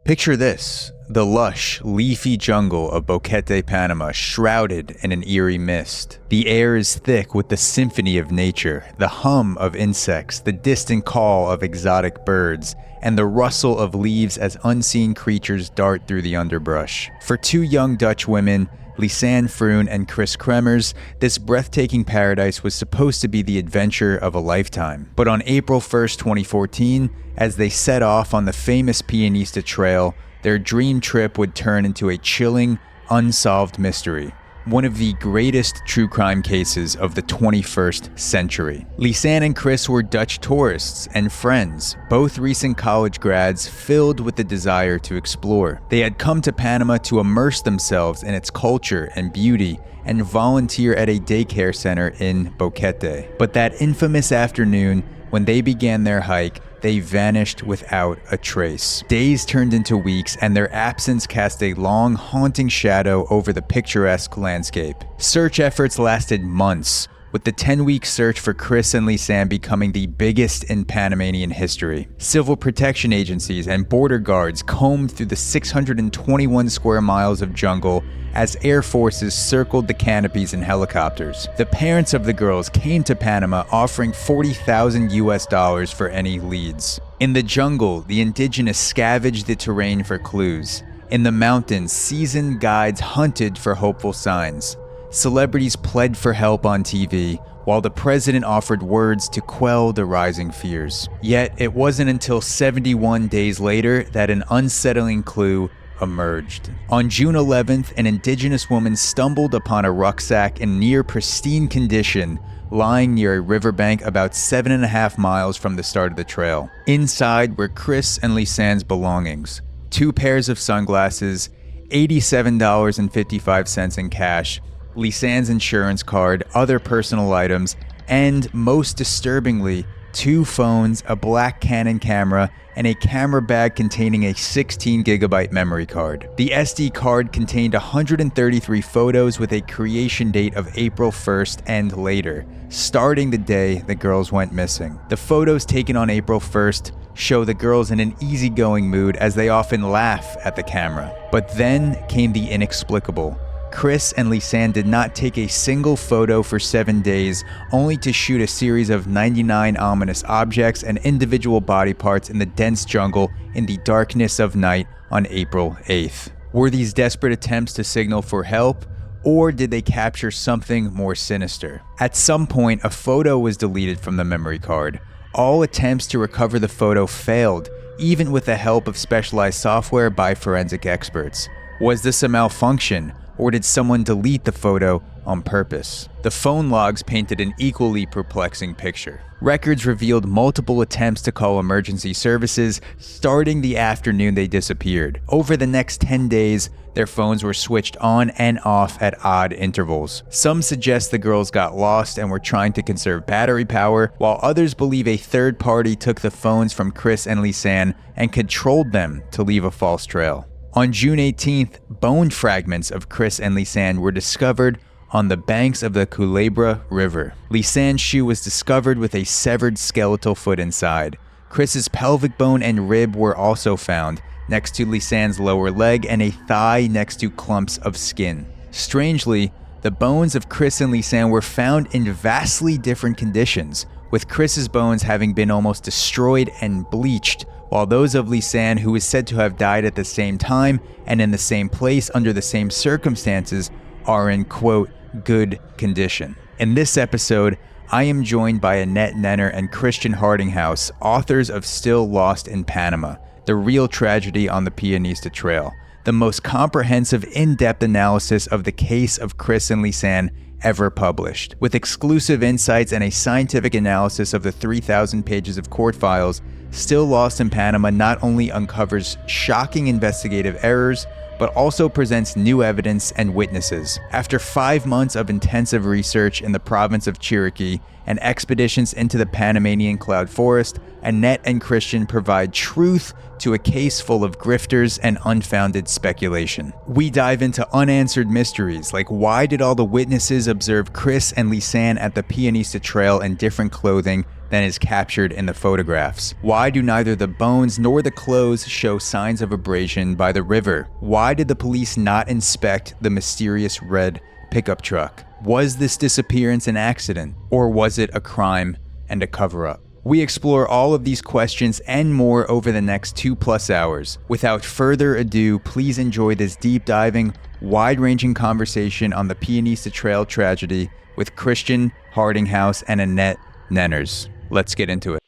Picture this, the lush, leafy jungle of Boquete, Panama, shrouded in an eerie mist. The air is thick with the symphony of nature, the hum of insects, the distant call of exotic birds, and the rustle of leaves as unseen creatures dart through the underbrush. For two young Dutch women, Lisanne Froon and Kris Kremers, this breathtaking paradise was supposed to be the adventure of a lifetime. But on April 1st, 2014, as they set off on the famous Pianista Trail, their dream trip would turn into a chilling, unsolved mystery. One of the greatest true crime cases of the 21st century. Lisanne and Kris were Dutch tourists and friends, both recent college grads filled with the desire to explore. They had come to Panama to immerse themselves in its culture and beauty and volunteer at a daycare center in Boquete. But that infamous afternoon, when they began their hike, they vanished without a trace. Days turned into weeks, and their absence cast a long, haunting shadow over the picturesque landscape. Search efforts lasted months, with the 10-week search for Kris and Lisanne becoming the biggest in Panamanian history. Civil protection agencies and border guards combed through the 621 square miles of jungle as air forces circled the canopies in helicopters. The parents of the girls came to Panama offering $40,000 for any leads. In the jungle, the indigenous scavenged the terrain for clues. In the mountains, seasoned guides hunted for hopeful signs. Celebrities pled for help on TV, while the president offered words to quell the rising fears. Yet, it wasn't until 71 days later that an unsettling clue emerged. On June 11th, an indigenous woman stumbled upon a rucksack in near pristine condition, lying near a riverbank about 7.5 miles from the start of the trail. Inside were Kris and Lisanne's belongings: 2 pairs of sunglasses, $87.55 in cash, Lisanne's insurance card, other personal items, and, most disturbingly, 2 phones, a black Canon camera, and a camera bag containing a 16-gigabyte memory card. The SD card contained 133 photos with a creation date of April 1st and later, starting the day the girls went missing. The photos taken on April 1st show the girls in an easygoing mood as they often laugh at the camera. But then came the inexplicable. Kris and Lisanne did not take a single photo for 7 days, only to shoot a series of 99 ominous objects and individual body parts in the dense jungle in the darkness of night on April 8th. Were these desperate attempts to signal for help, or did they capture something more sinister? At some point, a photo was deleted from the memory card. All attempts to recover the photo failed, even with the help of specialized software by forensic experts. Was this a malfunction? Or did someone delete the photo on purpose? The phone logs painted an equally perplexing picture. Records revealed multiple attempts to call emergency services, starting the afternoon they disappeared. Over the next 10 days, their phones were switched on and off at odd intervals. Some suggest the girls got lost and were trying to conserve battery power, while others believe a third party took the phones from Kris and Lisanne and controlled them to leave a false trail. On June 18th, bone fragments of Kris and Lisanne were discovered on the banks of the Culebra River. Lisanne's shoe was discovered with a severed skeletal foot inside. Kris's pelvic bone and rib were also found, next to Lisanne's lower leg and a thigh next to clumps of skin. Strangely, the bones of Kris and Lisanne were found in vastly different conditions, with Kris's bones having been almost destroyed and bleached, while those of Lisanne, who is said to have died at the same time and in the same place under the same circumstances, are in, quote, good condition. In this episode, I am joined by Annette Nenner and Christian Hardinghaus, authors of Still Lost in Panama, The Real Tragedy on the Pianista Trail, the most comprehensive, in-depth analysis of the case of Kris and Lisanne ever published. With exclusive insights and a scientific analysis of the 3,000 pages of court files, Still Lost in Panama not only uncovers shocking investigative errors, but also presents new evidence and witnesses. After 5 months of intensive research in the province of Chiriquí, and expeditions into the Panamanian cloud forest, Annette and Christian provide truth to a case full of grifters and unfounded speculation. We dive into unanswered mysteries like why did all the witnesses observe Kris and Lisanne at the Pianista Trail in different clothing than is captured in the photographs? Why do neither the bones nor the clothes show signs of abrasion by the river? Why did the police not inspect the mysterious red pickup truck? Was this disappearance an accident, or was it a crime and a cover-up? We explore all of these questions and more over the next 2+ hours. Without further ado, please enjoy this deep diving, wide-ranging conversation on the Pianista Trail tragedy with Christian, Hardinghaus, and Annette Nenners. Let's get into it.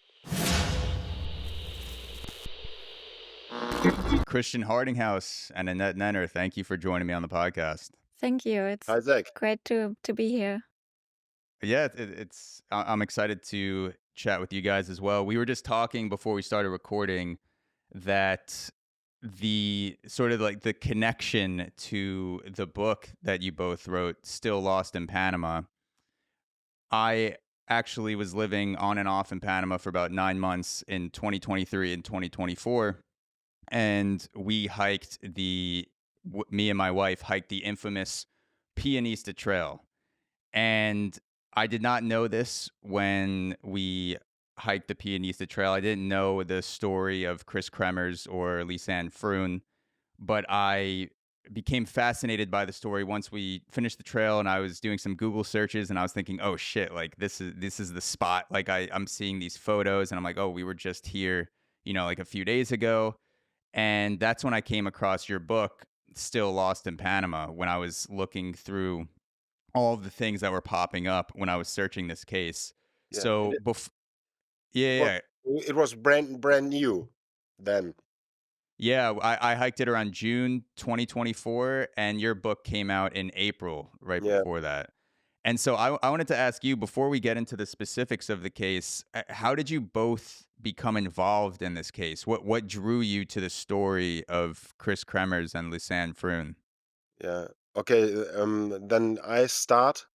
Christian Hardinghaus and Annette Nenner, thank you for joining me on the podcast. Thank you. It's Hi, Zach. great to be here. Yeah, I'm excited to chat with you guys as well. We were just talking before we started recording that the sort of like the connection to the book that you both wrote, Still Lost in Panama. I actually was living on and off in Panama for about 9 months in 2023 and 2024. And we hiked me and my wife hiked the infamous Pianista Trail. And I did not know this when we hiked the Pianista Trail. I didn't know the story of Kris Kremers or Lisanne Froon, but I became fascinated by the story once we finished the trail, and I was doing some Google searches, and I was thinking, oh shit, like this is the spot. Like I'm seeing these photos, and I'm like, oh, we were just here, like a few days ago. And that's when I came across your book, Still Lost in Panama, when I was looking through all of the things that were popping up when I was searching this case. Yeah, So, it was brand new then. Yeah, I hiked it around June 2024, and your book came out in April, right Yeah. before that. And so I wanted to ask you, before we get into the specifics of the case, how did you both become involved in this case? What drew you to the story of Kris Kremers and Lisanne Froon? Yeah. Okay, then I start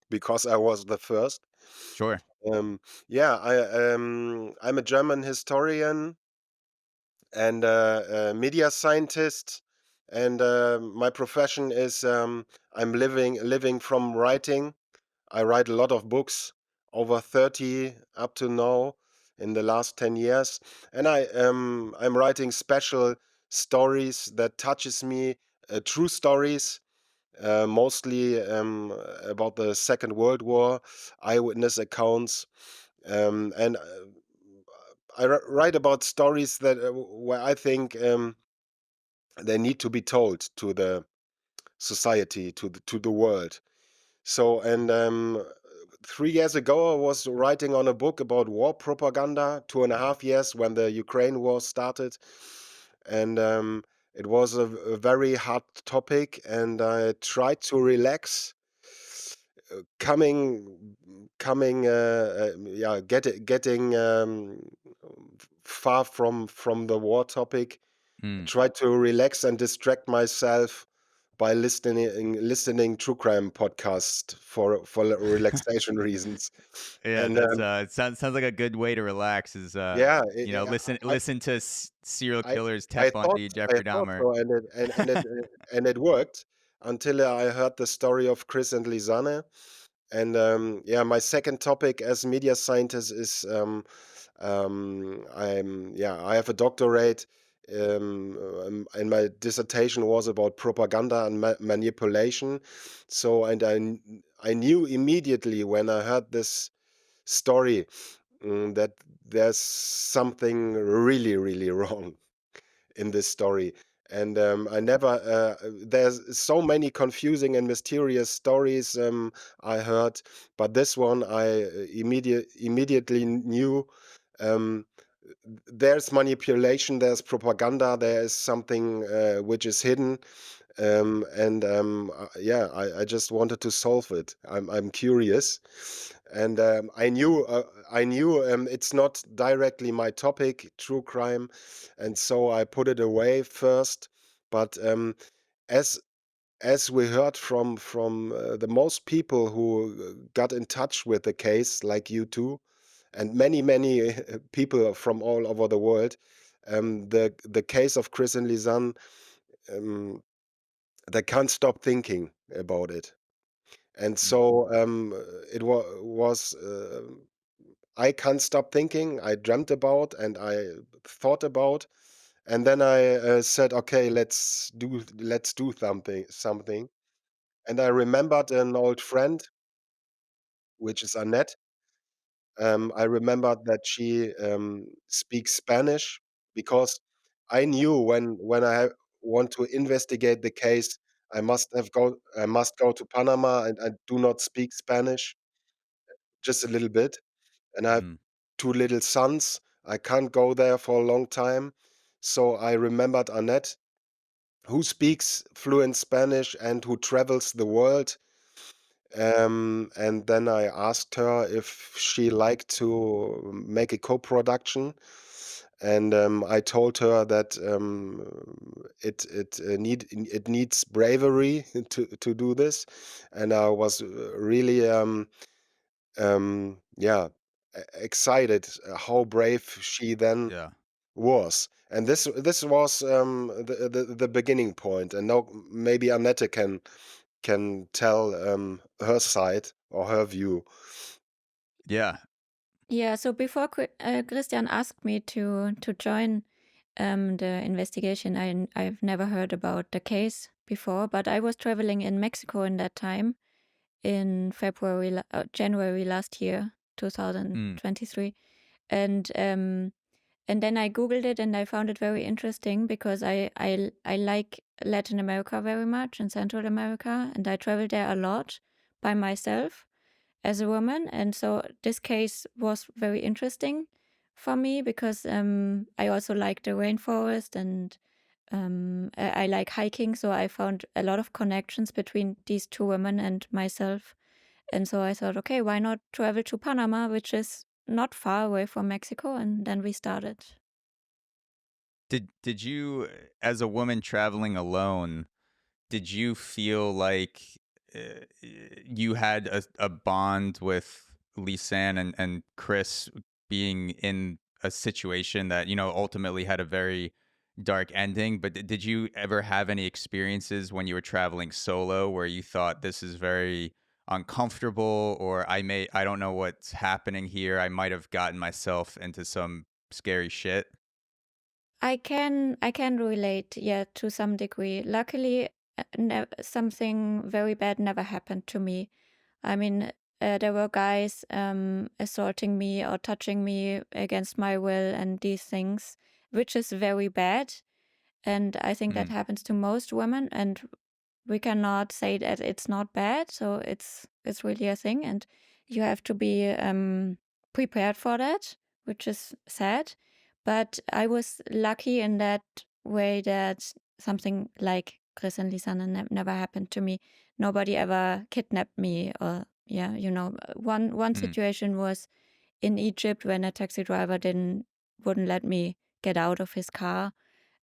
because I was the first. Sure. Yeah, I'm a German historian and a media scientist, and my profession is I'm living from writing. I write a lot of books, over 30 up to now in the last 10 years, and I'm writing special stories that touches me, true stories, mostly about the Second World War, eyewitness accounts, and I write about stories that where I think they need to be told to the society, to the world. So, and 3 years ago, I was writing on a book about war propaganda, 2.5 years when the Ukraine war started. And it was a very hard topic, and I tried to relax, coming, getting far from the war topic. Mm. Try to relax and distract myself by listening true crime podcast for relaxation reasons. Yeah, And that's it sounds like a good way to relax is yeah, listen to serial I killers, I Ted thought Bundy, I Jeffrey thought Dahmer. so, and it worked until I heard the story of Kris and Lisanne. And yeah, my second topic as media scientist is I have a doctorate, and my dissertation was about propaganda and manipulation. So, and I knew immediately when I heard this story, that there's something really, really wrong in this story. And I never, there's so many confusing and mysterious stories I heard, but this one I immediately knew. Um, there's manipulation, there's propaganda, there is something which is hidden. And yeah, I just wanted to solve it. I'm curious, and I knew it's not directly my topic, true crime, and so I put it away first. But as as we heard from the most people who got in touch with the case, like you too, and many people from all over the world, the case of Kris and Lisanne, um, they can't stop thinking about it. And Mm. so, it was, I can't stop thinking. I dreamt about and I thought about, and then I said, "Okay, let's do something." And I remembered an old friend, which is Annette. I remembered that she speaks Spanish because I knew when I want to investigate the case, I must go to Panama, and I do not speak Spanish, just a little bit, and I have Mm. 2 little sons. I can't go there for a long time. So I remembered Annette, who speaks fluent Spanish and who travels the world. And then I asked her if she liked to make a co-production, and I told her that it needs bravery to do this, and I was really yeah, excited how brave she then Yeah. was. And this was the beginning point, and now maybe Annette can tell her side or her view. Yeah. Yeah, so before Christian asked me to join the investigation, I've never heard about the case before, but I was traveling in Mexico in that time, in January last year, Mm. 2023, and then I googled it and I found it very interesting because I like Latin America very much and Central America, and I traveled there a lot by myself as a woman. And so this case was very interesting for me because I also like the rainforest, and I like hiking. So I found a lot of connections between these two women and myself. And so I thought, okay, why not travel to Panama, which is not far away from Mexico? And then we started. Did you, as a woman traveling alone, did you feel like you had a bond with Lisanne and Kris, being in a situation that, ultimately had a very dark ending? But did you ever have any experiences when you were traveling solo where you thought this is very uncomfortable, or I don't know what's happening here. I might have gotten myself into some scary shit. I can relate, yeah, to some degree. Luckily, something very bad never happened to me. I mean, there were guys assaulting me or touching me against my will and these things, which is very bad. And I think that Mm. happens to most women, and we cannot say that it's not bad. So it's really a thing, and you have to be prepared for that, which is sad. But I was lucky in that way that something like Kris and Lisanne never happened to me. Nobody ever kidnapped me, or yeah, one Mm. situation was in Egypt when a taxi driver wouldn't let me get out of his car,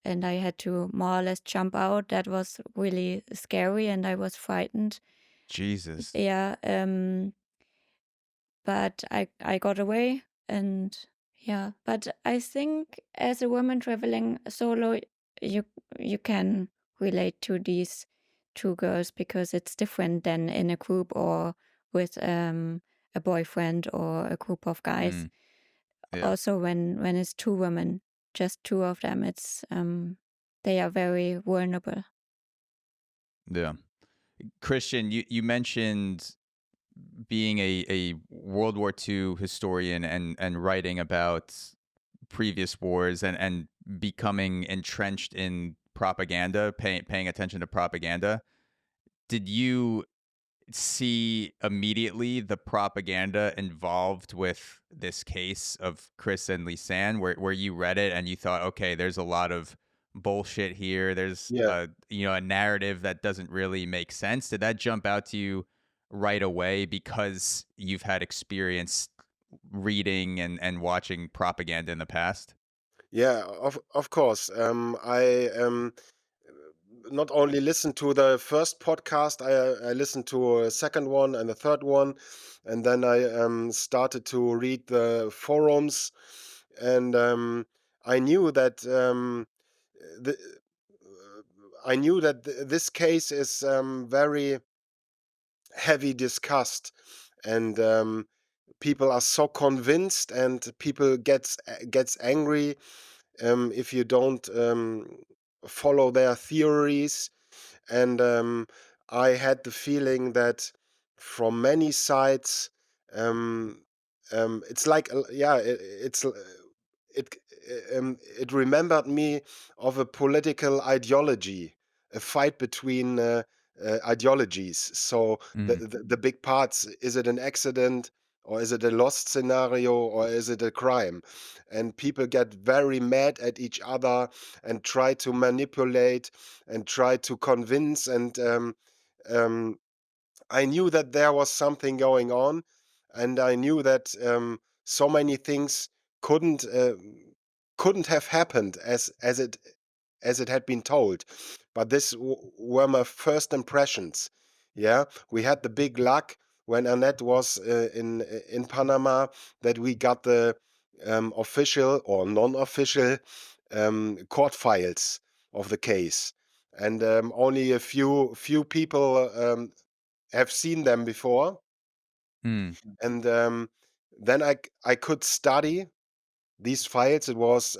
and I had to more or less jump out. That was really scary, and I was frightened. Jesus. Yeah, but I got away, and yeah. But I think as a woman traveling solo, you you can relate to these two girls because it's different than in a group or with a boyfriend or a group of guys. Mm. Yeah. Also, when it's two women, just two of them, it's they are very vulnerable. Yeah. Christian, you mentioned being a World War II historian and writing about previous wars and becoming entrenched in propaganda, paying attention to propaganda. Did you see immediately the propaganda involved with this case of Kris and Lisanne, where you read it and you thought, okay, there's a lot of bullshit here. There's Yeah. a narrative that doesn't really make sense. Did that jump out to you right away because you've had experience reading and watching propaganda in the past? Yeah, of course. I not only listened to the first podcast, I listened to a second one and a third one, and then I started to read the forums, and I knew that the, I knew that this case is very heavy discussed, and people are so convinced, and people gets angry if you don't follow their theories. And I had the feeling that from many sides, um, it's like it it remembered me of a political ideology, a fight between ideologies. So Mm. the big parts: is it an accident, or is it a lost scenario, or is it a crime? And people get very mad at each other and try to manipulate and try to convince. And um, I knew that there was something going on, and I knew that so many things couldn't uh, couldn't have happened as it had been told. But this were my first impressions. Yeah, we had the big luck when Annette was in Panama, that we got the official or non-official court files of the case, and only a few people have seen them before. Mm. And then I could study these files. It was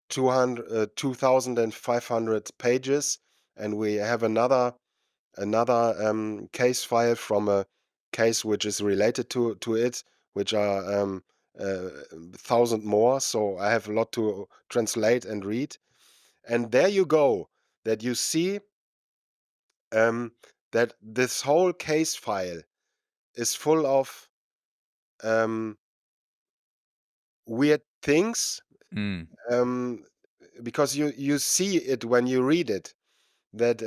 2,500 pages, and we have another case file from a case which is related to it, which are 1,000 more. So I have a lot to translate and read. And there you go, that you see um, that this whole case file is full of um, weird things, Mm. um, because you see it when you read it, that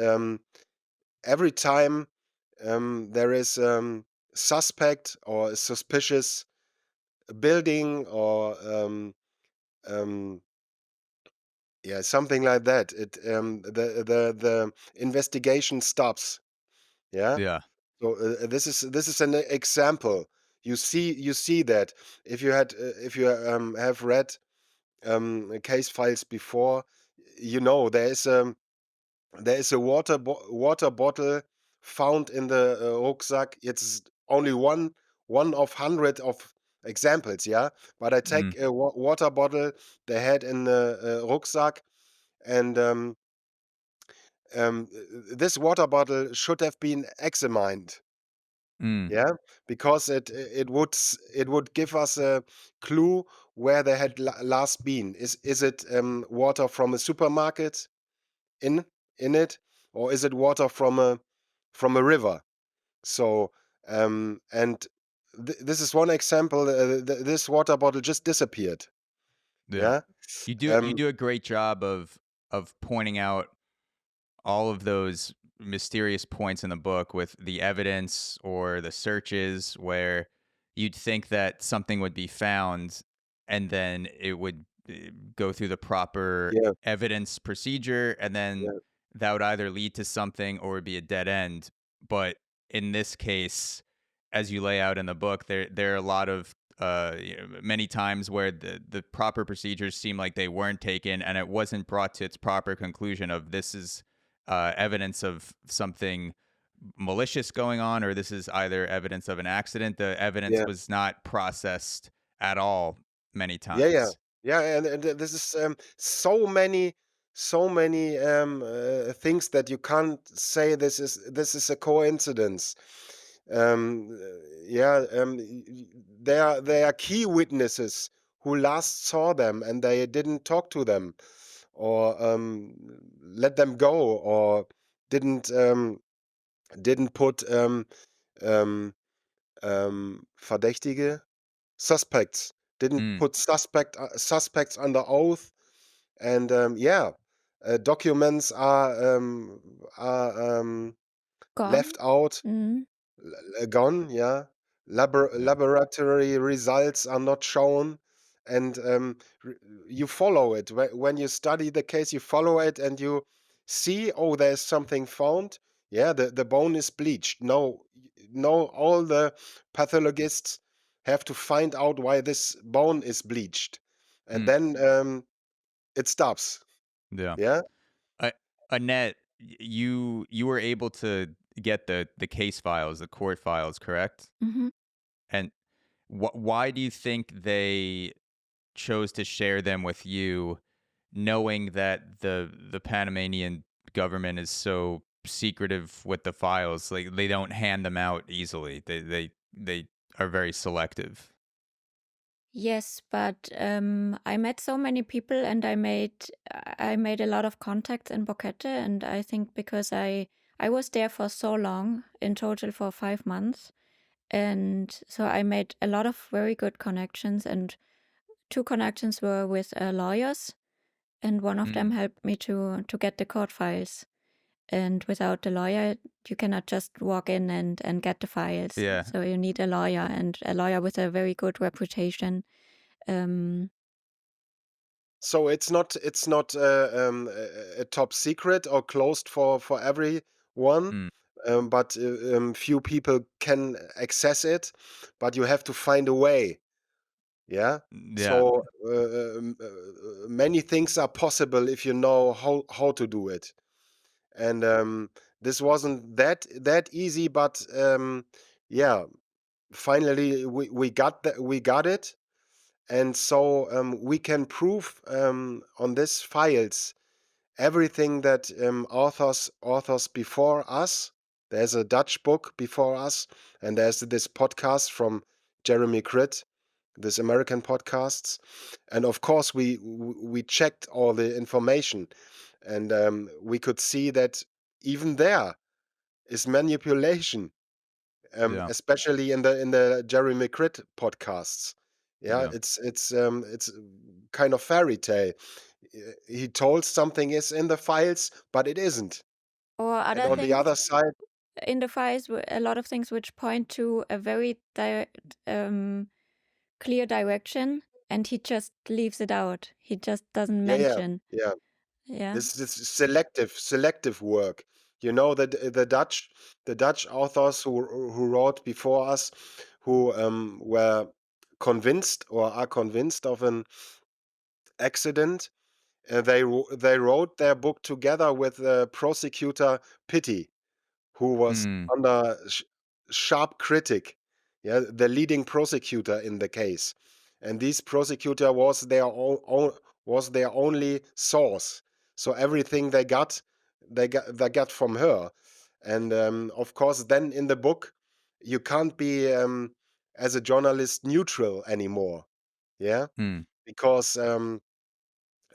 every time there is suspect or a suspicious building, or um, yeah, something like that, the investigation stops. Yeah. Yeah. So this is an example. You see that if you have read case files before, there is a water bottle found in the rucksack. It's only one of hundred of examples, yeah. But I Mm. take a water bottle they had in the rucksack, and this water bottle should have been examined. Mm. Yeah, because it would give us a clue where they had last been. Is it water from a supermarket in in it, or is it water from a river? So and this is one example. This water bottle just disappeared. Yeah. Yeah. You Um, do a great job of pointing out all of those mysterious points in the book with the evidence or the searches where you'd think that something would be found and then it would go through the proper yeah, evidence procedure and then yeah, that would either lead to something or would be a dead end. But in this case, as you lay out in the book, there are a lot of many times where the proper procedures seem like they weren't taken and it wasn't brought to its proper conclusion of this is evidence of something malicious going on, or this is either evidence of an accident. The evidence yeah. was not processed at all many Yeah, yeah, times. yeah, and this is so many things that you can't say this is a coincidence. Yeah, there are key witnesses who last saw them, and they didn't talk to them, or let them go, or didn't didn't put um, Verdächtige, suspects, didn't Mm, put suspects under oath. And yeah, documents are left Gone. out, Mm. gone. Yeah, yeah. laboratory results are not shown, and r- you follow it when you study the case. You follow it, and you see, oh, there's something found. Yeah, the bone is bleached. No, no, all the pathologists have to find out why this bone is bleached, and Mm, then it stops. yeah. Yeah. Uh, Annette, you were able to get the case files, the court files, correct? Hmm. And why do you think they chose to share them with you, knowing that the Panamanian government is so secretive with the files? Like they don't hand them out easily. They are very selective. Yes, but I met so many people, and I made a lot of contacts in Boquete, and I think because I was there for so long, in total for 5 months, and so I made a lot of very good connections, and two connections were with lawyers, and one of them Mm, helped me to get the court files. And without the lawyer, you cannot just walk in and get the files. yeah. So you need a lawyer, and a lawyer with a very good reputation. Um, So it's not a top secret or closed for everyone, Mm, but few people can access it, but you have to find a way. Yeah. yeah. So many things are possible if you know how to do it. And this wasn't that easy, but yeah, finally we got it. And so we can prove on these files everything that authors before us. There's a Dutch book before us, and there's this podcast from Jeremy Critt, this American podcasts, and of course we checked all the information, and we could see that even there is manipulation, Yeah. especially in the Jeremy Critt podcasts. Yeah, Yeah. it's kind of fairy tale. He told something is in the files, but it isn't. or And other on the things other side, in the files, a lot of things which point to a very clear direction, and he just leaves it out. He just doesn't yeah, yeah, mention. yeah. Yeah. This selective work. You know that the Dutch authors who wrote before us, who were convinced or are convinced of an accident. They wrote their book together with prosecutor Pitti, who was Mm, under sharp critic, yeah, the leading prosecutor in the case, and this prosecutor was was their only source. So everything they got from her, and of course, then in the book, you can't be as a journalist neutral anymore, yeah, mm, because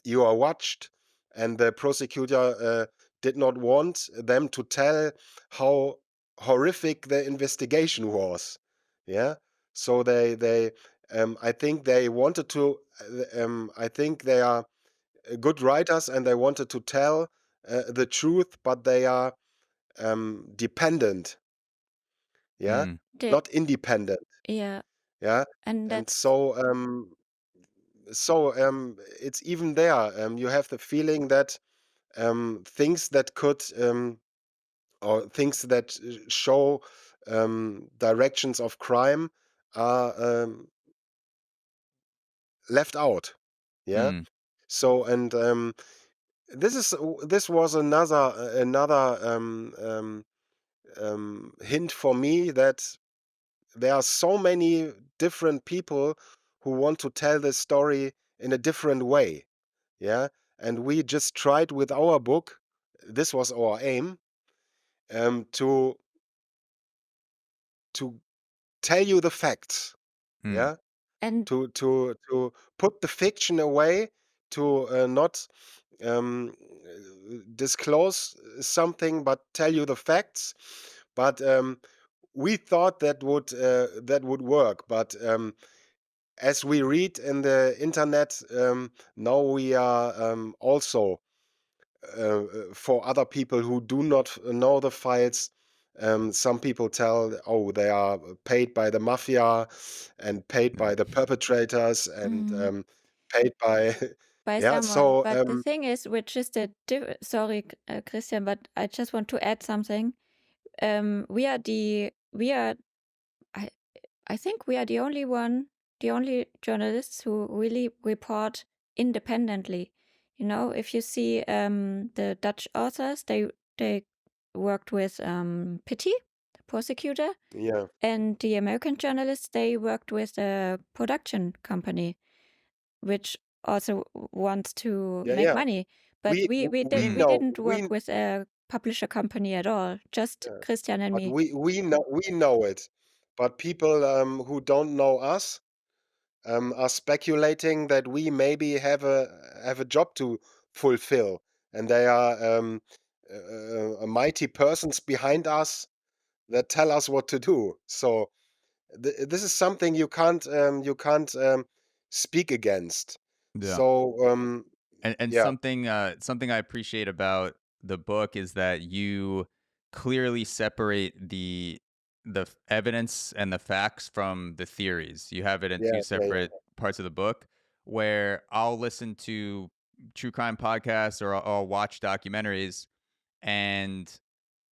you are watched, and the prosecutor did not want them to tell how horrific the investigation was. Yeah, so they I think they wanted to. I think they are good writers, and they wanted to tell the truth, but they are dependent. Yeah, mm, The not independent. yeah, Yeah, and and that's so it's even there. You have the feeling that things that could or things that show directions of crime are left out. Yeah. mm, So and this was another hint for me that there are so many different people who want to tell this story in a different way. Yeah, and we just tried with our book. This was our aim, um, to to tell you the facts. mm, Yeah, and to put the fiction away, to not disclose something, but tell you the facts. But we thought that would work. But as we read in the internet, now we are also for other people who do not know the files. Some people tell, oh, they are paid by the mafia and paid yeah. by the perpetrators and mm, paid by by Yeah, someone. so, But the thing is, which is the sorry, Christian, but I just want to add something. We are I I think we are the only journalists who really report independently. You know, if you see the Dutch authors, they worked with Pitti, the prosecutor, yeah, and the American journalists, they worked with a production company, which also wants to yeah, make yeah. money. But We we didn't work with a publisher company at all, just yeah, Christian and but me. we know it. But people, who don't know us, are speculating that we maybe have a job to fulfill, and they are, mighty persons behind us that tell us what to do. So this is something you can't speak against. Yeah. So, And yeah, something I appreciate about the book is that you clearly separate the evidence and the facts from the theories. You have it in yeah, two yeah, separate parts of the book where I'll listen to true crime podcasts or I'll watch documentaries and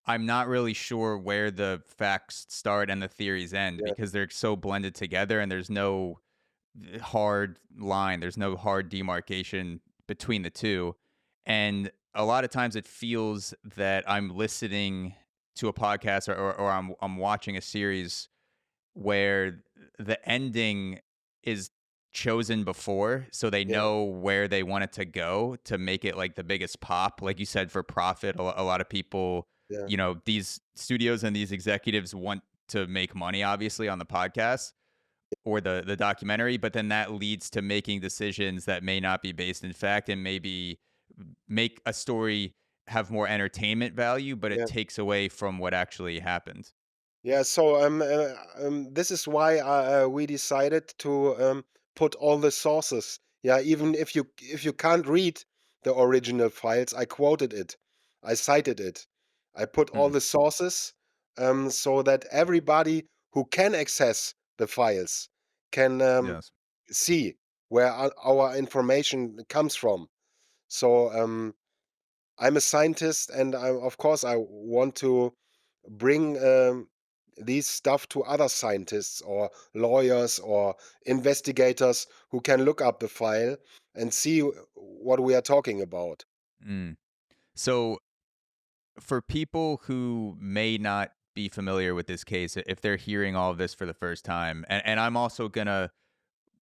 I'm not really sure where the facts start and the theories end yeah, because they're so blended together and there's no hard line. There's no hard demarcation between the two. And a lot of times it feels that I'm listening to a podcast or I'm watching a series where the ending is chosen before so they yeah, know where they want it to go to make it like the biggest pop like you said for profit. A lot of people, yeah, these studios and these executives want to make money obviously on the podcast or the documentary, but then that leads to making decisions that may not be based in fact and maybe make a story have more entertainment value, but it yeah. takes away from what actually happened. Yeah, so this is why we decided to put all the sources. Yeah, even if you can't read the original files, I quoted it, I cited it, I put all Hmm. the sources, so that everybody who can access the files can Yes. see where our information comes from. So, I'm a scientist, and of course, I want to bring these stuff to other scientists or lawyers or investigators who can look up the file and see what we are talking about. Mm. So for people who may not be familiar with this case, if they're hearing all of this for the first time, and I'm also gonna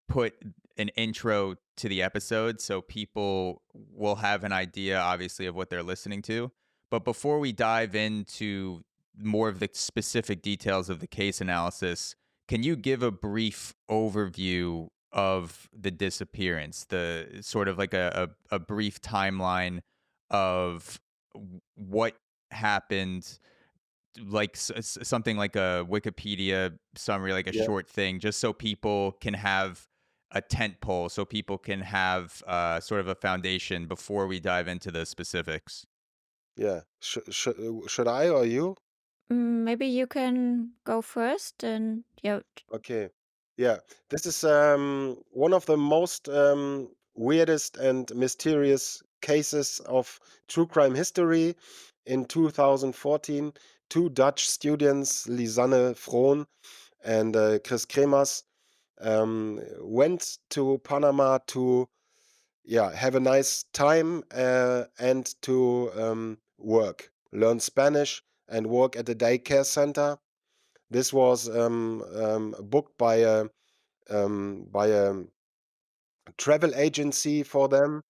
put an intro to the episode so people will have an idea, obviously, of what they're listening to. But before we dive into more of the specific details of the case analysis, can you give a brief overview of the disappearance, the sort of like a brief timeline of what happened, like something like a Wikipedia summary, like a Yeah, short thing, just so people can have a tent pole, so people can have sort of a foundation before we dive into the specifics. yeah. Should I or you? Maybe you can go first, and yeah. Okay. Yeah. This is one of the most weirdest and mysterious cases of true crime history. In 2014, two Dutch students, Lisanne Froon and Kris Kremers, went to Panama to, yeah, have a nice time, and to learn Spanish and work at a daycare center. This was booked by a travel agency for them,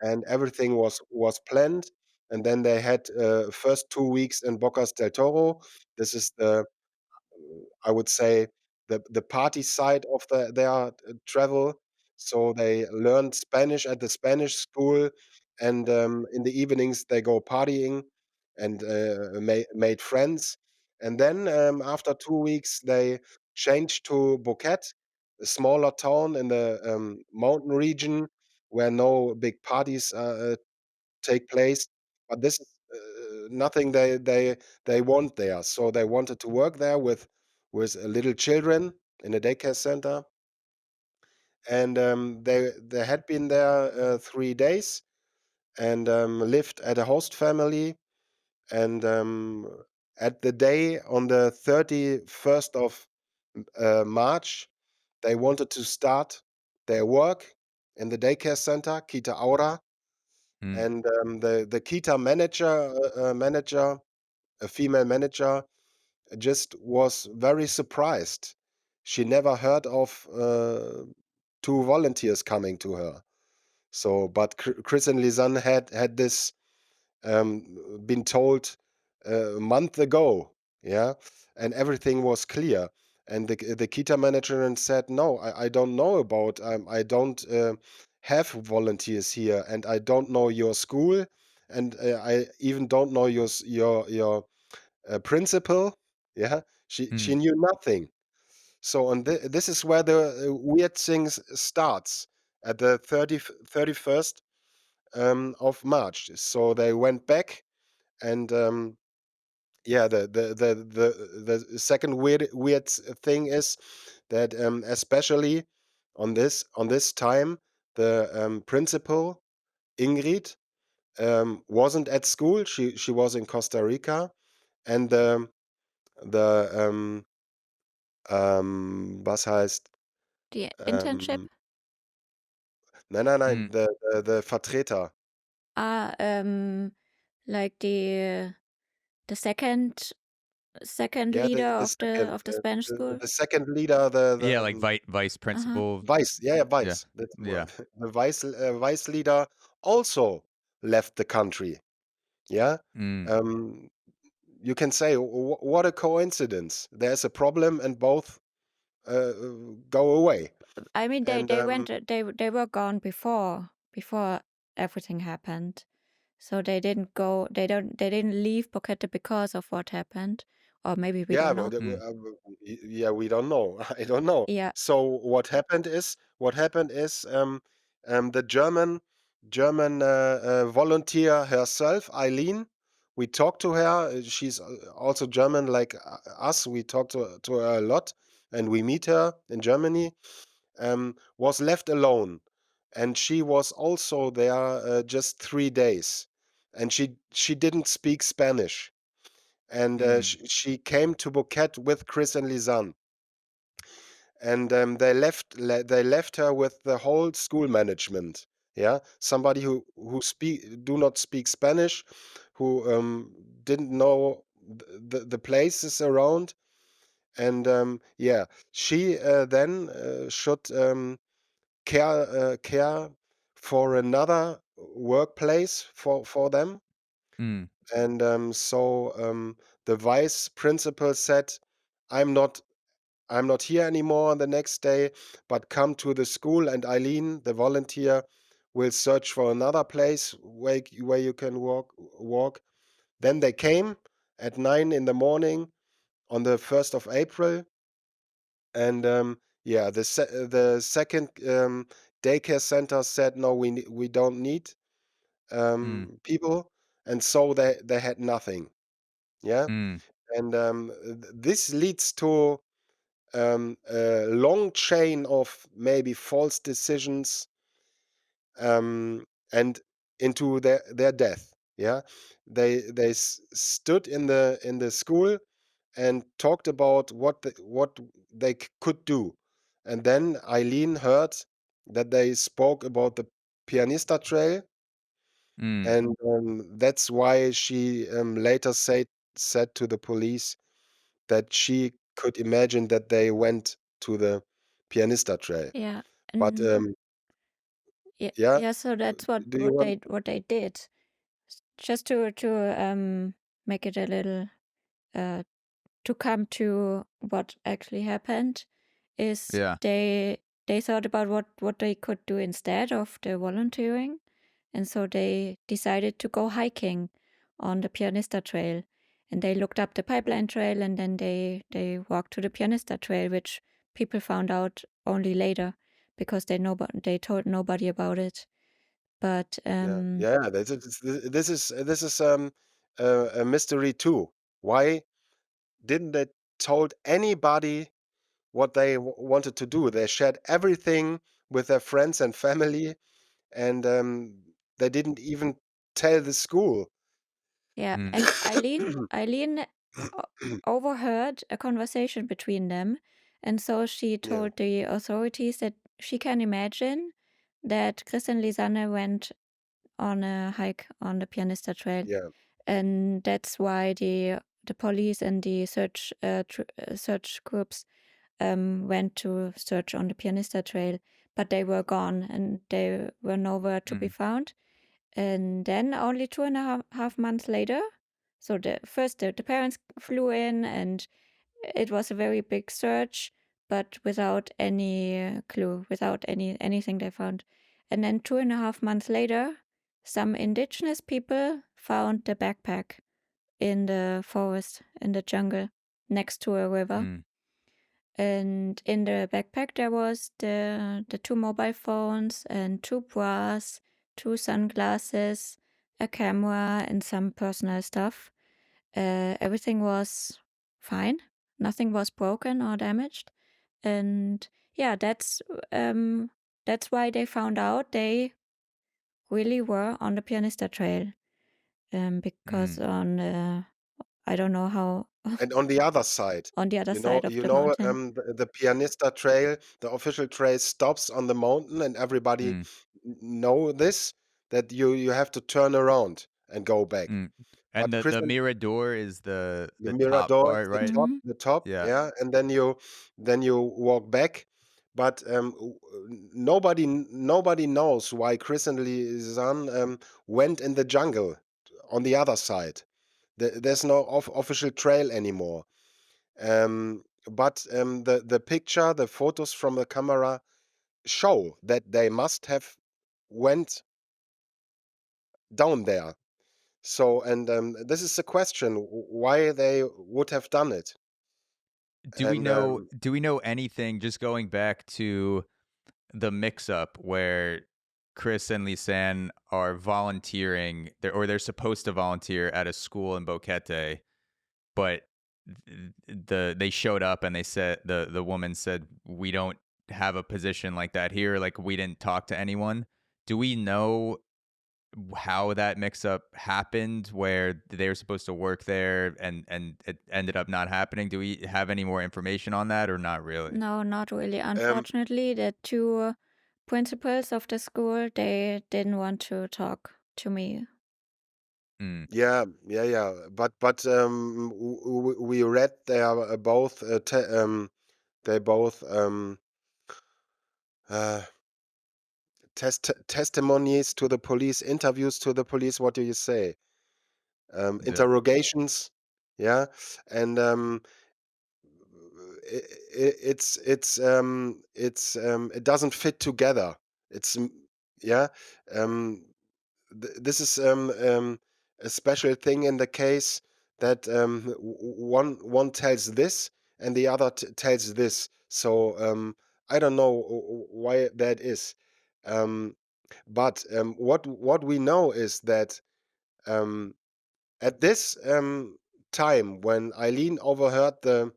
and everything was planned. And then they had first 2 weeks in Bocas del Toro. This is I would say, the party side of their travel. So they learned Spanish at the Spanish school, and in the evenings they go partying and made friends. And then after 2 weeks, they changed to Boquete, a smaller town in the mountain region where no big parties take place. But this is nothing they want there. So they wanted to work there with little children in a daycare center, and they had been there 3 days and lived at a host family. And at the day on the 31st of March, they wanted to start their work in the daycare center, Kita Aura, Mm. and the Kita manager, a female manager, just was very surprised. She never heard of 2 volunteers coming to her. So, but Kris and Lisanne had this been told a month ago, yeah, and everything was clear. And the Kita manager and said, "No, I don't know about. I don't have volunteers here, and I don't know your school, and I even don't know your principal." Yeah, she Mm. knew nothing. So, and this is where the weird things starts at the 31st of March. So they went back and yeah, the second weird thing is that especially on this time, the principal Ingrid wasn't at school. She was in Costa Rica, and the was heißt The internship? ähm, nein, Mm. the Vertreter. Ah, like the second Yeah, leader the of the second, Spanish school. the second leader, Yeah, like vice Uh-huh. principal. vice, yeah, Yeah. vice, that's the Yeah. word. The vice leader also left the country. Yeah, Mm. um, you can say, what a coincidence. There's a problem, and both uh, go away. I mean, And they went. They were gone before everything happened. So they didn't go. They didn't leave Boquete because of what happened, or maybe we yeah, don't but know. Mm. yeah, we don't know. I don't know. Yeah, So what happened is the German volunteer herself, Eileen. We talked to her. She's also German, like us. We talk to her a lot, and we meet her in Germany. Was left alone, and she was also there just 3 days, and she didn't speak Spanish, and Mm. she came to Boquete with Kris and Lisanne, and they left her with the whole school management. Yeah, somebody who do not speak Spanish, who didn't know the places around, and yeah, she then should care for another workplace for them, Mm. and so the vice principal said, "I'm not I'm not here anymore the next day, but come to the school, and Eileen, the volunteer, will search for another place where you can walk." Then they came at 9 in the morning on the 1st of April, and yeah, the second daycare center said, "No, we don't need Mm. people," and so they had nothing. Yeah, Mm. and this leads to a long chain of maybe false decisions, and into their death. Yeah, they stood in the school and talked about what they could do, and then Eileen heard that they spoke about the Pianista Trail, Mm. and that's why she later said to the police that she could imagine that they went to the Pianista Trail. yeah, But and yeah, yeah, yeah. So that's do you want? what they did. Just to make it a little uh to come to what actually happened is Yeah. they thought about what they could do instead of the volunteering, and so they decided to go hiking on the Pianista Trail, and they looked up the Pipeline Trail, and then they walked to the Pianista Trail, which people found out only later because they told nobody about it. But Yeah, yeah. This is a mystery too. Why didn't they told anybody what they wanted to do? They shared everything with their friends and family, and they didn't even tell the school. Yeah, Mm. and Eileen overheard a conversation between them, and so she Yeah, told the authorities that she can imagine that Kris and Lisanne went on a hike on the Pianista Trail, yeah. and that's why the police and the search groups went to search on the Pianista Trail, but they were gone and they were nowhere to be Mm. found. And then only 2.5 months later, so the parents flew in and it was a very big search, but without any clue, without anything they found. And then 2.5 months later, some indigenous people found the backpack in the forest, in the jungle, next to a river. Mm. And in the backpack there was the 2 mobile phones and 2 bras, 2 sunglasses, a camera, and some personal stuff. Everything was fine. Nothing was broken or damaged. And yeah, that's why they found out they really were on the Pianista Trail. Because Mm. on I don't know how And on the other side, on the other side of the mountain. the Pianista Trail, the official trail stops on the mountain, and everybody Mm. know this, that you have to turn around and go back. Mm. And But Chris the and Mirador is the top Mirador is part, right? Mhm. the top, Yeah. yeah, and then you walk back. But nobody knows why Chris and Lisanne went in the jungle on the other side. There's no official trail anymore. But the picture, the photos from the camera show that they must have went down there. So, and this is the question, why they would have done it. And Do we know anything, just going back to the Mixup where Kris and Lisanne are volunteering, they're supposed to volunteer at a school in Boquete, but they showed up and they said, the woman said, we don't have a position like that here, like we didn't talk to anyone. Do we know how that mix-up happened, where they were supposed to work there and it ended up not happening? Do we have any more information on that, or not really? No, not really. um, Unfortunately, the 2 principals of the school, they didn't want to talk to me. Mm. yeah. But we read they are both they both uh, testimonies to the police, interviews to the police. What do you say? The Interrogations, yeah, and it doesn't fit together. It's yeah. Um, this is a special thing in the case that one tells this and the other tells this. So I don't know why that is. Um, but what we know is that um, at this time when Eileen overheard the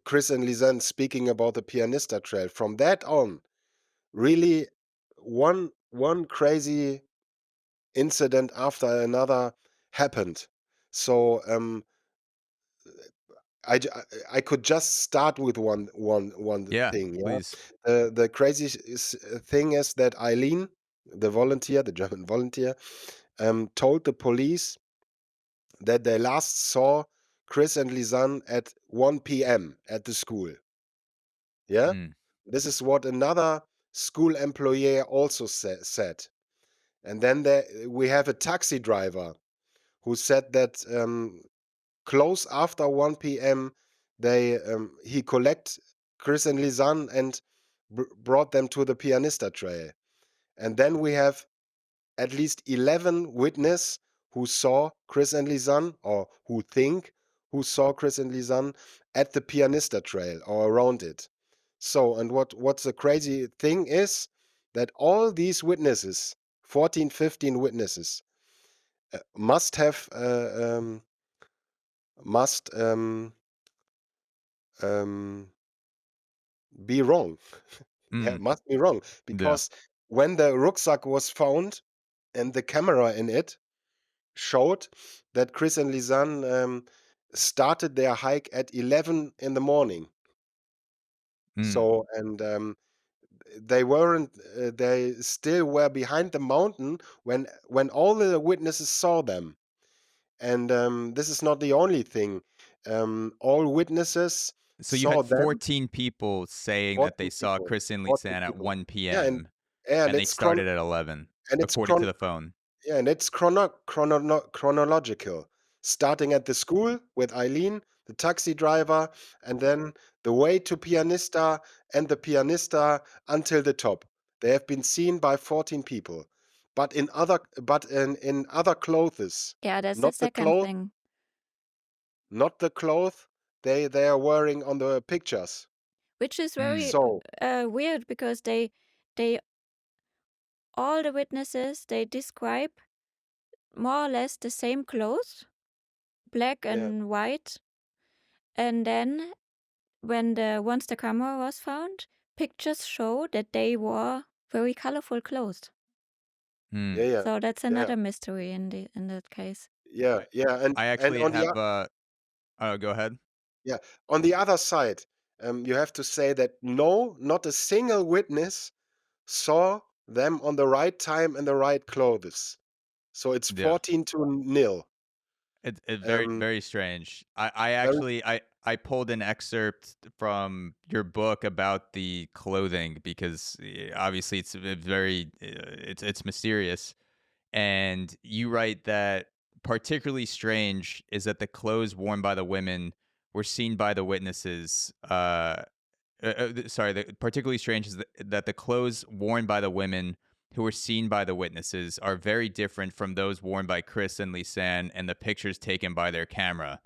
Kris and Lisanne speaking about the Pianista Trail, from that on, really one crazy incident after another happened. So I could just start with one Yeah, thing. Yeah, please. the crazy thing is that Eileen, the volunteer, the German volunteer, told the police that they last saw Kris and Lisanne at 1 p.m. at the school. Yeah, Mm. this is what another school employee also said. And then we have a taxi driver who said that close after 1 p.m. he collect Kris and Lisanne and brought them to the Pianista Trail. And then we have at least 11 witnesses who saw Kris and Lisanne, or who saw Kris and Lisanne at the Pianista Trail or around it. So, and what's the crazy thing is that all these witnesses, 14, 15 witnesses, must have must be wrong. Yeah, Mm, must be wrong yeah. because when the rucksack was found and the camera in it showed that Kris and Lisanne started their hike at 11 in the morning. Mm. So, and they weren't, they still were behind the mountain when all the witnesses saw them. And this is not the only thing. All witnesses So you saw had them, 14 people saying that they 14 saw people, Kris and 14 Lisanne at people. 1 Yeah, PM, and and they it's started at 11, and it's according to the phone. yeah, and it's chronological, starting at the school with Eileen, the taxi driver, and then the way to Pianista and the Pianista until the top. They have been seen by 14 people, but in other clothes, Yeah, that's the not the second clothes, thing, not the clothes they are wearing on the pictures. which is Mm, very So weird because they all the witnesses they describe more or less the same clothes, black yeah, and white, and then when the once the camera was found, pictures show that they wore very colorful clothes. mm. yeah, yeah, So that's yeah, another mystery in that case. yeah, I yeah, I and actually on the have, oh, go ahead. Yeah. On the other side, you have to say that no, not a single witness saw them on the right time and the right clothes. So it's Yeah. 14 to nil. It's very, Um, very strange. I very, actually I pulled an excerpt from your book about the clothing because, obviously it's very, it's mysterious, and you write that particularly strange is that the clothes worn by the women were seen by the witnesses, sorry, the particularly strange is that the clothes worn by the women who were seen by the witnesses are very different from those worn by Kris and Lisanne and the pictures taken by their camera.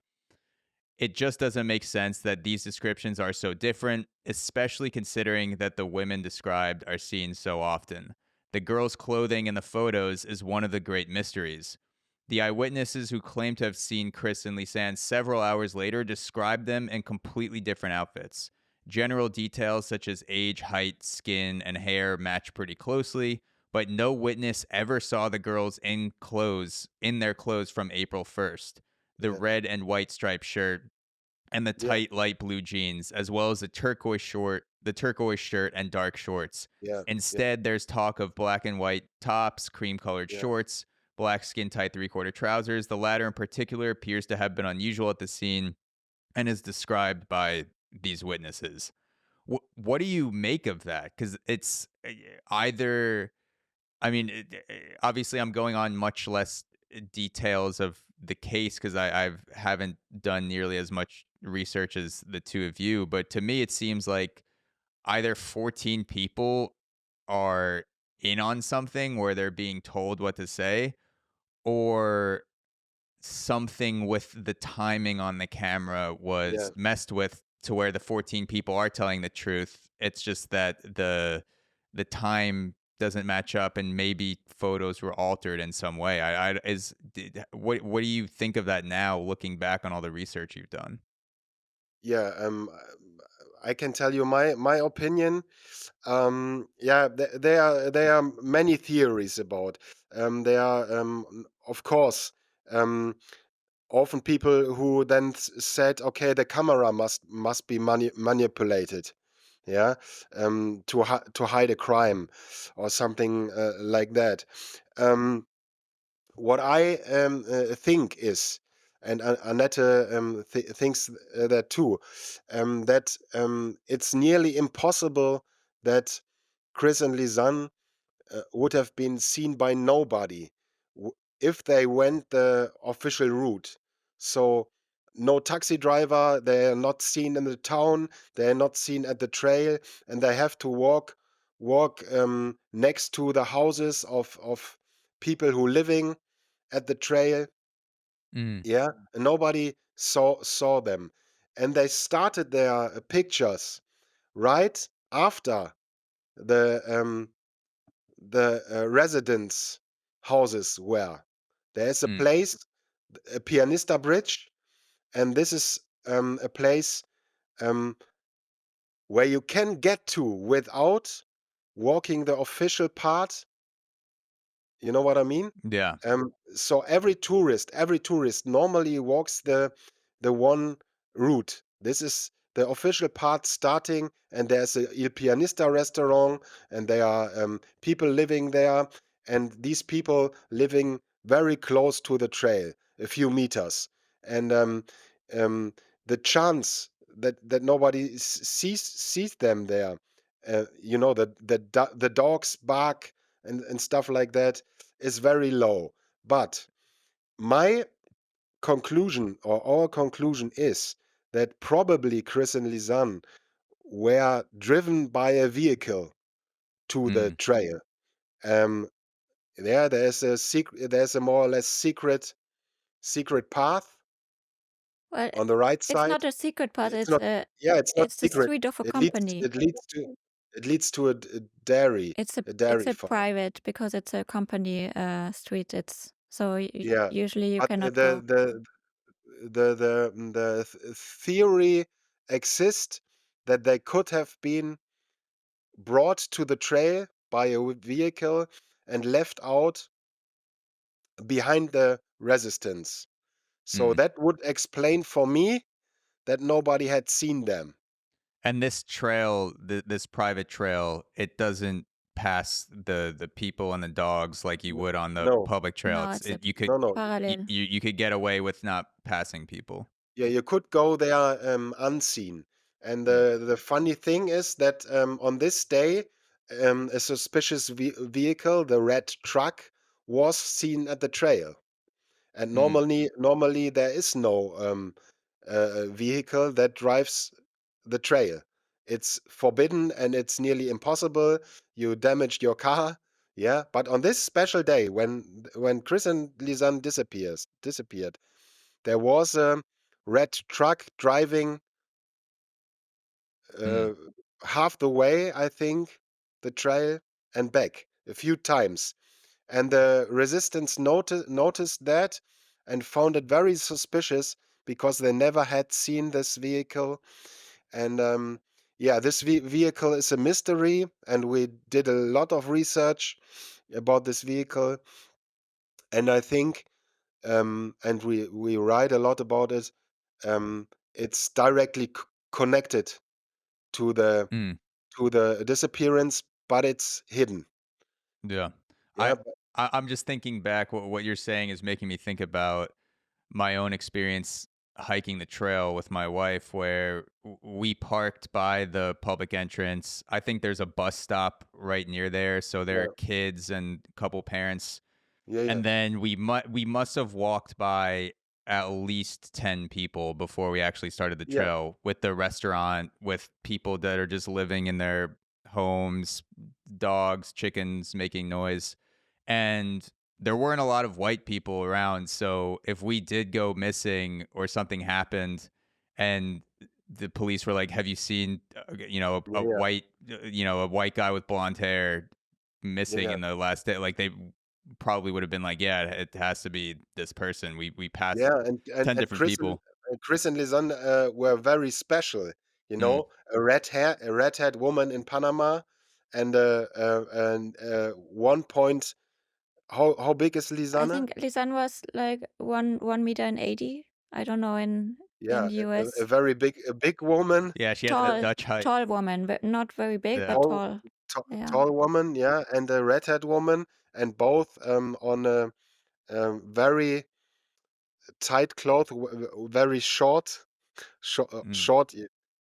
It just doesn't make sense that these descriptions are so different, especially considering that the women described are seen so often. The girls' clothing in the photos is one of the great mysteries. The eyewitnesses who claim to have seen Kris and Lisanne several hours later described them in completely different outfits. General details such as age, height, skin, and hair match pretty closely, but no witness ever saw the girls in their clothes from April 1st. The yeah, red and white striped shirt, and the yeah, tight light blue jeans, as well as the turquoise shirt and dark shorts. yeah, yeah, Instead, there's talk of black and white tops, cream colored yeah, shorts, black skin tight 3/4 trousers. The latter in particular appears to have been unusual at the scene and is described by these witnesses. What do you make of that? Because it's, either, I mean, obviously, I'm going on much less, details of the case because I haven't done nearly as much research as the two of you. But to me, it seems like either 14 people are in on something where they're being told what to say, or something with the timing on the camera yeah. was messed with to where the 14 people are telling the truth. It's just that the time doesn't match up and maybe photos were altered in some way. What do you think of that now looking back on all the research you've done? Yeah, I can tell you my opinion. Yeah, there are many theories about. There are, of course, um, often people who then said, "Okay, the camera must be manipulated." Yeah, to hide a crime or something like that. Um, what I think is, and Annette thinks that too, that it's nearly impossible that Kris and Lisanne would have been seen by nobody if they went the official route. So, no taxi driver, they are not seen in the town, they are not seen at the trail, and they have to walk next to the houses of people who living at the trail. Mm, Yeah, and nobody saw them, and they started their pictures right after the residence houses were. There's a mm, place, a Pianista Bridge, and this is a place. Um, where you can get to without walking the official part. You know what I mean? Yeah. So every tourist normally walks the one route. This is the official part starting, and there's a Il Pianista restaurant, and there are people living there, and these people living very close to the trail, a few meters, and um, the chance that nobody sees them there, the dogs bark and stuff like that is very low. But my conclusion or our conclusion is that probably Kris and Lisanne were driven by a vehicle to the Mm. trail. Um, there's a more or less secret path Well, on the right it's side. not a secret path. It's not, yeah, it's not It's the secret. street of a It leads company. it leads to it leads to a dairy It's a it's dairy a farm. private because it's a company street. It's so Yeah, usually you but cannot go. the theory exists that they could have been brought to the trail by a vehicle and left out behind the resistance. So Mm. that would explain for me that nobody had seen them. And this trail, this private trail, it doesn't pass the people and the dogs like you N- would on the No, public trail. No, it's a You could no. parallel. you could get away with not passing people. Yeah, you could go there unseen. And Mm. the funny thing is that on this day, a suspicious vehicle, the red truck, was seen at the trail. And Mm. normally there is no vehicle that drives the trail. It's forbidden and it's nearly impossible. You damaged your car, yeah. But on this special day, when Kris and Lisanne disappeared, there was a red truck driving Mm. uh, half the way, I think, the trail and back a few times. And the resistance noticed that and found it very suspicious because they never had seen this vehicle. And yeah, this vehicle is a mystery, and we did a lot of research about this vehicle. And I think, and we write a lot about it. It's directly connected to the Mm. disappearance, but it's hidden. Yeah. I, Yeah, I'm just thinking back. What you're saying is making me think about my own experience hiking the trail with my wife, where we parked by the public entrance. I think there's a bus stop right near there, so there are yeah, kids and a couple parents. yeah. And then we must have walked by at least 10 people before we actually started the Yeah, trail, with the restaurant, with people that are just living in their homes, dogs, chickens making noise. And there weren't a lot of white people around, so if we did go missing or something happened and the police were like, "Have you seen, yeah, a white, a white guy with blonde hair yeah, missing yeah. in the last day?" Like, they probably would have been like, "Yeah, it has to be this person. We passed Yeah, and and 10 and different Kris people." Lisanne were very special. Mm. A red-haired woman in Panama, and 1 point. How big is I Lisanne? think Lisanne was like 1 meter and 80. I don't know in Yeah, the a US. very big woman, Yeah, she has that Tall, Dutch height. tall woman, but not very big, Yeah. but tall, tall. Yeah. tall woman. Yeah, and a red-haired woman, and both on a very tight cloth, very Mm. short.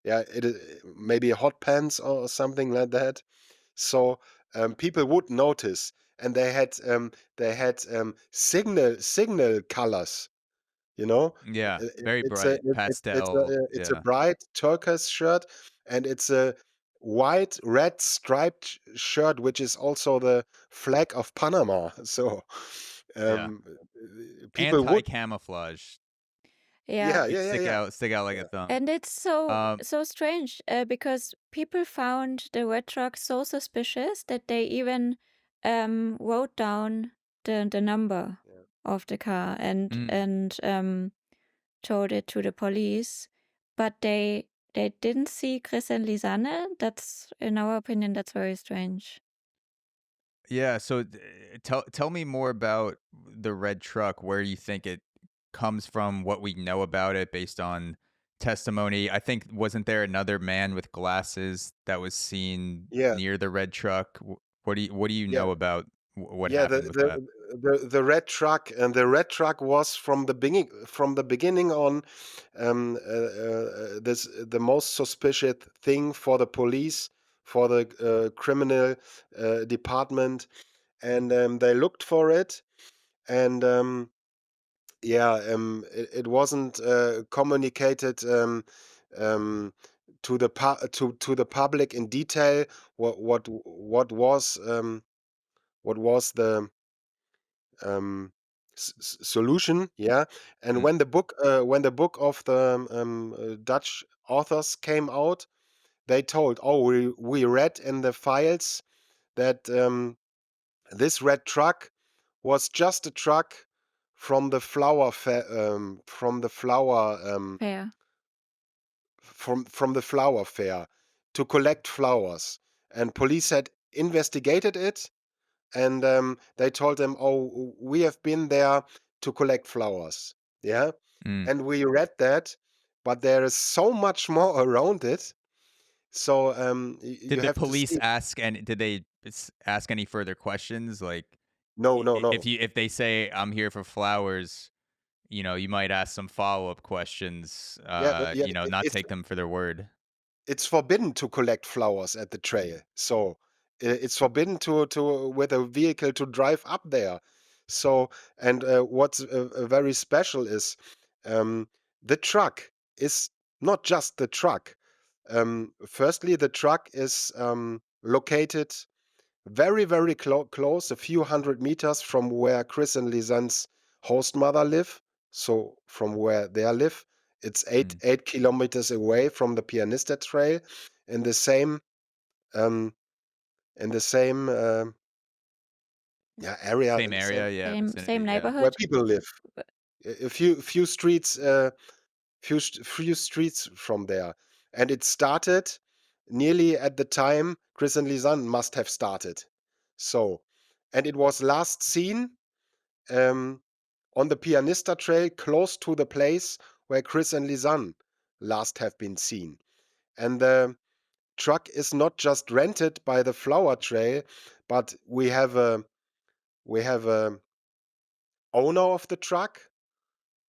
Yeah, it is maybe hot pants or something like that. So people would notice, and they had signal colors. You know, Yeah, very it's a bright it's pastel. it's a Yeah. bright turquoise shirt, and it's a white red striped shirt, which is also the flag of Panama. So Yeah. people would, Anti-camouflage. Yeah. yeah, Like, yeah, yeah, yeah, stick out like a yeah, thumb. And it's so Um, so strange because people found the red truck so suspicious that they even wrote down the number yeah, of the car and mm, and told it to the police, but they they didn't see Kris and Lisanne. That's, in our opinion, that's very strange. Yeah, so tell me more about the red truck, where you think it comes from, what we know about it based on testimony. I think wasn't there another man with glasses that was seen Yeah, near the red truck? What do you yeah. know about what Yeah, happened with that? the red truck, and the red truck was from the beginning on, this the most suspicious thing for the police, for the criminal department, and they looked for it, and yeah, it wasn't communicated um, to the public in detail what was the um, solution. Yeah, and Mm, when the book of the Dutch authors came out, they told, oh, we read in the files that this red truck was just a truck from the Fair. from the flower fair to collect flowers, and police had investigated it, and they told them, "Oh, we have been there to collect flowers." Yeah, mm. and we read that, but there is so much more around it. So Did you the have to police see. ask, and did they ask any further questions? Like, No, no, if no. if they say I'm here for flowers, you might ask some follow-up questions, Yeah, yeah. not take them for their word. It's forbidden to collect flowers at the trail. So it's forbidden to with a vehicle to drive up there. So and what's very special is um, the truck is not just the truck. Firstly, the truck is located very close, a few hundred meters from where Kris and Lisanne's host mother live. So from where they live, it's Mm. 8 kilometers away from the Pianista Trail, in the same um, in the same yeah, area, Same in the same area, yeah, Same vicinity, yeah. where neighborhood. people live. But A few streets, few streets from there, and it started nearly at the time Kris and Lisanne must have started. So, and it was last seen um, on the Pianista Trail, close to the place where Kris and Lisanne last have been seen. And the truck is not just rented by the Flower Trail, but we have a owner of the truck.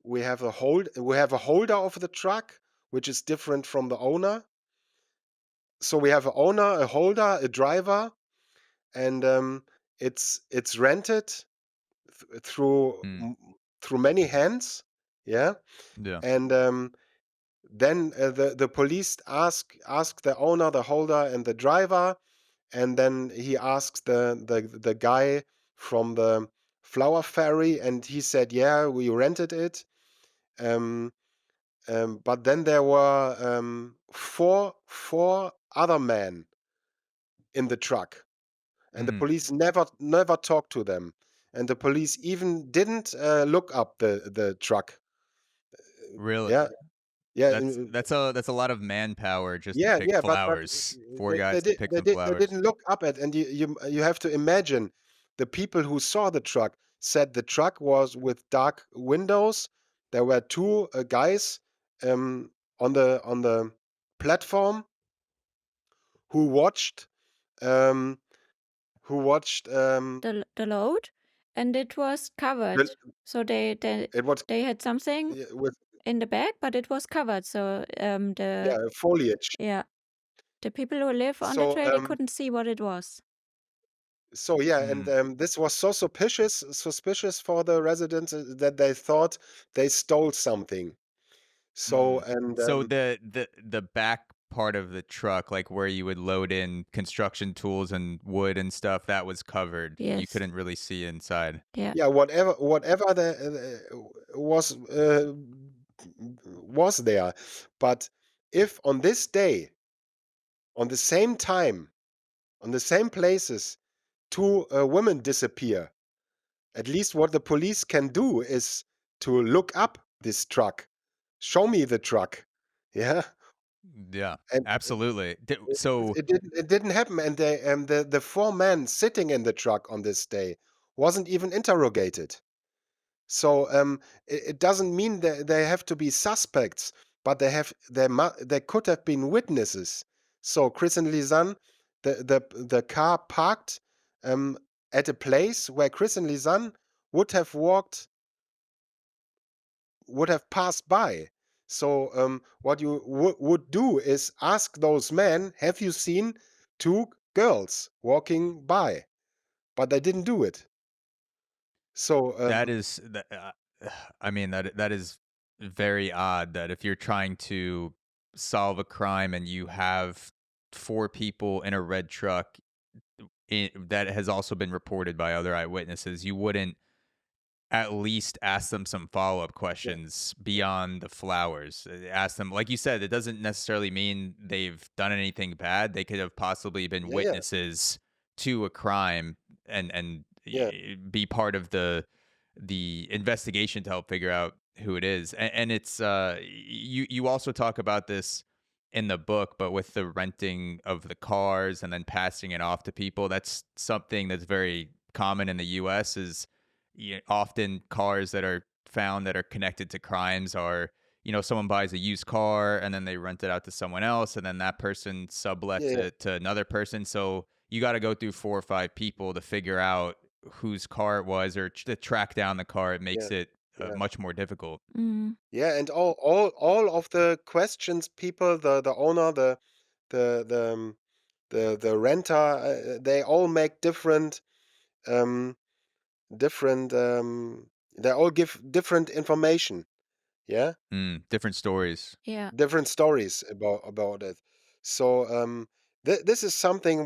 We have a holder of the truck, which is different from the owner. So we have a owner, a holder, a driver, and it's rented through Mm, through many hands. Yeah, yeah. and then the police ask the owner, the holder, and the driver, and then he asks the guy from the flower ferry, and he said, "Yeah, we rented it." Um, but then there were four other men in the truck, and the Mhm. police never talked to them, and the police even didn't look up the truck. Really? Yeah, yeah. That's a lot of manpower just to Yeah, pick yeah, but flowers. 4 they guys to pick some they flowers. didn't look up at, and you have to imagine the people who saw the truck said the truck was with dark windows. There were two guys um, on the platform who watched um, who watched the load, and it was the, covered. So it was they had something with in the bag, but it was covered. So yeah, foliage. yeah, the people who live on the So trail, they couldn't see what it was. yeah, and Mm, this was so suspicious for the residents that they thought they stole something. So mm. and So the back part of the truck, like where you would load in construction tools and wood and stuff, that was covered. You Yes. couldn't really see inside. Yeah. yeah, whatever was there, but if on this day, on the same time, on the same places, two women disappear, at least what the police can do is to look up this truck. Show me the truck. Yeah. Yeah, And absolutely. it, So it didn't happen. And the four men sitting in the truck on this day wasn't even interrogated. So it doesn't mean that they have to be suspects, but they could have been witnesses. So Kris and Lisanne, the car parked um, at a place where Kris and Lisanne would have walked, would have passed by. So what you would do is ask those men, "Have you seen two girls walking by?" But they didn't do it. So that is that. I mean that is very odd. That if you're trying to solve a crime and you have four people in a red truck, that has also been reported by other eyewitnesses, you wouldn't at least ask them some follow-up yeah, questions beyond the flowers. Ask them, like you said, it doesn't necessarily mean they've done anything bad. They could have possibly been yeah, yeah, witnesses to a crime and yeah, be part of the investigation to help figure out who it is. And it's you also talk about this in the book, but with the renting of the cars and then passing it off to people, that's something that's very common in the US. Is often cars that are found that are connected to crimes are, someone buys a used car and then they rent it out to someone else and then that person sublets yeah, it to another person. So you got to go through 4 or 5 people to figure out whose car it was, or to track down the car. It yeah, makes it yeah. much more difficult. Mm. Yeah, and all of the questions people, the owner, the the renter, they all make um different they all give different information. Yeah, Different stories. Yeah. different stories about it. So this is something.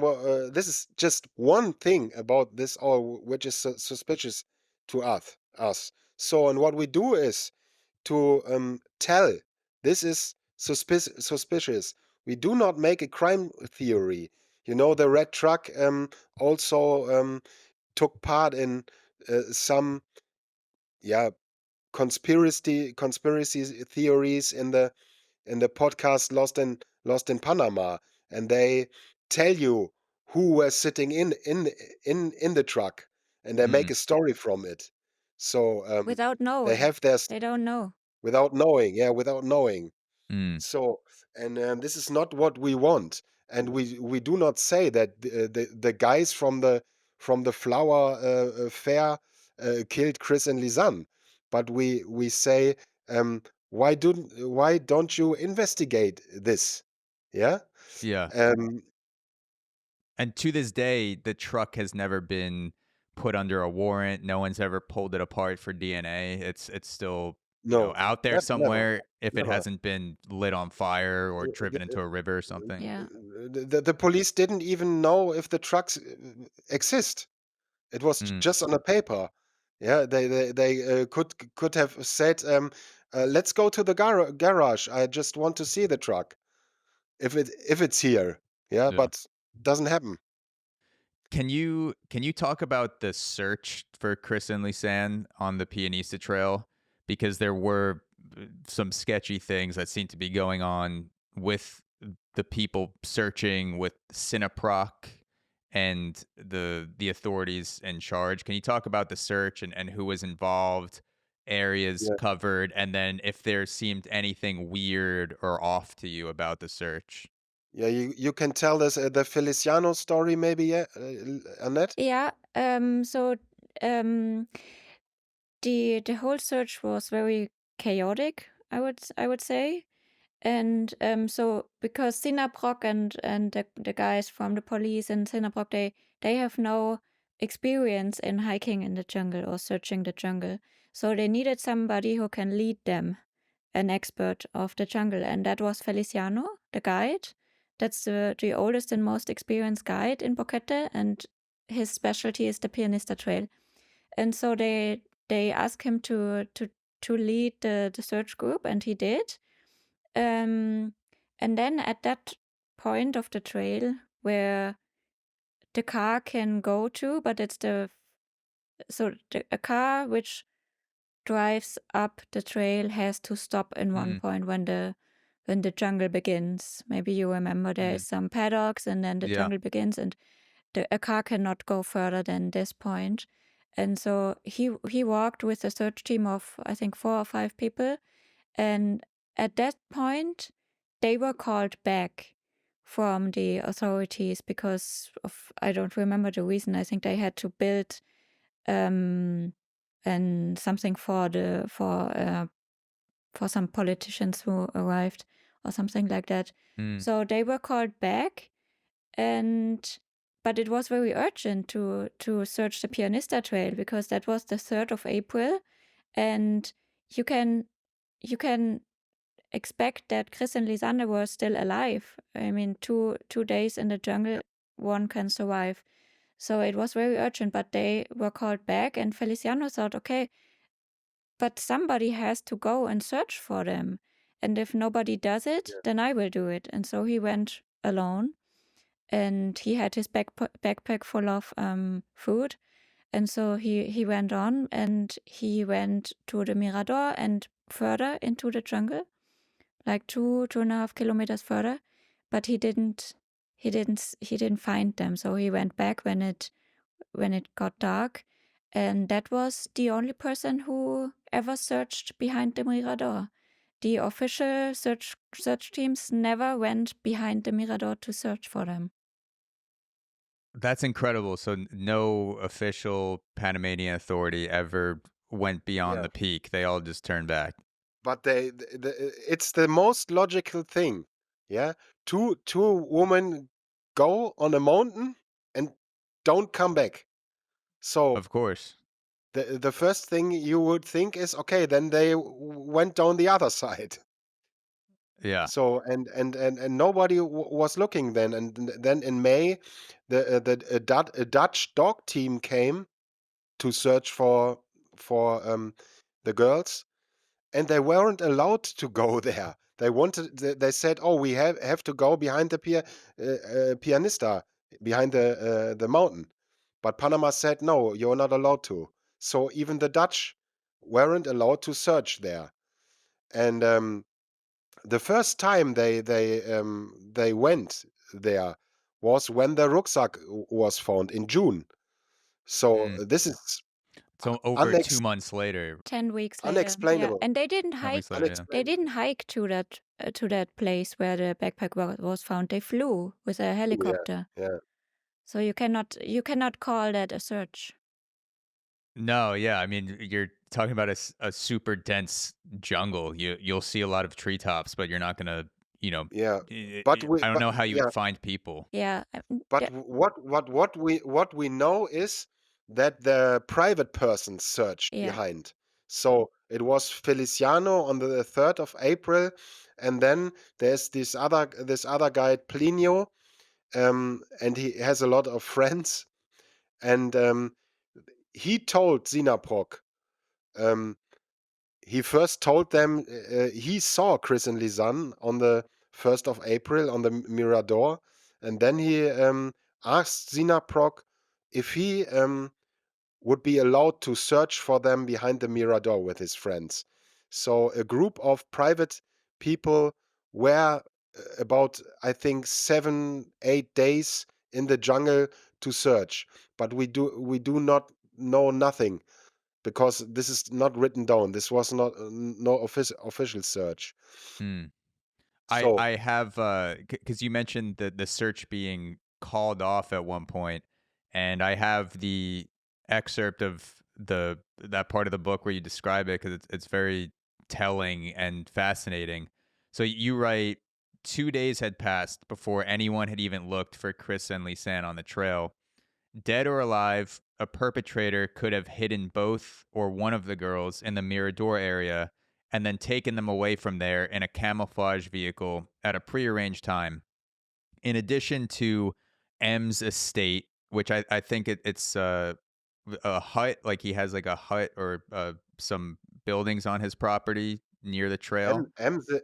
This is just one thing about this all, which is suspicious to us. So, and what we do is to tell this is suspicious. We do not make a crime theory. You know, the red truck also took part in some, yeah, conspiracy theories in the podcast Lost in Panama, and they tell you who was sitting in the truck, and they make Mm, a story from it. So Without they knowing. have their They don't know. without knowing, yeah, without knowing. mm, So, and this is not what we want, and we do not say that the guys from the flower fair killed Kris and Lisanne, but we say, why don't you investigate this? Yeah. yeah. Um, And to this day, the truck has never been put under a warrant. No one's ever pulled it apart for DNA. It's still, no, out there never, somewhere if it never. hasn't been lit on fire or driven The, into a river or something. Yeah. the police didn't even know if the trucks exist. It was Mm, just on a paper. Yeah, they could have said, "Let's go to the garage. I just want to see the truck if it's here." Yeah, yeah. but doesn't happen. Can you talk about the search for Kris and Lisanne on the Pianista Trail? Because there were some sketchy things that seem to be going on with the people searching with Cineproc and the authorities in charge. Can you talk about the search and who was involved, areas Yeah, covered, and then if there seemed anything weird or off to you about the search? yeah. You can tell us the Feliciano story, maybe, yeah, Annette. Yeah. So um the whole search was very chaotic, I would say. And so because Sinabrock and the guys from the police and Sinabrock, they have no experience in hiking in the jungle or searching the jungle. So they needed somebody who can lead them, an expert of the jungle. And that was Feliciano, the guide. That's the oldest and most experienced guide in Boquete, and his specialty is the Pianista Trail. And so they asked him to lead the search group, and he did. And then at that point of the trail where the car can go to, but it's a car which drives up the trail has to stop in one Mm, point when the jungle begins. Maybe you remember there is some paddocks, and then the Yeah. jungle begins, and a car cannot go further than this point. And so he walked with a search team of, I think, 4 or 5 people. And at that point, they were called back from the authorities because of, I don't remember the reason. I think they had to build and something for some politicians who arrived or something like that. So they were called back, but it was very urgent to search the Pianista Trail because that was the 3rd of April, and you can expect that Kris and Lisanne were still alive. I mean, 2 days in the jungle, one can survive. So it was very urgent, but they were called back, and Feliciano thought, okay, but somebody has to go and search for them. And if nobody does it, then I will do it. And so he went alone, and he had his backpack full of food. And so he went on, and he went to the Mirador and further into the jungle, like 2.5 kilometers further. But he didn't find them. So he went back when it got dark. And that was the only person who ever searched behind the Mirador. The official search teams never went behind the Mirador to search for them. That's incredible. So no official Panamanian authority ever went beyond the peak. They all just turned back. But it's the most logical thing. Yeah, two women go on a mountain and don't come back. So Of course. the first thing you would think is, okay, then they went down the other side. Yeah. So and nobody was looking then, and then in May, a Dutch dog team came to search for the girls, and they weren't allowed to go there. They said, "Oh, we have to go behind the Pianista, behind the mountain." But Panama said, "No, you're not allowed to." So even the Dutch weren't allowed to search there. And the first time they went there was when the rucksack was found in June. So this is So over 2 months later. 10 weeks later. unexplainable. Yeah. And they didn't 10 hike. weeks later, yeah. They didn't hike to that place where the backpack was found. They flew with a helicopter. Yeah. So you cannot call that a search. No, yeah. I mean, you're talking about a super dense jungle. You'll see a lot of treetops, but you're not gonna, Yeah. But I don't know how you would find people. Yeah. But what we know is that the private person searched behind. So it was Feliciano on the 3rd of April, and then there's this other guy Plinio, and he has a lot of friends, and he told Zinaprok, he first told them he saw Kris and Lisanne on the 1st of April on the Mirador, and then he asked Zinaprok if he would be allowed to search for them behind the Mirador with his friends. So a group of private people were about, I think, 7-8 days in the jungle to search, but we do not know nothing because this is not written down. This was not no official search. So I have because you mentioned the search being called off at one point, and I have the excerpt of that part of the book where you describe it because it's very telling and fascinating. So you write 2 days had passed before anyone had even looked for Kris and Lisanne on the trail. Dead or alive, a perpetrator could have hidden both or one of the girls in the Mirador area and then taken them away from there in a camouflage vehicle at a prearranged time. In addition to M's estate, which I think it's a hut, like he has like a hut or some buildings on his property near the trail. M, The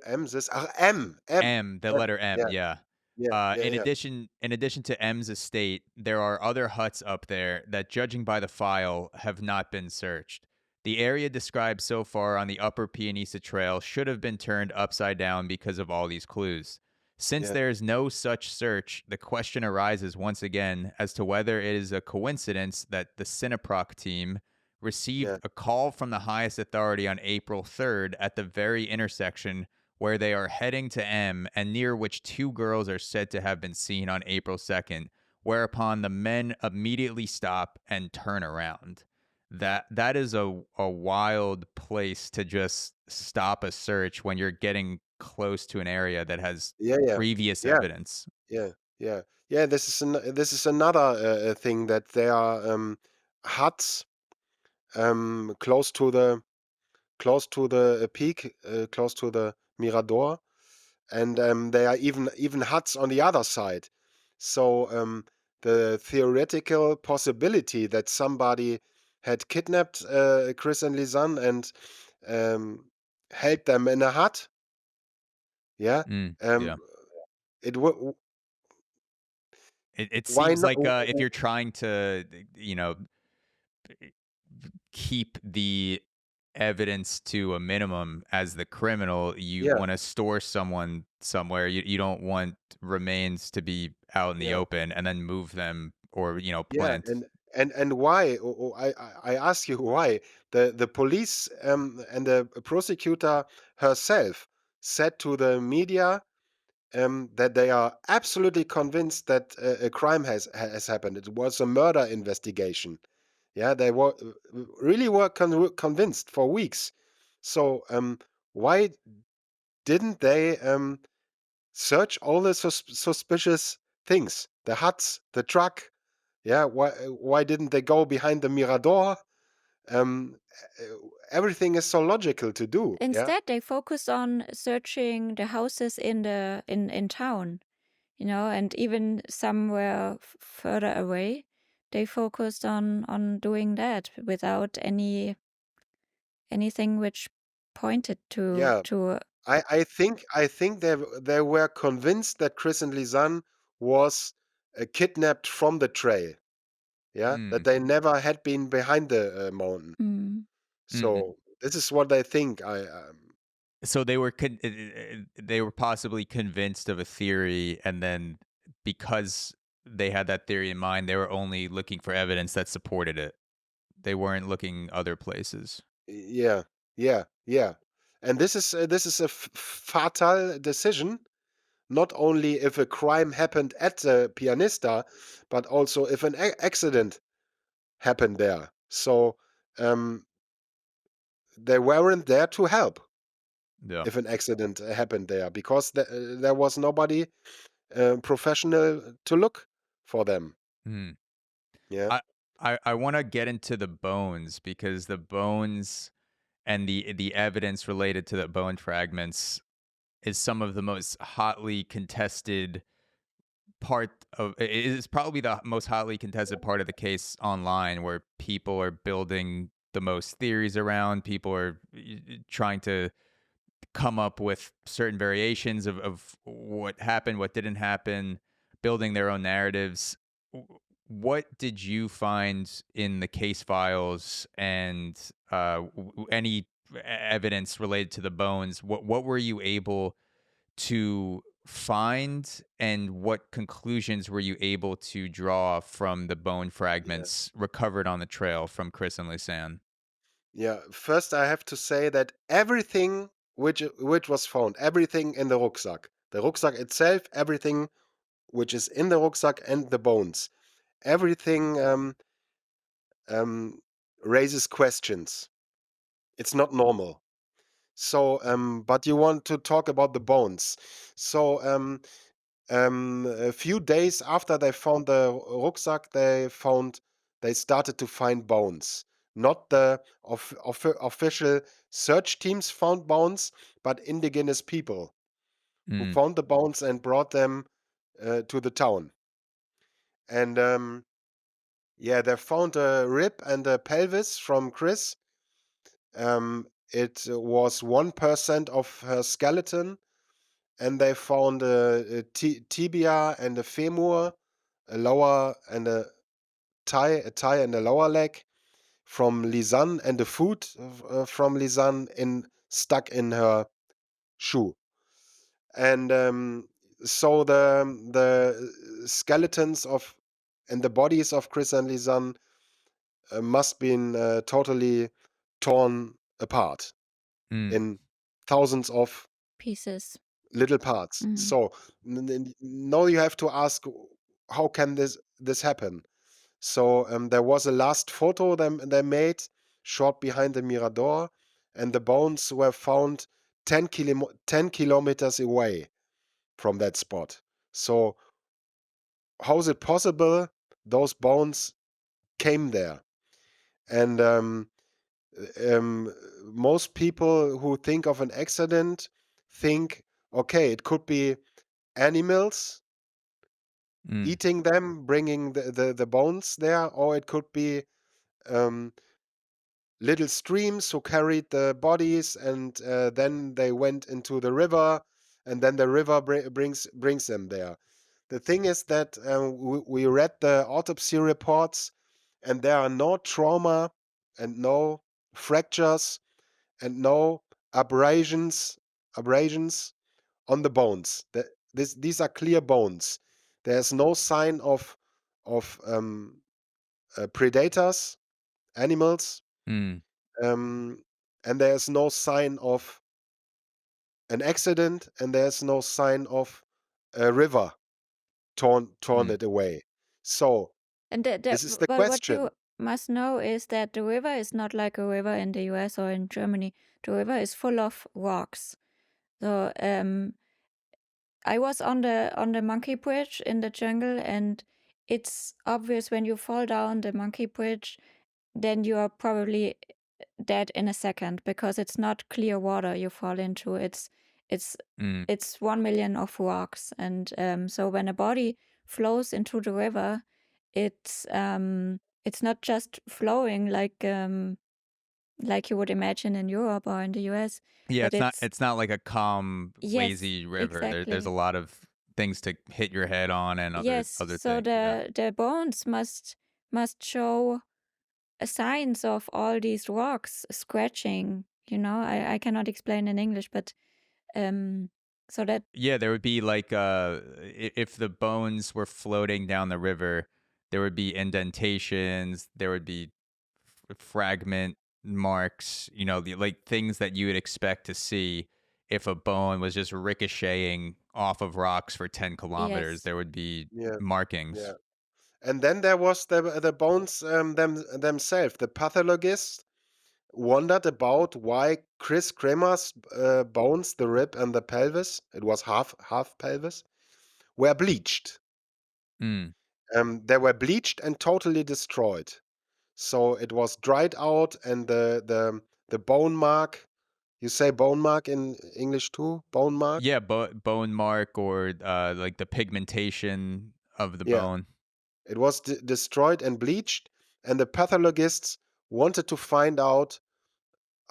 letter M, yeah. In yeah. addition to M's estate, there are other huts up there that, judging by the file, have not been searched. The area described so far on the upper Pianista Trail should have been turned upside down because of all these clues. Since Yeah, there is no such search, the question arises once again as to whether it is a coincidence that the Cineproc team received yeah, a call from the highest authority on April 3rd at the very intersection where they are heading to M and near which two girls are said to have been seen on April 2nd, whereupon the men immediately stop and turn around. That is a wild place to just stop a search when you're getting close to an area that has yeah, yeah, previous yeah, evidence. yeah, yeah, yeah. This is another thing, that there are huts close to the peak, close to the Mirador, and there are even huts on the other side. So the theoretical possibility that somebody had kidnapped Kris and Lisanne and um, held them in a hut, yeah, Yeah. um, it would. It Why seems not? like if you're trying to, you know, keep the evidence to a minimum as the criminal, you Yeah, want to store someone somewhere. You don't want remains to be out in the yeah, open and then move them or, yeah, plant. and why? I ask you why. The police and the prosecutor herself said to the media that they are absolutely convinced that a crime has happened. It was a murder investigation. Yeah, they were convinced for weeks. So why didn't they search all the suspicious things? The huts, the truck. Yeah, why didn't they go behind the Mirador? Um, Everything is so logical to do. Yeah, Instead, they focus on searching the houses in town, and even somewhere further away, they focused on doing that without anything which pointed to yeah. to I think they were convinced that Kris and Lisanne was kidnapped from the trail. Yeah, that Mm. they never had been behind the mountain. mm, Mm-mm. So this is what I think. So they were possibly convinced of a theory, and then because they had that theory in mind, they were only looking for evidence that supported it. They weren't looking other places. Yeah, yeah, yeah. And this is a fatal decision. Not only if a crime happened at the Pianista, but also if an accident happened there. So um, they weren't there to help Yeah. if an accident happened there, because there was nobody professional to look for them. Hmm. Yeah, I I want to get into the bones because the bones and the evidence related to the bone fragments is some of the most hotly contested part of it is probably the most hotly contested part of the case online, where people are building the most theories around. People are trying to come up with certain variations of what happened, what didn't happen, building their own narratives. What did you find in the case files and any evidence related to the bones? What were you able to find, and what conclusions were you able to draw from the bone yeah, fragments recovered on the trail from Kris and Lisanne? yeah. First, I have to say that everything which was found, everything in the rucksack itself, everything which is in the rucksack and the bones, everything um, raises questions. It's not normal. So, but you want to talk about the bones. So, a few days after they found the rucksack, they started to find bones. Not the official search teams found bones, but indigenous people who Mm, found the bones and brought them to the town. And yeah, they found a rib and a pelvis from Kris. It was 1% of her skeleton, and they found a tibia and a femur, a lower and a thigh and a lower leg, from Lisanne and the food from Lisanne stuck in her shoe. And so the skeletons of and the bodies of Kris and Lisanne must been totally torn apart Mm. in thousands of Pieces. little parts. Mhm. So now you have to ask, how can this happen? So there was a last photo they made short behind the Mirador, and the bones were found 10 kilometers away from that spot. So how is it possible those bones came there? And um, most people who think of an accident think, okay, it could be animals Mm. eating them, bringing the bones there, or it could be um, little streams who carried the bodies, and then they went into the river, and then the river brings them there. The thing is that we read the autopsy reports, and there are no trauma and no fractures and no abrasions on the bones. These are clear bones. There's no sign of predators, animals, Mm. um, and there's no sign of an accident, and there's no sign of a river torn Mm. it away. So And this is the but what question. you must know is that the river is not like a river in the US or in Germany. The river is full of rocks. So I was on the monkey bridge in the jungle, and it's obvious when you fall down the monkey bridge, then you are probably dead in a second, because it's not clear water you fall into. It's Mm. it's 1 million of rocks, and so when a body flows into the river, it's not just flowing like you would imagine in Europe or in the US, Yeah, but it's it's not like a calm, yes, lazy river. There's a exactly. lot of things to hit your head on and Yes, other so things. Yeah. the bones must show signs of all these rocks scratching. I cannot explain in English, but um, so that Yeah, there would be like if the bones were floating down the river, there would be indentations, there would be fragment marks, like things that you would expect to see if a bone was just ricocheting off of rocks for 10 kilometers. yes, There would be Yeah, yeah. markings. And then there was the bones themselves. The pathologist wondered about why Kris Kremers' bones, the rib and the pelvis, it was half pelvis, were bleached. Mm. They were bleached and totally destroyed. So it was dried out, and the bone mark. You say bone mark in English too? Bone mark? Yeah, bone mark or like the pigmentation of the Yeah. bone. It was destroyed and bleached, and the pathologists wanted to find out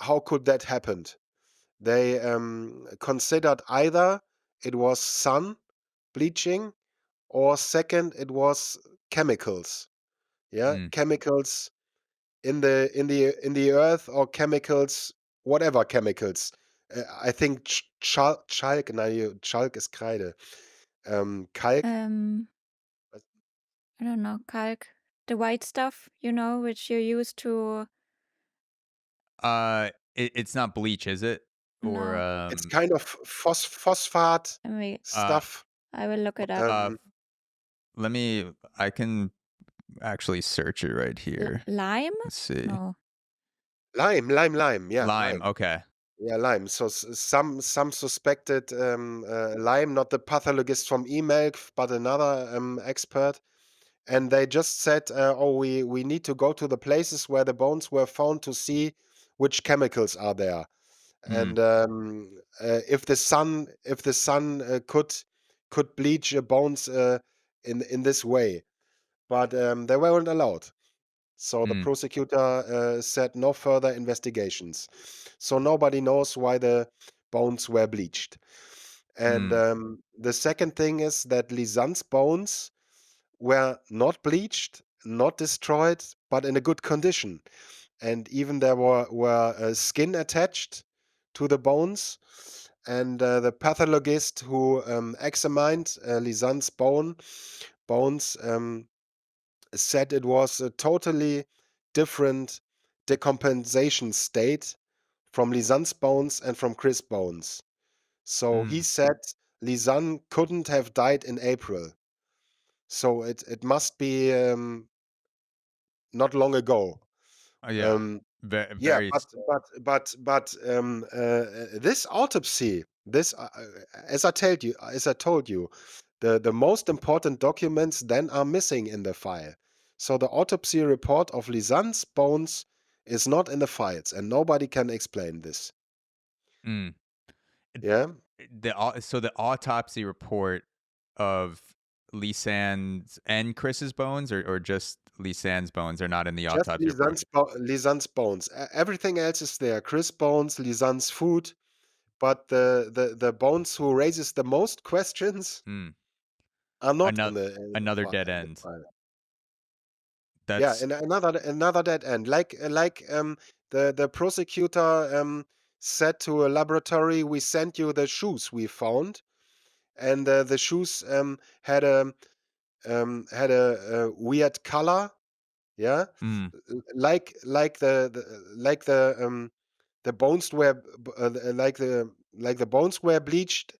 how could that happen. They considered either it was sun bleaching, or second it was chemicals. Yeah, Mm. chemicals in the earth, or chemicals, whatever chemicals. I think chalk. No, chalk is Kreide. Kalk. um, I don't know, kalk, the white stuff, which you use to It's not bleach, is it? Or no. It's kind of phosphate I mean, uh stuff. I will look it up. uh Um, let me I can actually search it right here. Lime? Let's see. No. lime. Yeah, Lime, lime. okay. Yeah, lime. So some suspected lime, not the pathologist from eMelk, but another expert. And they just said, "Oh, we need to go to the places where the bones were found to see which chemicals are there." Mm. And if the sun could bleach bones in this way, but they weren't allowed. So the Mm. prosecutor said no further investigations. So nobody knows why the bones were bleached. And Mm. the second thing is that Lisanne's bones were not bleached, not destroyed, but in a good condition. and even there were skin attached to the bones. And the pathologist who examined Lisanne's bones said it was a totally different decompensation state from Lisanne's bones and from Kris' bones. So he Mm. said Lisanne couldn't have died in April. So it must be not long ago. Oh, yeah. Um, yeah, Very. this autopsy, as I told you, the most important documents then are missing in the file. So the autopsy report of Lisanne's bones is not in the files, and nobody can explain this. Mm. Yeah, So the autopsy report of Lisanne's and Chris's bones, or just Lisanne's bones, are not in the just autopsy report. Lisanne's bones. Everything else is there. Kris' bones, Lisanne's food, but the bones who raises the most questions Mm. are not Another in another dead the end. file. Yeah, That's and another dead end. The prosecutor said to a laboratory, "We sent you the shoes we found," and the shoes had a weird color. Yeah, mm. the bones were like the bones were bleached.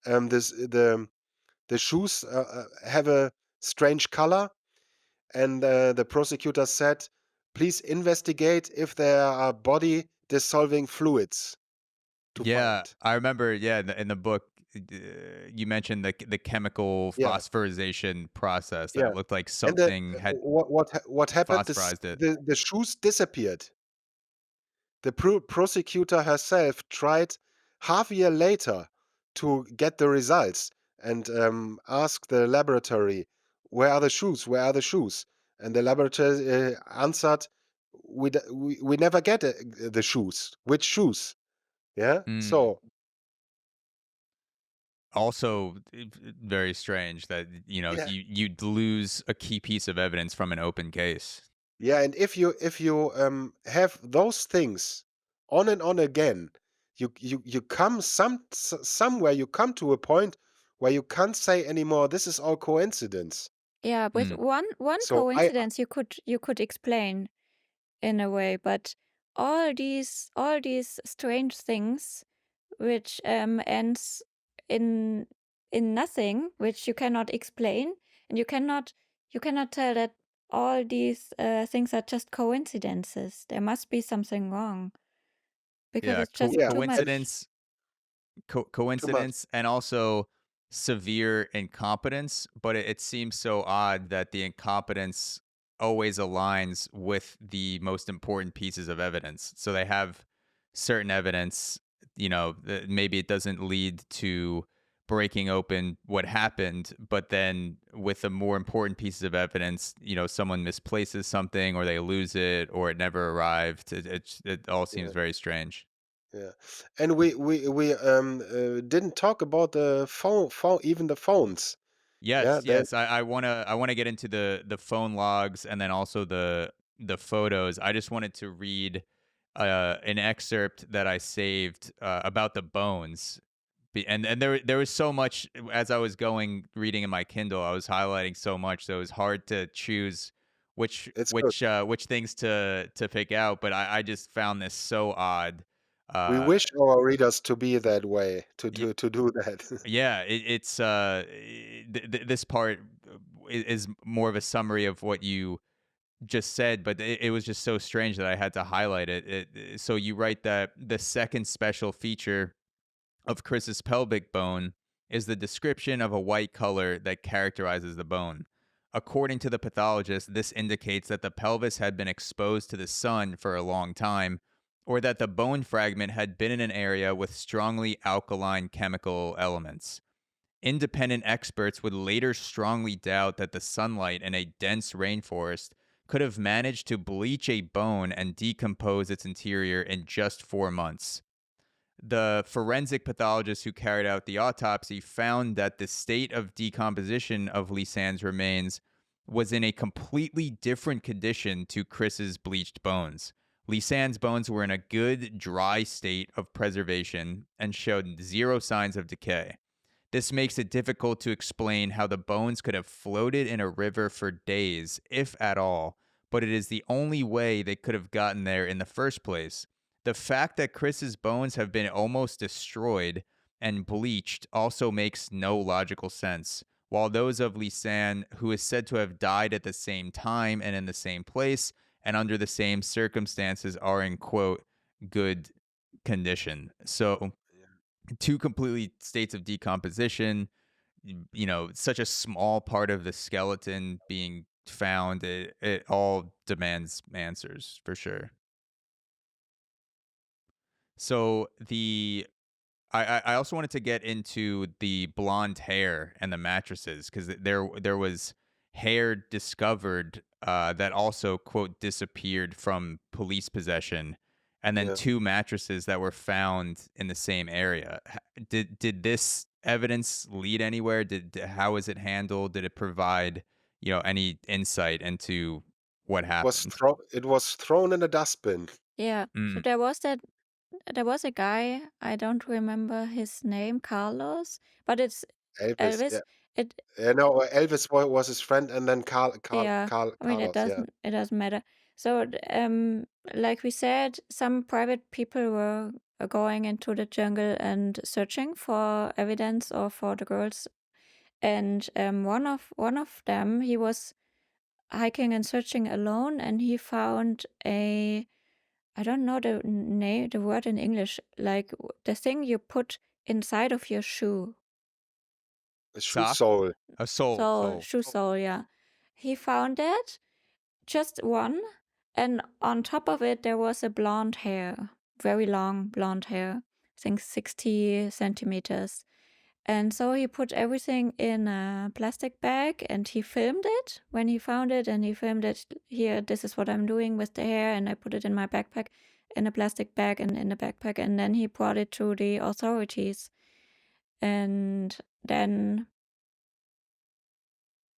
This the shoes have a strange color, and the prosecutor said, "Please investigate if there are body dissolving fluids to Yeah, find." I remember. Yeah, in the book, you mentioned the chemical Yeah, phosphorylation process that yeah. it looked like And something had what happened? phosphorized it. The shoes disappeared. The prosecutor herself tried half a year later to get the results and asked the laboratory, "Where are the shoes? Where are the shoes?" And the laboratory answered, "We never get the shoes. Which shoes?" Yeah. Mm. So Also, very strange that yeah, you'd lose a key piece of evidence from an open case. yeah. And if you have those things on and on again, you come somewhere you come to a point where you can't say anymore, "This is all coincidence." Yeah, with Mm. one So I coincidence you could explain in a way, but all these strange things which ends in in nothing, which you cannot explain, and you cannot tell that all these things are just coincidences. There must be something wrong because Yeah, it's just yeah, too and much. too much. coincidence, and also severe incompetence. But it seems so odd that the incompetence always aligns with the most important pieces of evidence. So they have certain evidence, that maybe it doesn't lead to breaking open what happened, but then with the more important pieces of evidence, someone misplaces something, or they lose it, or it never arrived. It all seems Yeah, very strange. yeah. And we didn't talk about the phone, even the phones. Yeah, Yes, yes. I wanna get into the phone logs, and then also the photos. I just wanted to read an excerpt that I saved about the bones. And there was so much as I was going reading in my Kindle. I was highlighting so much, so it was hard to choose which it's good. which which things to pick out. But I just found this so odd. We Uh, wish our readers to be that way, to do that. Yeah, it's this part is more of a summary of what you just said, but it was just so strange that I had to highlight it. So you write that the second special feature of Chris's pelvic bone is the description of a white color that characterizes the bone. According to the pathologist, this indicates that the pelvis had been exposed to the sun for a long time, or that the bone fragment had been in an area with strongly alkaline chemical elements. Independent experts would later strongly doubt that the sunlight in a dense rainforest could have managed to bleach a bone and decompose its interior in just 4 months. The forensic pathologist who carried out the autopsy found that the state of decomposition of Lisanne's remains was in a completely different condition to Chris's bleached bones, Lisanne's bones were in a good, dry state of preservation and showed zero signs of decay. This makes it difficult to explain how the bones could have floated in a river for days, if at all, but it is the only way they could have gotten there in the first place. The fact that Kris's bones have been almost destroyed and bleached also makes no logical sense, while those of Lisanne, who is said to have died at the same time and in the same place and under the same circumstances, are in quote good condition. So two completely states of decomposition, such a small part of the skeleton being found, it all demands answers for sure. So I also wanted to get into the blonde hair and the mattresses because there was hair discovered that also quote disappeared from police possession, and then Yeah. two mattresses that were found in the same area. Did this evidence lead anywhere? How was it handled? Did it provide any insight into what happened? It was thrown in a dustbin. Yeah. So Mm, there was a guy, I don't remember his name, Carlos, but it's Elvis, Elvis. yeah. It No, Elvis was his friend, and then Yeah, I mean Carlos, yeah. it doesn't matter. So like we said, some private people were going into the jungle and searching for evidence or for the girls. And one of them, he was hiking and searching alone, and he found a, I don't know the name, the word in English, like the thing you put inside of your shoe. A shoe sock, sole. a soul, So soul. shoe sole, yeah. He found it, just one, and on top of it there was a blonde hair, very long blonde hair, I think 60 centimeters. And so he put everything in a plastic bag and he filmed it when he found it, and he filmed it here. This is what I'm doing with the hair, and I put it in my backpack, in a plastic bag and in the backpack, and then he brought it to the authorities. And then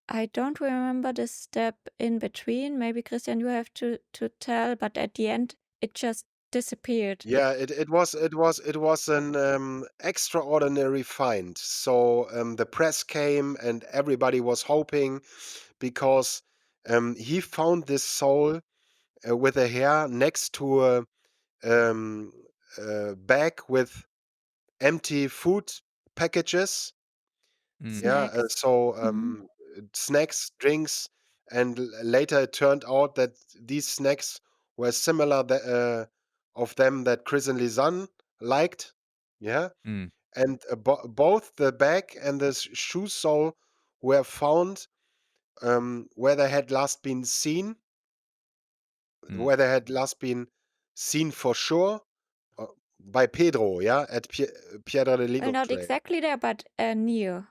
I don't remember the step in between. Maybe Christian, you have to tell, but at the end it just disappeared. Yeah, it was an extraordinary find. So the press came and everybody was hoping because he found this soul with a hair next to um, a bag with empty food packages. Mm, Yeah, Snacks. so Mhm. snacks, drinks, and later it turned out that these snacks were similar of them that Chris and Lisanne liked. Yeah, mm, and both the bag and the shoe sole were found where they had last been seen, mm. where they had last been seen for sure uh, by Pedro. Yeah, at Piedra del Well, Ligo not Trail. exactly there, but near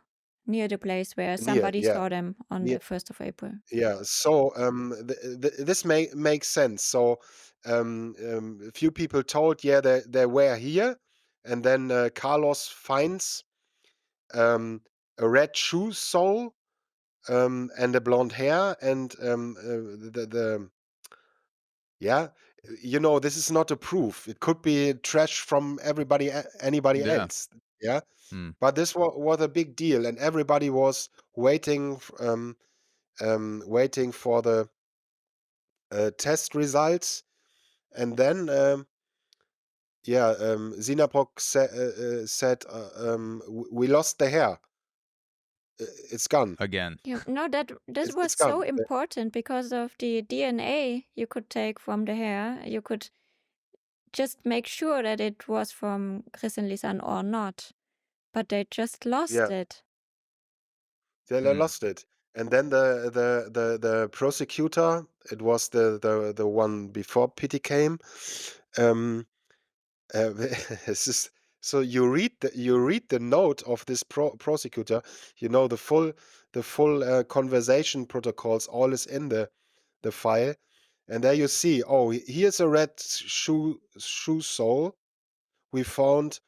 the place where Near, somebody yeah, saw them on near. the 1st of April. Yeah, so this makes sense. So a few people told, yeah, they were here, and then Carlos finds a red shoe sole and a blonde hair, and the yeah, this is not a proof. It could be trash from anybody Yeah. else. Yeah, Mm. but this was a big deal, and everybody was waiting for the test results, and then yeah, Sinapok said, "We lost the hair. It's gone. Again. You know that this was It's so gone." important because of the DNA you could take from the hair. You could just make sure that it was from Kris and Lisanne or not, but they just lost Yeah, it. they Mm. lost it, and then the prosecutor, it was the one before Pity came. Um, this is so you read the note of this prosecutor. The full conversation protocols. All is in the file, and there you see. Oh, here's a red shoe sole we found.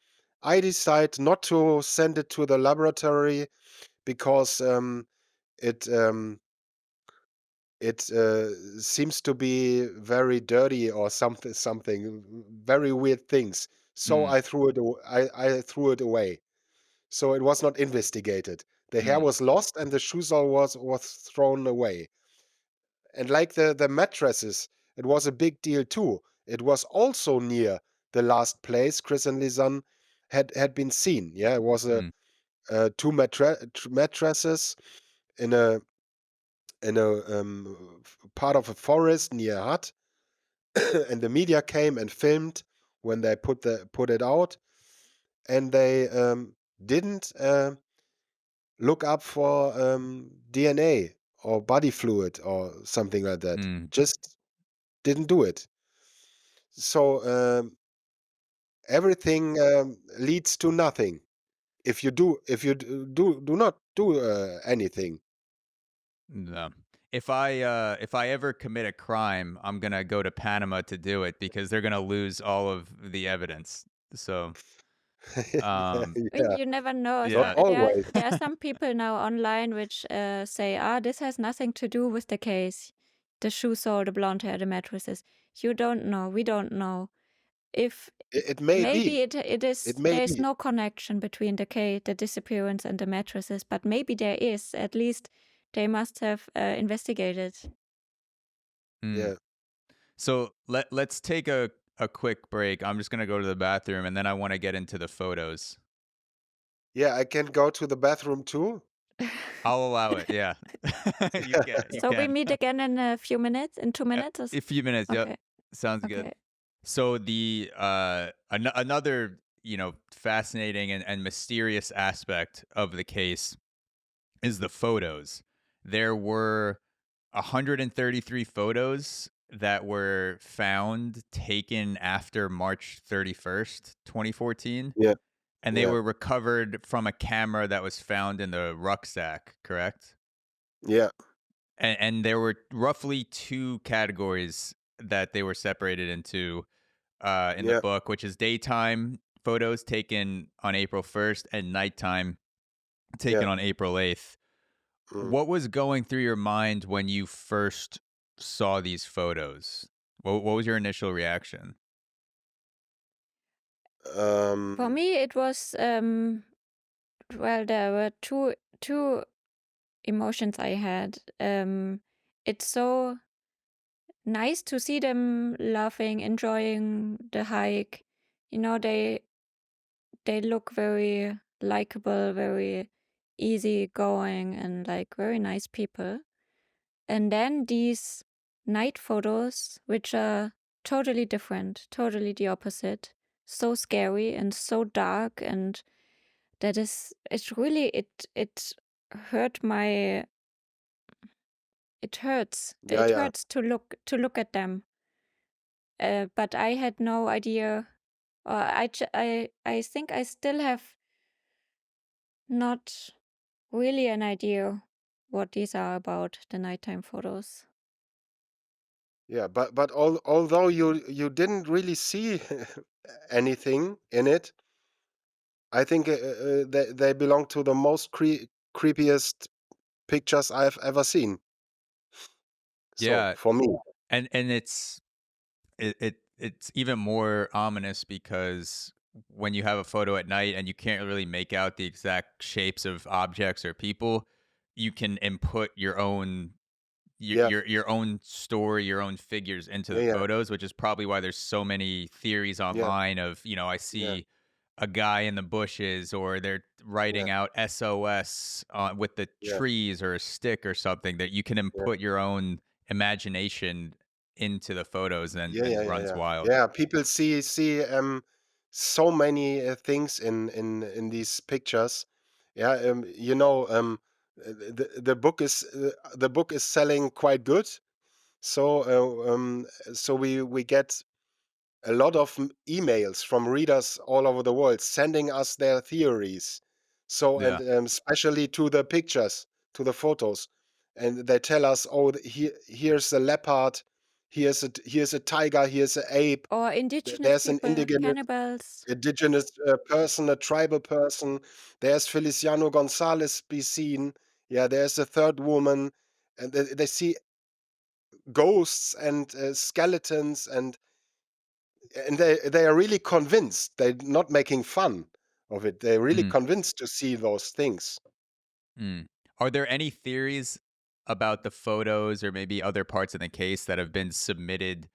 I decide not to send it to the laboratory because it it seems to be very dirty or something very weird things. So Mm, I threw it away. So it was not investigated. The hair mm, was lost and the shoe sole was thrown away. And like the mattresses, it was a big deal too. It was also near the last place Kris and Lisanne had been seen. Yeah, it was mm, two mattresses in a part of a forest near a hut, and the media came and filmed when they put it out, and they didn't look up for DNA or body fluid or something like that. mm. Just didn't do it. So everything leads to nothing if you do not do anything. No. If I ever commit a crime, I'm gonna go to Panama to do it because they're gonna lose all of the evidence. So, um, Yeah, You never know. not yeah. always. There are some people now online which say, this has nothing to do with the case. The shoe sole, the blonde hair, the mattresses. You don't know. We don't know. If It may maybe be. it is, It may there is be. no connection between the case, the disappearance, and the mattresses, but maybe there is. At least they must have investigated. Mm. Yeah. So let's take a quick break. I'm just gonna go to the bathroom and then I want to get into the photos. Yeah, I can go to the bathroom too. I'll allow it. Yeah, you can. You So we can. meet again in a few minutes, in 2 minutes? A few minutes. Yep. Okay. Sounds good. Okay. So the another fascinating and mysterious aspect of the case is the photos. There were 133 photos that were found taken after March 31st, 2014, Yeah, and they yeah, were recovered from a camera that was found in the rucksack, correct? yeah, And there were roughly two categories that they were separated into in the yeah. book, which is daytime photos taken on April 1st and nighttime taken Yeah. on April 8th. Mm. What was going through your mind when you first saw these photos? What was your initial reaction? For Um, me, it was well, there were two emotions I had. It's so nice to see them laughing, enjoying the hike. You know, they look very likable, very easygoing, and like very nice people. And then these night photos, which are totally different, totally the opposite, so scary and so dark, and that is, it's really, it hurt my, yeah, it yeah, hurts to look at them. But I had no idea, or I think I still have not really an idea what these are about, the nighttime photos. yeah. But although you didn't really see anything in it, I think they belong to the most creepiest pictures I've ever seen. So Yeah, for me, and it's even more ominous because when you have a photo at night and you can't really make out the exact shapes of objects or people, you can input your own yeah, your own story, your own figures into yeah, the yeah, photos, which is probably why there's so many theories yeah, online of, I yeah, see a guy in the bushes or they're yeah, writing out SOS with the yeah, trees or a stick or something that you can yeah. input your own imagination into the photos Yeah, and yeah, it yeah, runs yeah. wild. Yeah, people see so many things in these pictures. Yeah, the book is selling quite good. So so we get a lot of emails from readers all over the world sending us their theories. So and Yeah. especially to the pictures, to the photos, and they tell us, oh, here's a leopard, here's a tiger, here's an ape. Or indigenous There's an people, cannibals. indigenous person, a tribal person. There's Feliciano Gonzalez be seen. Yeah, there's a third woman, and they see ghosts and skeletons, and they are really convinced. They're not making fun of it. They're really Mm, convinced to see those things. mm. Are there any theories about the photos or maybe other parts of the case that have been submitted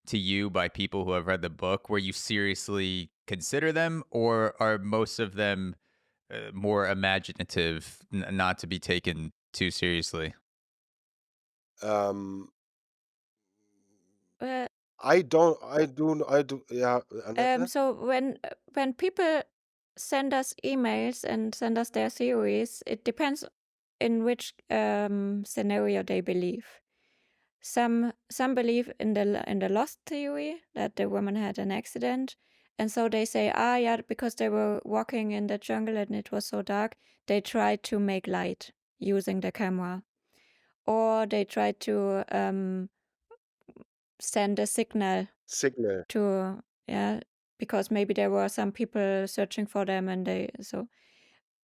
to you by people who have read the book where you seriously consider them, or are most of them more imaginative, not to be taken too seriously? Um, Uh, I do, yeah, Annette? so when people send us emails and send us their theories, it depends in which scenario they believe. Some believe in the lost theory, that the woman had an accident, and so they say, yeah, because they were walking in the jungle and it was so dark, they tried to make light using the camera, or they tried to send a signal Signal. to, yeah, because maybe there were some people searching for them, and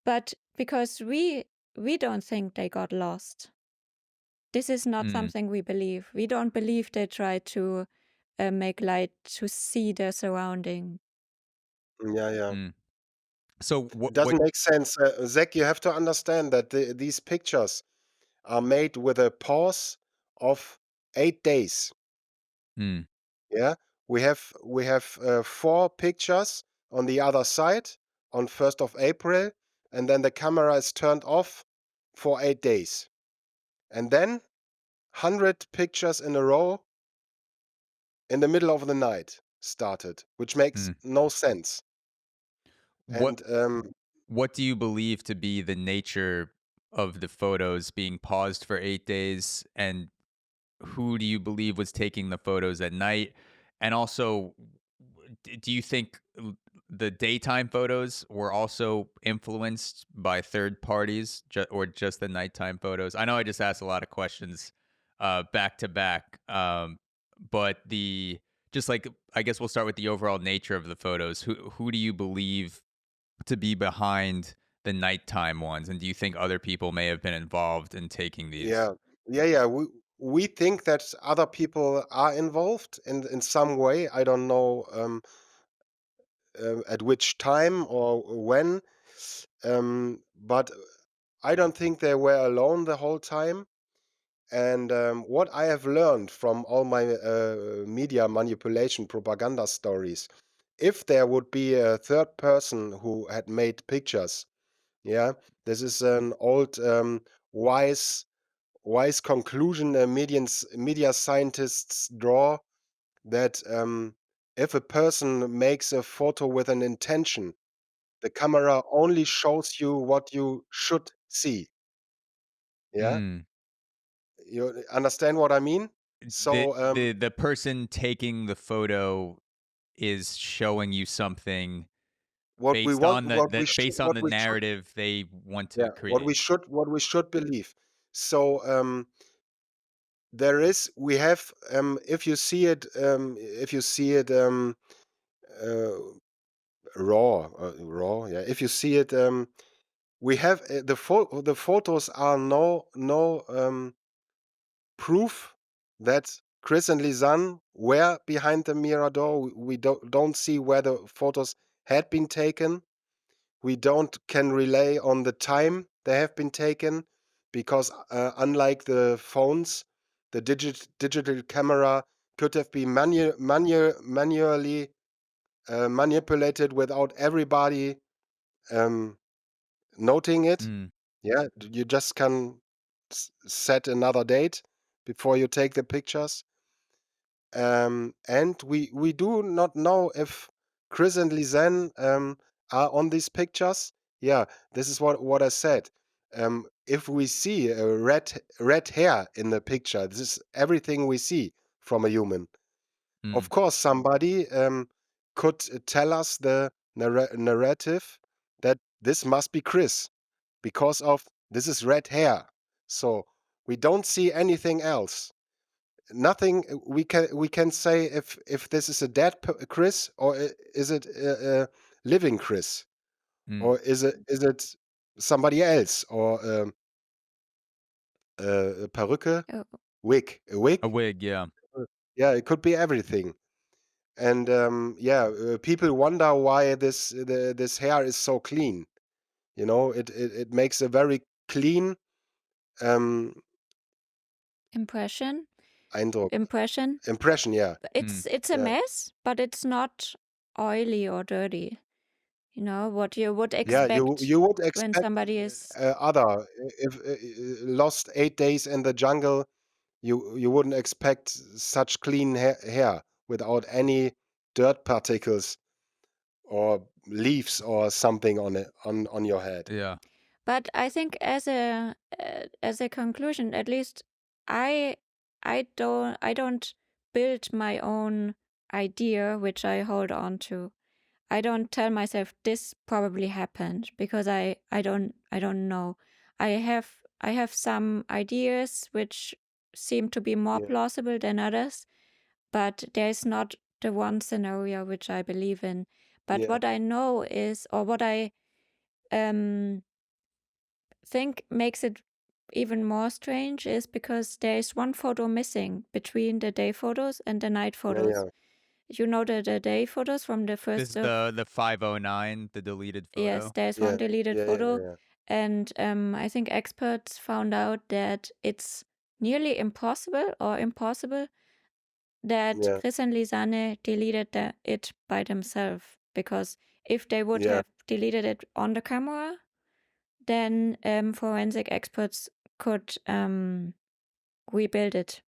but because we don't think they got lost. This is not Mm, something we believe. We don't believe they tried to make light to see their surrounding. Yeah, yeah. mm. So It what? doesn't make sense. Zach, you have to understand that these pictures are made with a pause of 8 days. Mm, Yeah, we have 4 pictures on the other side on 1st of April, and then the camera is turned off for 8 days, and then 100 pictures in a row in the middle of the night started, which makes mm. no sense. What And what do you believe to be the nature of the photos being paused for 8 days, and who do you believe was taking the photos at night? And also, do you think the daytime photos were also influenced by third parties, or just the nighttime photos? I know I just asked a lot of questions back to back, but the just like I guess we'll start with the overall nature of the photos. Who do you believe to be behind the nighttime ones, and do you think other people may have been involved in taking these? yeah, yeah. We think that other people are involved in some way. I don't know at which time or when, but I don't think they were alone the whole time. And what I have learned from all my media manipulation propaganda stories, if there would be a third person who had made pictures, yeah, this is an old wise conclusion media scientists draw, that if a person makes a photo with an intention, the camera only shows you what you should see. Yeah, Mm. you understand what I mean? The So the person taking the photo is showing you something what we want, based on what the we should, narrative they want to yeah, create. what we should believe. So there is, we have, if you see it, uh, raw, yeah. If you see it, we have the photos are no proof that Kris and Lisanne were behind the Mirador. We don't see where the photos had been taken. We don't can relay on the time they have been taken, because unlike the phones, the digital camera could have been manually manipulated without everybody um, noting it. Mm, Yeah, you just can set another date before you take the pictures. And we do not know if Kris and Lisanne are on these pictures. Yeah, this is what I said. If we see a red hair in the picture, this is everything we see from a human. Of mm, course, somebody could tell us the narrative that this must be Kris, because of this is red hair. So we don't see anything else. Nothing. We can say if this is a dead Kris, or is it a living Kris, mm. or is it somebody else, or a Perücke. wig. A wig? A wig, yeah. Yeah, it could be everything. And people wonder why this hair is so clean. You know, it makes a very clean Impression. Eindruck. Impression. Impression, yeah. It's a Yeah. mess, but it's not oily or dirty. You know what you would Yeah, expect you would when expect somebody is. other if lost 8 days in the jungle, you wouldn't expect such clean hair without any dirt particles or leaves or something on it on your head. Yeah. But I think as a conclusion, at least I don't build my own idea which I hold on to. I don't tell myself this probably happened because I don't know. I have some ideas which seem to be more Yeah. plausible than others, but there's not the one scenario which I believe in. But Yeah. what I know is, or what I think makes it even more strange, is because there is one photo missing between the day photos and the night photos. Yeah. You know the day photos from the This first is the 509, the deleted photo. Yes, there's Yeah. one deleted Yeah, photo, yeah. and I think experts found out that it's nearly impossible that Yeah. Kris and Lisanne deleted it by themselves, because if they would Yeah. have deleted it on the camera, then forensic experts could rebuild it,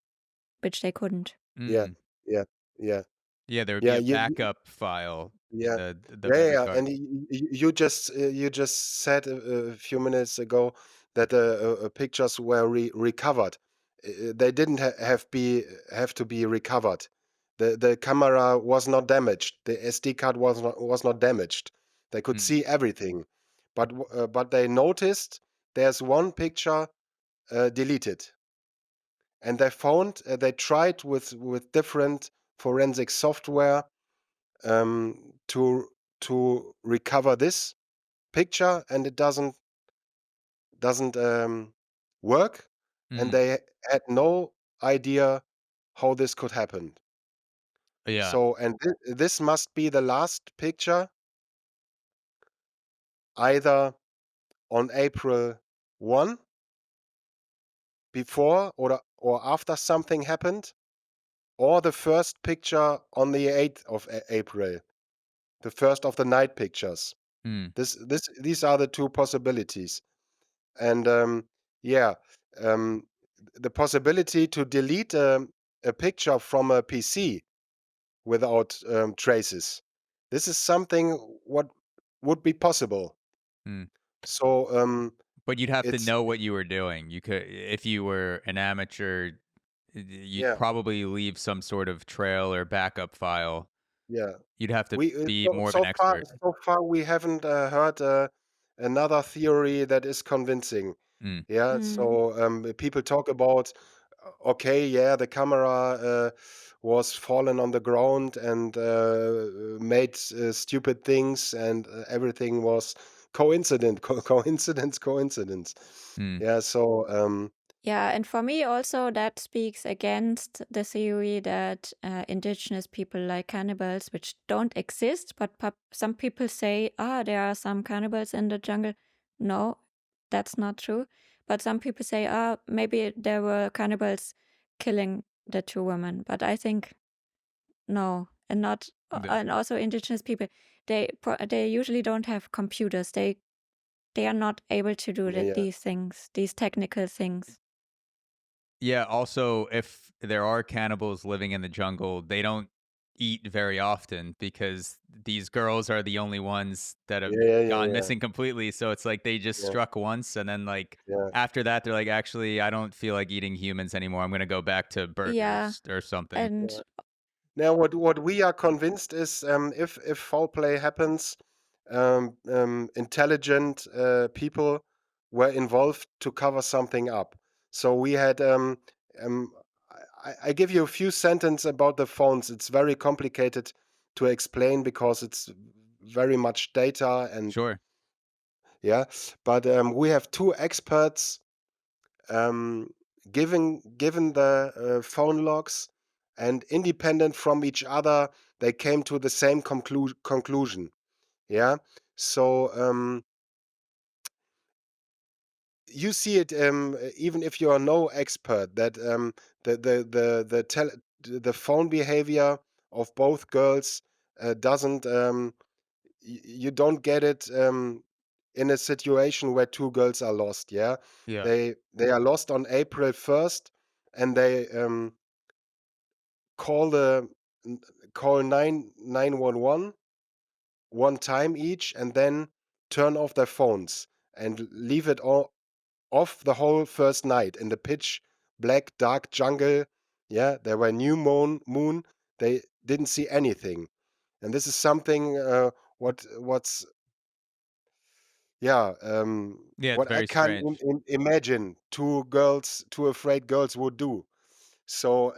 which they couldn't. Yeah. Mm. Yeah. Yeah. Yeah, there would be Yeah, a you backup file in yeah. the Yeah, memory yeah, card. and you just said a few minutes ago that pictures were recovered. They didn't have to be recovered. The camera was not damaged. The SD card was not damaged. They could Mm. see everything, but they noticed there's one picture deleted, and they tried with different forensic software to recover this picture, and it doesn't work, and Mm. they had no idea how this could happen. Yeah. So, and this must be the last picture, either on April 1, before or after something happened, or the first picture on the 8th of April, the first of the night pictures. Mm. These are the two possibilities. And yeah, um, the possibility to delete a picture from a PC without traces. This is something what would be possible. Mm. So But you'd have to it's know what you were doing. You could, if you were an amateur, you'd yeah, probably leave some sort of trail or backup file. yeah. You'd have to We be more of an expert. so far we haven't heard another theory that is convincing. Mm. Yeah, Mm. so people talk about, okay, yeah, the camera was fallen on the ground and made stupid things, and everything was coincidence. Mm. Yeah, so Yeah, and for me also that speaks against the theory that indigenous people like cannibals, which don't exist, but some people say, there are some cannibals in the jungle. No, that's not true. But some people say, maybe there were cannibals killing the two women. But I think no, and not, The- and also indigenous people, they usually don't have computers. They are not able to do yeah, these things, these technical things. Yeah, also, if there are cannibals living in the jungle, they don't eat very often because these girls are the only ones that have gone yeah, missing completely. So it's like they just yeah, struck once, and then like yeah. after that, they're like, actually, I don't feel like eating humans anymore. I'm gonna go back to Yeah, burgers or something. and Now, what we are convinced is, if foul play happens, intelligent people were involved to cover something up. So we had, um, I give you a few sentences about the phones. It's very complicated to explain because it's very much data, and Sure. yeah. But we have two experts um, given the phone logs, and independent from each other, they came to the same conclusion. Yeah. So you see it, even if you are no expert, that the phone behavior of both girls doesn't you don't get it in a situation where two girls are lost. Yeah, Yeah. they are lost on April 1st, and they call the n- call 911 one time each, and then turn off their phones and leave it all off the whole first night in the pitch black dark jungle. Yeah, there were new moon. They didn't see anything, and this is something what's yeah, Yeah, it's what I very can't strange. imagine two afraid girls would do. So,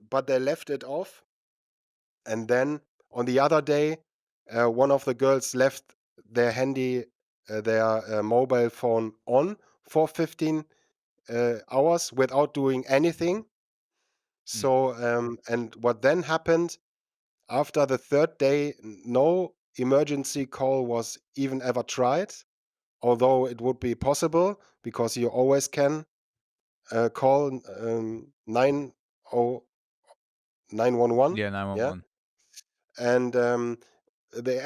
but they left it off, and then on the other day, one of the girls left their mobile phone on for 15 hours without doing anything. Mm. So, and what then happened after the third day? No emergency call was even ever tried, although it would be possible because you always can call 911. Yeah, Yeah, 911. and they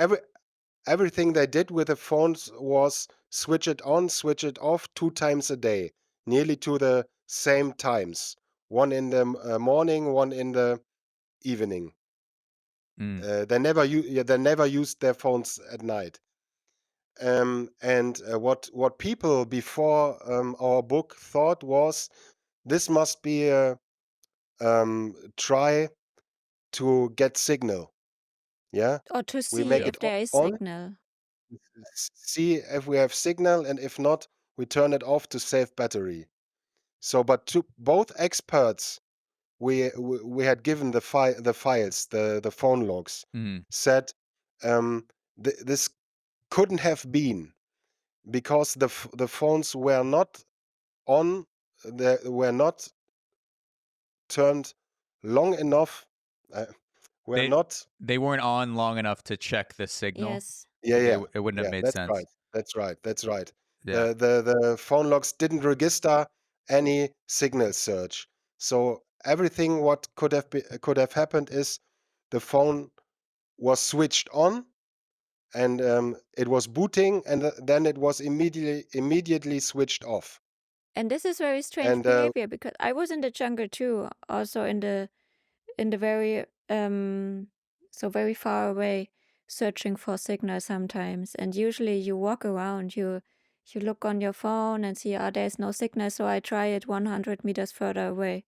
everything they did with the phones was switch it on, switch it off 2 times a day, nearly to the same times. One in the morning, one in the evening. Mm. They never used their phones at night. And what people before our book thought was this must be a try to get signal. Yeah, Or to we see make it if there is on, signal. see if we have signal, and if not, we turn it off to save battery. So, but to both experts, we had given the files, the phone logs, Mm. said this couldn't have been because the phones were not on, they were not turned long enough, uh, were They not. they weren't on long enough to check the signal. Yes. Yeah, It yeah, it wouldn't have yeah. made That's sense. right. That's right. That's right. Yeah. The phone logs didn't register any signal surge. So everything what could have happened is the phone was switched on, and it was booting, and then it was immediately switched off. And this is very strange And behavior because I was in the jungle too, also in the very so very far away, searching for signal sometimes. And usually you walk around, you look on your phone and see, there's no signal, so I try it 100 meters further away.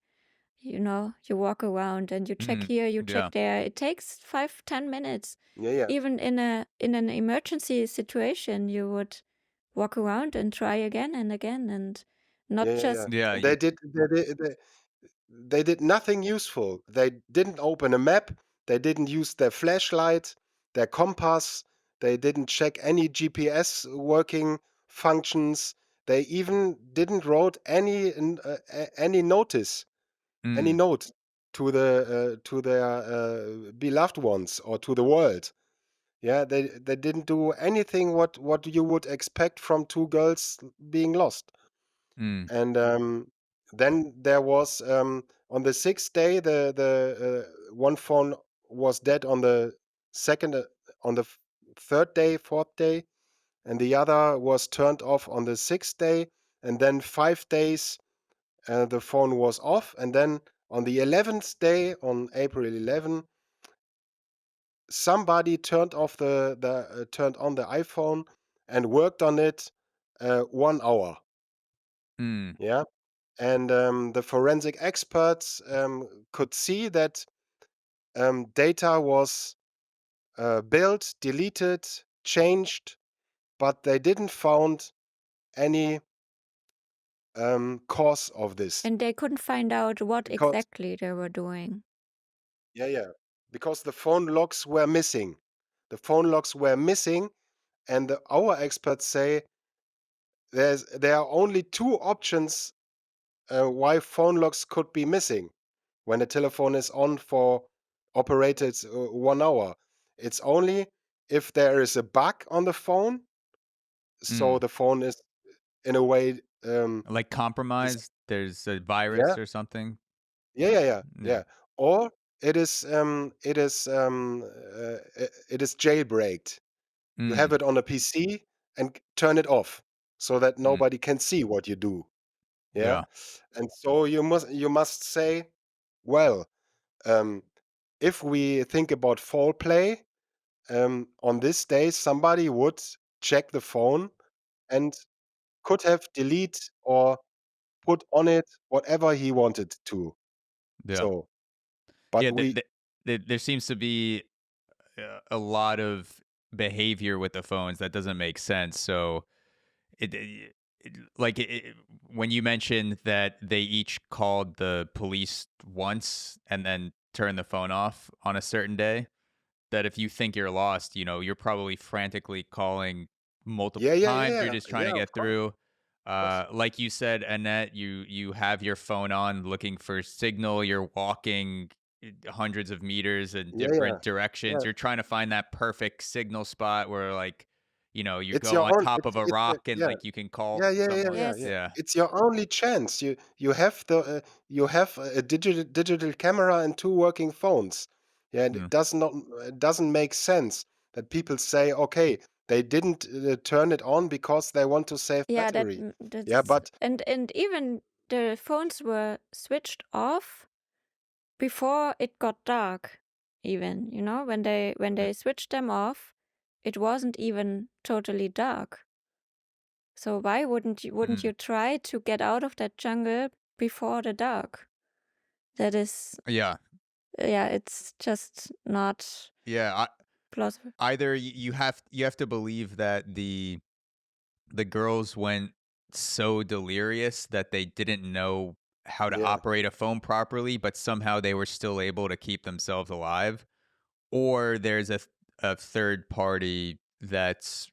You walk around and you check Mm. here, you Yeah. check there. It takes 5-10 minutes. yeah, yeah, Even in an emergency situation, you would walk around and try again and again, and not yeah, yeah, yeah. just Yeah, And you they did nothing useful. They didn't open a map. They didn't use their flashlight, their compass. They didn't check any GPS working functions. They even didn't wrote any notice, any mm. note to their beloved ones or to the world. Yeah, they didn't do anything what you would expect from two girls being lost. Mm. And then there was on the sixth day, the one phone was dead on the second, on the third day, fourth day, and the other was turned off on the sixth day. And then 5 days, the phone was off. And then on the 11th day, on April 11, somebody turned on the iPhone and worked on it 1 hour. Mm. Yeah. And the forensic experts could see that data was built, deleted, changed, but they didn't found any cause of this and they couldn't find out what because exactly they were doing. yeah, yeah, because the phone logs were missing. The phone logs were missing, and our experts say there are only two options why phone locks could be missing when the telephone is on for operated 1 hour. It's only if there is a bug on the phone, so Mm. the phone is in a way, Like is compromised? There's a yeah, virus or something? yeah, Yeah. or it is jailbreaked. You have Mm. it on a PC and turn it off so that Mm. nobody can see what you do. Yeah, Yeah. and so you must say, well, um, if we think about foul play, on this day somebody would check the phone and could have delete or put on it whatever he wanted to. Yeah. So, but Yeah, we there seems to be a lot of behavior with the phones that doesn't make sense. So when you mentioned that they each called the police once and then turned the phone off on a certain day, that if you think you're lost, you're probably frantically calling multiple times. You're just trying to yeah, get through. of course. Like you said, Annette, you have your phone on looking for signal. You're walking hundreds of meters in Yeah, different yeah. directions. You're trying to find that perfect signal spot where, like, you It's go your on own. top of a It's rock and like you can call someone. Yes. Yeah. Yeah. It's your only chance. You have a digital camera and 2 working phones. Yeah, and Mm. it doesn't make sense that people say, "Okay, they didn't, turn it on because they want to save Yeah, battery." Yeah, that's but and even the phones were switched off before it got dark. Even when they switched them off, it wasn't even totally dark. So why wouldn't Mm. you try to get out of that jungle before the dark? That is, Yeah. yeah, it's just not Yeah. plausible. Either you have to believe that the girls went so delirious that they didn't know how to yeah, operate a phone properly, but somehow they were still able to keep themselves alive, or there's a third party that's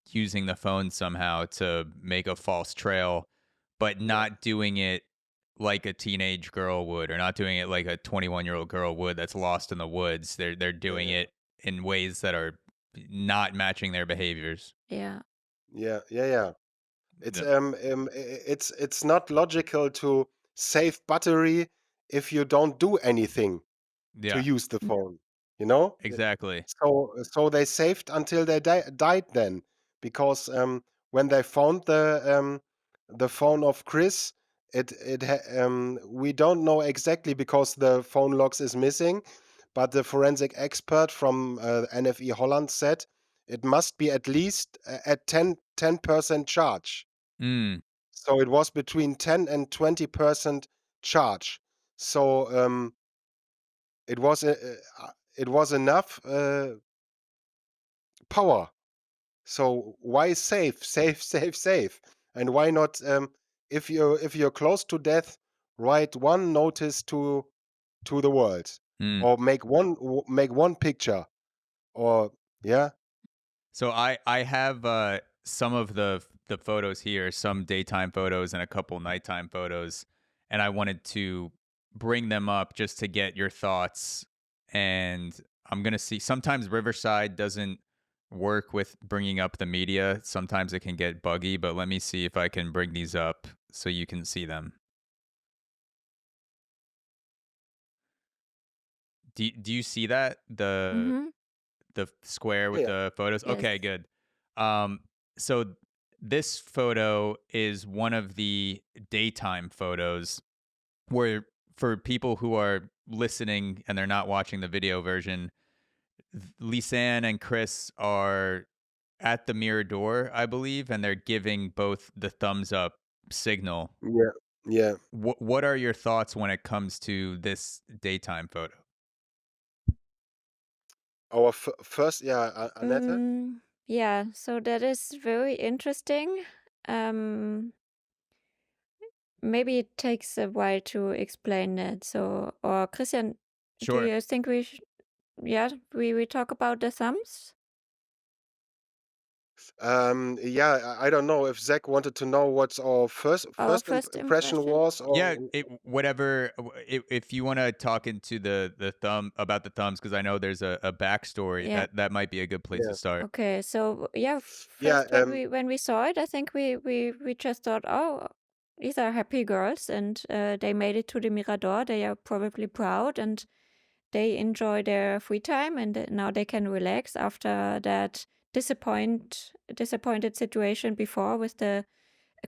using the phone somehow to make a false trail, but yeah, not doing it like a teenage girl would, or not doing it like a 21-year-old girl would that's lost in the woods. They're doing yeah, it in ways that are not matching their behaviors. Yeah. yeah. It's Yeah. it's not logical to save battery if you don't do anything to Yeah. use the Mm. phone, you know? Exactly. So they saved until they died then, because, when they found the phone of Kris, we don't know exactly because the phone logs is missing, but the forensic expert from, NFE Holland said it must be at least at 10% charge. Mm. So it was between 10 and 20% charge. So, it was it was enough, power. So why save, save, save, save? And why not, if you're close to death, write one notice to the world, Mm. or make one picture, or yeah, So I have some of the photos here, some daytime photos and a couple nighttime photos, and I wanted to bring them up just to get your thoughts. And I'm gonna see. Sometimes Riverside doesn't work with bringing up the media. Sometimes it can get buggy, but let me see if I can bring these up so you can see them. Do you see that Mm-hmm. the square with yeah, the photos? Yes. Okay, good. Um, so this photo is one of the daytime photos where, for people who are listening and they're not watching the video version, Lisanne and Kris are at the mirror door, I believe, and they're giving both the thumbs up signal. yeah, yeah. What are your thoughts when it comes to this daytime photo? Our first, yeah, Annette. Yeah, so that is very interesting. Um, Maybe it takes a while to explain that. So, or Christian, do Sure. you think we talk about the thumbs? Yeah, I don't know if Zach wanted to know what's our Our first first impression impression? was, Yeah, or whatever. If you want to talk into the thumb about the thumbs, because I know there's a backstory Yeah. that might be a good place yeah, to start. Okay. So yeah, yeah, first when we saw it, I think we just thought, oh, these are happy girls, and they made it to the Mirador. They are probably proud, and they enjoy their free time, and now they can relax after that disappointed situation before with the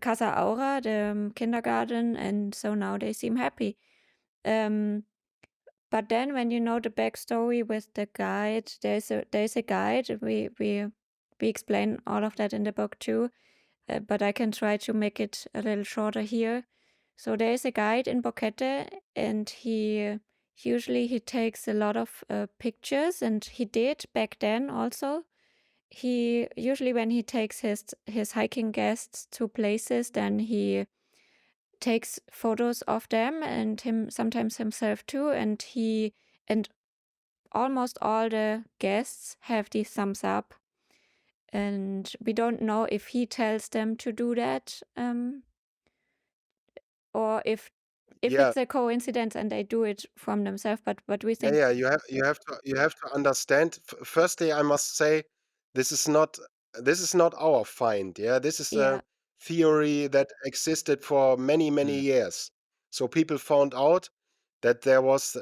Casa Aura, the kindergarten, and so now they seem happy. Um, but then when you know the backstory with the guide, there's a guide. We explain all of that in the book too, but I can try to make it a little shorter here. So there is a guide in Boquete, and he usually he takes a lot of pictures, and he did back then also. He usually when he takes his hiking guests to places, then he takes photos of them and him sometimes himself too, and almost all the guests have the thumbs up, and we don't know if he tells them to do that, or if yeah, it's a coincidence and they do it from themselves, but we yeah, think yeah. You have to understand. Firstly, I must say this is not our find. Yeah, this is yeah, a theory that existed for many many Mm. years. So people found out that there was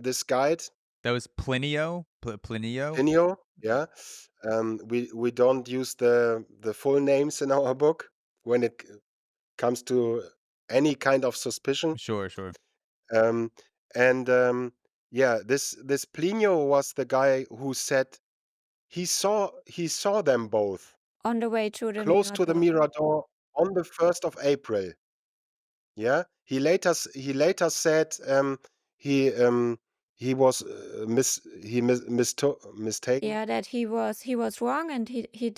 this guide That was Plinio. Plinio. Pinio. Yeah, we don't use the full names in our book when it comes to any kind of suspicion. Sure, sure. Um, and yeah, this Plinio was the guy who said he saw them both on the way to the close to the Mirador. Mirador on the 1st of April. Yeah, he later said he was mistaken. Yeah, that he was wrong, and he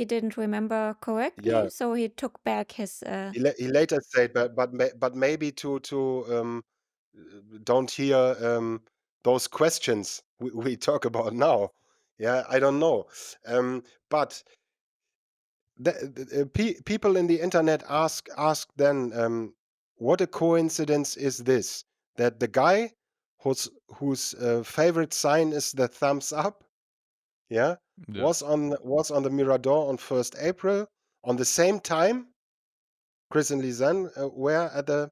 didn't remember correctly, Yeah, so he took back his he later said, but maybe to don't hear those questions we talk about now. Yeah, I don't know. But people in the internet ask then, what a coincidence is this that the guy whose favorite sign is the thumbs up, yeah, Yeah. was on the Mirador on 1st April on the same time Kris and Lisanne were at the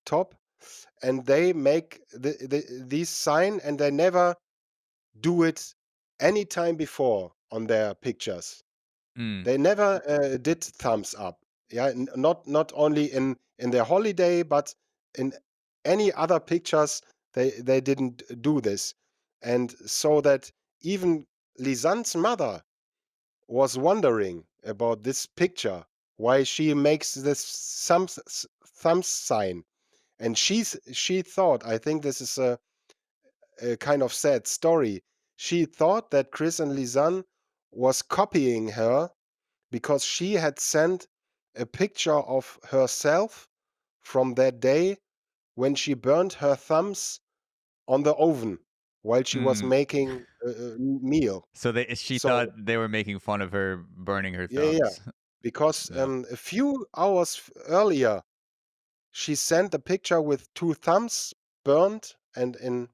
top, and they make these sign, and they never do it any time before on their pictures. Mm. They never did thumbs up. Yeah, not only in their holiday, but in any other pictures they didn't do this, and so that even Lisanne's mother was wondering about this picture, why she makes this thumb sign, and she thought, I think this is a kind of sad story. She thought that Kris and Lisanne was copying her because she had sent a picture of herself from that day when she burned her thumbs on the oven while she was Mm. making a meal. So she So thought they were making fun of her burning her yeah, yeah, thumbs. because Yeah. a few hours earlier she sent a picture with two thumbs burned and in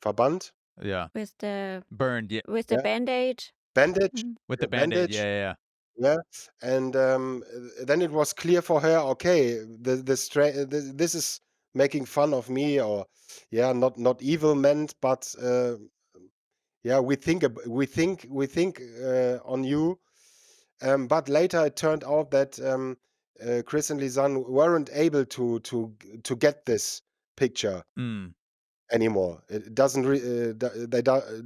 Verband, Yeah. with the Burned. Yeah. with the yeah, band-aid. bandage, Mhm. With yeah, the band-aid. Yeah, bandage. yeah, yeah. Yeah, and then it was clear for her, okay, this is making fun of me, or yeah, not evil meant, but yeah, we think on you. But later it turned out that Kris and Lisanne weren't able to get this picture Mm. anymore. It doesn't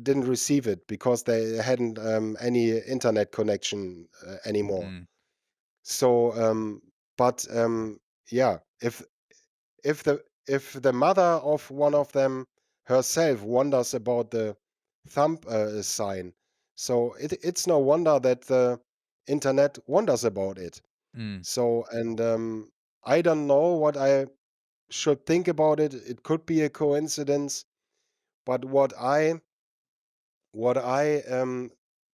didn't receive it because they hadn't any internet connection anymore. Mm. So, but yeah, if the mother of one of them herself wonders about the thumb sign, so it's no wonder that the internet wonders about it. Mm. So, and I don't know what I should think about it. It could be a coincidence, but what I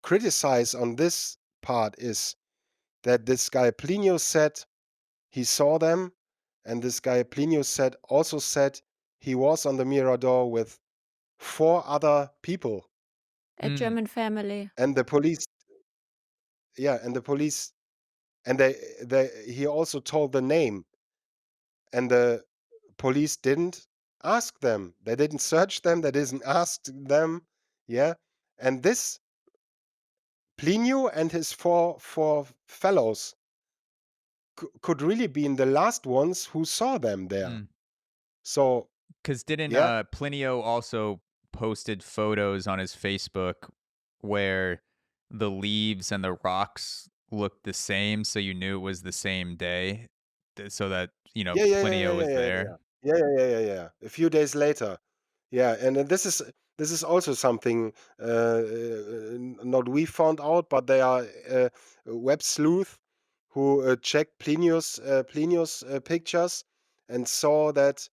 criticize on this part is that this guy Plinio said he saw them, and this guy Plinio said he was on the Mirador with 4 other people, A Mm. German family. and the police and the police and he also told the name, and the police didn't ask them. They didn't search them, they didn't ask them, yeah, and this Plinio and his four fellows could really be in the last ones who saw them there. Mm. So, 'Cause didn't, yeah, Plinio also posted photos on his Facebook where the leaves and the rocks looked the same, so you knew it was the same day, so that, yeah, yeah, yeah, yeah, Plinio yeah, was yeah, yeah, there? yeah, yeah, yeah, yeah, yeah. A few days later, yeah, and then this is also something not we found out, but they are a web sleuth who checked Plinio's pictures and saw that.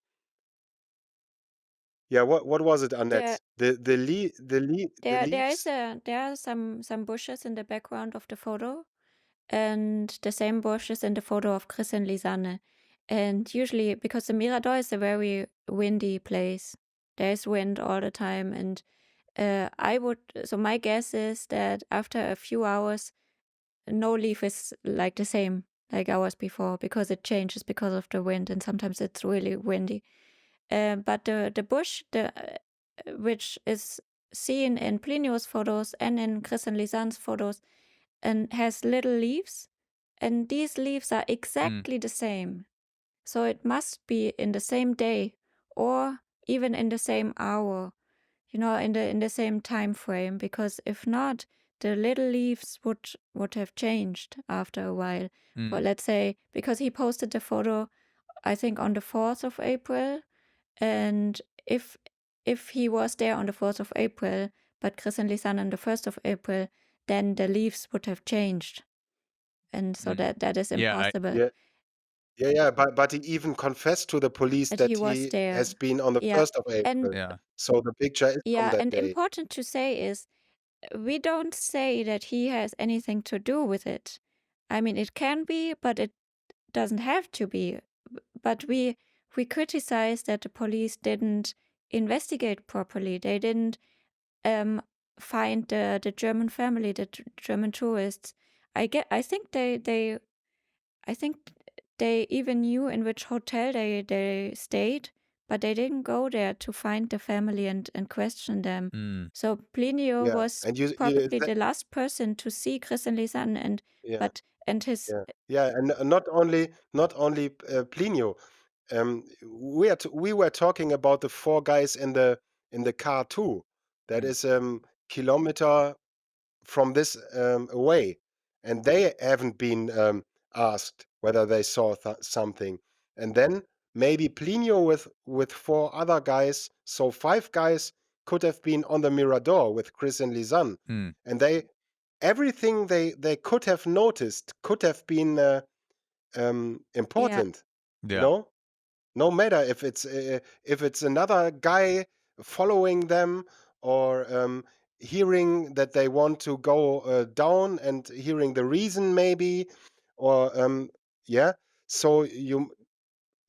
Yeah, what was it, There Annette? The leaves? there are some bushes in the background of the photo, and the same bushes in the photo of Kris and Lisanne. And usually, because the Mirador is a very windy place, there is wind all the time. And so my guess is that after a few hours, no leaf is like the same like hours before, because it changes because of the wind, and sometimes it's really windy. But the bush, which is seen in Plinio's photos and in Kris and Lisanne's photos, and has little leaves, and these leaves are Mm, exactly the same. So it must be in the same day, or even in the same hour, in the same time frame, because if not, the little leaves would have changed after a while. For, mm, let's say, because he posted the photo, I think, on the 4th of April, and if he was there on the 4th of April, but Kris and Lisanne on the 1st of April, then the leaves would have changed. And so mm. that is Yeah, impossible. Yeah, yeah, yeah, but he even confessed to the police But he that was he has there. been on the Yeah. 1st of And April. yeah. So the picture is from yeah, that and day. important to say is, we don't say that he has anything to do with it. I mean, it can be, but it doesn't have to be. But we criticize that the police didn't investigate properly. They didn't um, find the German family, the German tourists. I think they even knew in which hotel they stayed, but they didn't go there to find the family and question them. Mm, So Plinio Yeah, was and you probably the last person to see Kris and Lisanne, yeah, but and his yeah, yeah, and not only Plinio. We were talking about the 4 guys in the car too. That mm, is kilometer from this away, and they haven't been asked whether they saw something. And then maybe Plinio with 4 other guys, so 5 guys could have been on the Mirador with Kris and Lisanne, mm. and everything they could have noticed could have been yeah, important, you Yeah. know? No matter if it's another guy following them, or hearing that they want to go down and hearing the reason maybe, or yeah. So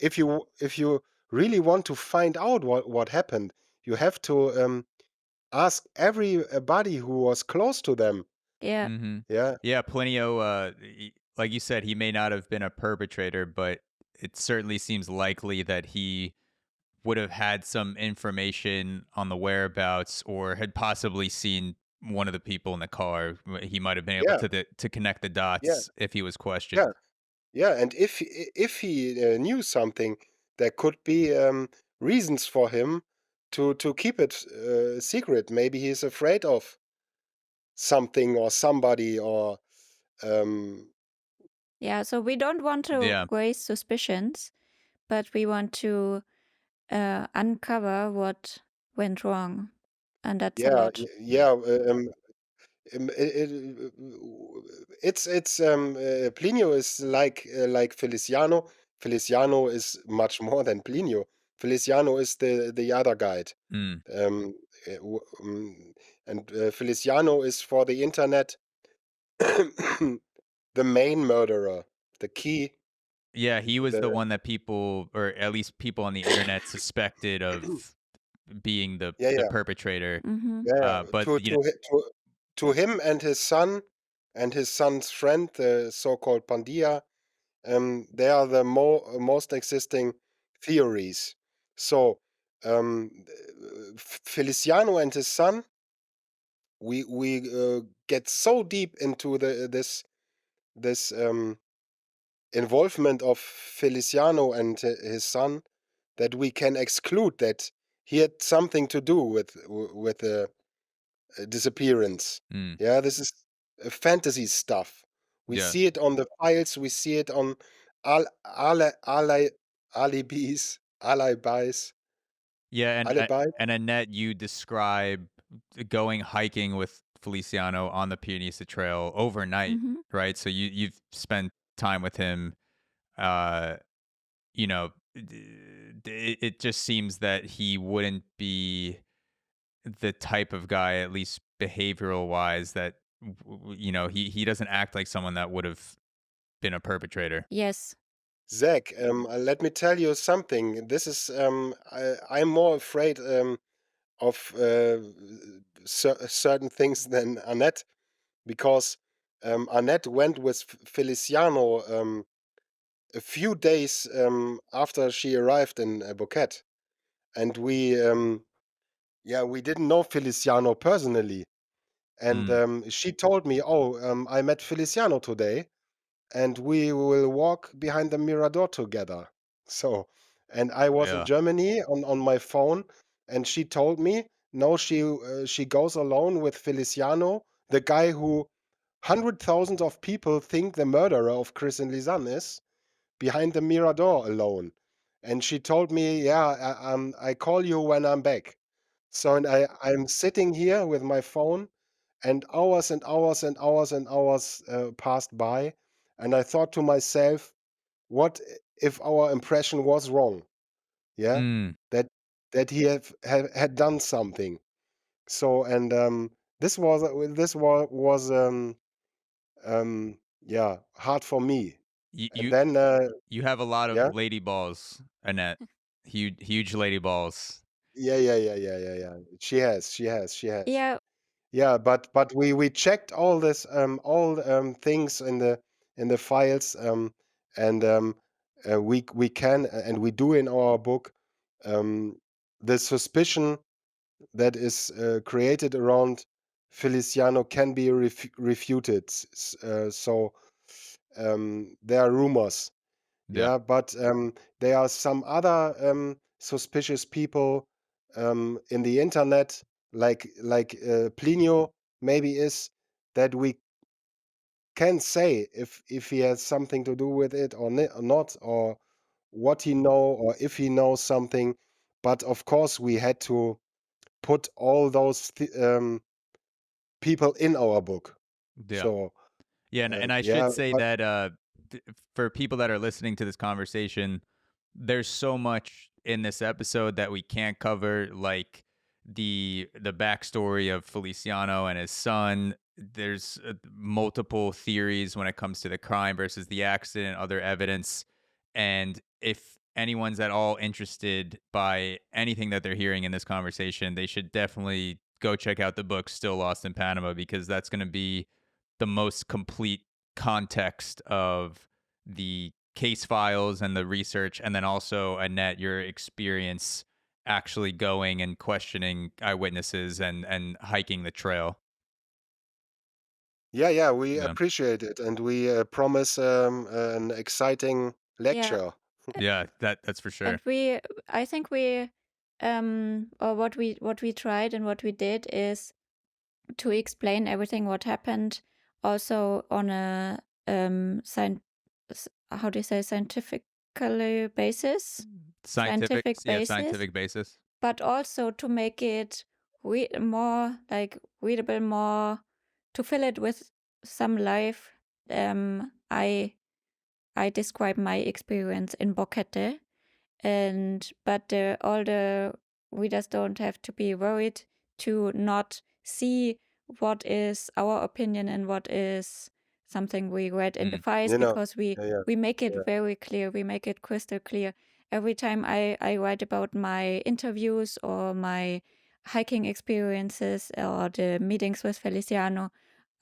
if you really want to find out what happened, you have to ask everybody who was close to them. yeah, Mhm. Yeah, Yeah, Plinio, like you said, he may not have been a perpetrator, but it certainly seems likely that he would have had some information on the whereabouts or had possibly seen one of the people in the car. He might have been able yeah, to connect the yeah, dots if he was yeah. questioned. Yeah, and if he knew something, there could be reasons for him to keep it secret. Maybe he's afraid of something or somebody, or um, yeah. So we don't want to Yeah. raise suspicions, but we want to uncover what went wrong, and that's a yeah, lot. yeah. It's Plinio is like Feliciano. Feliciano is much more than Plinio. Feliciano is the other guide. Mm. Um, uh, w- um, And Feliciano is for the internet the main murderer, the key. Yeah, he was the The one that people, or at least people on the internet, suspected of being yeah, the yeah, perpetrator. Mm-hmm. yeah, yeah. But you know, To him and his son and his son's friend, the so-called Pandia, they are the most existing theories. So Feliciano and his son, we get so deep into this involvement of Feliciano and his son that we can exclude that he had something to do with the disappearance. mm, Yeah, this is fantasy stuff. We yeah, see it on the files. We see it on al, ali, ali, alibis, yeah, alibi. and Annette, you describe going hiking with Feliciano on the Pianista Trail overnight, Mm-hmm. right? So you've spent time with him. Uh, you know, it just seems that he wouldn't be the type of guy, at least behavioral wise, that he doesn't act like someone that would have been a perpetrator. Yes. Zach, let me tell you something. This is I'm more afraid of certain things than Annette because Annette went with Feliciano a few days after she arrived in Boquete, and we didn't know Feliciano personally, and Mm, she told me, "Oh, I met Feliciano today, and we will walk behind the Mirador together." So, and I was in yeah. Germany on my phone, and she told me, "No, she goes alone with Feliciano, the guy who 100,000 of people think the murderer of Kris and Lisanne is." Behind the Mirador alone. And she told me, "Yeah, I call you when I'm back." So and I'm sitting here with my phone, and hours and hours and hours and hours passed by, and I thought to myself, what if our impression was wrong? Yeah, Mm, that he had done something. So and this was yeah, hard for me. you And you then you have a lot of yeah. lady balls, Annette. Huge lady balls. Yeah. She has. Yeah. Yeah, but we checked all things in the files and we can and we do in our book um, the suspicion that is created around Feliciano can be refuted. So there are rumors, Yeah, yeah, but there are some other suspicious people in the internet, like Plinio maybe is that we can say if he has something to do with it or not, or what he know, or if he knows something. But of course, we had to put all those people in our book. yeah. So Yeah, and I yeah, should say but that for people that are listening to this conversation, there's so much in this episode that we can't cover, like the backstory of Feliciano and his son. There's multiple theories when it comes to the crime versus the accident, other evidence, and if anyone's at all interested by anything that they're hearing in this conversation, they should definitely go check out the book Still Lost in Panama, because that's going to be the most complete context of the case files and the research, and then also Annette, your experience actually going and questioning eyewitnesses and hiking the trail. yeah, we Yeah, appreciate it, and we promise an exciting Yeah. lecture. yeah, that's for sure. And I think or what we tried and what we did is to explain everything what happened, also on a how do you say, scientifically basis, Scientific, scientific yeah, basis, scientific basis. but also to make it more like readable, more to fill it with some life. I describe my experience in Boquete, but all the readers don't have to be worried to not see what is our opinion and what is something we read in the files, You know, because yeah, we make it yeah, very clear. We make it crystal clear. Every time I write about my interviews or my hiking experiences or the meetings with Feliciano,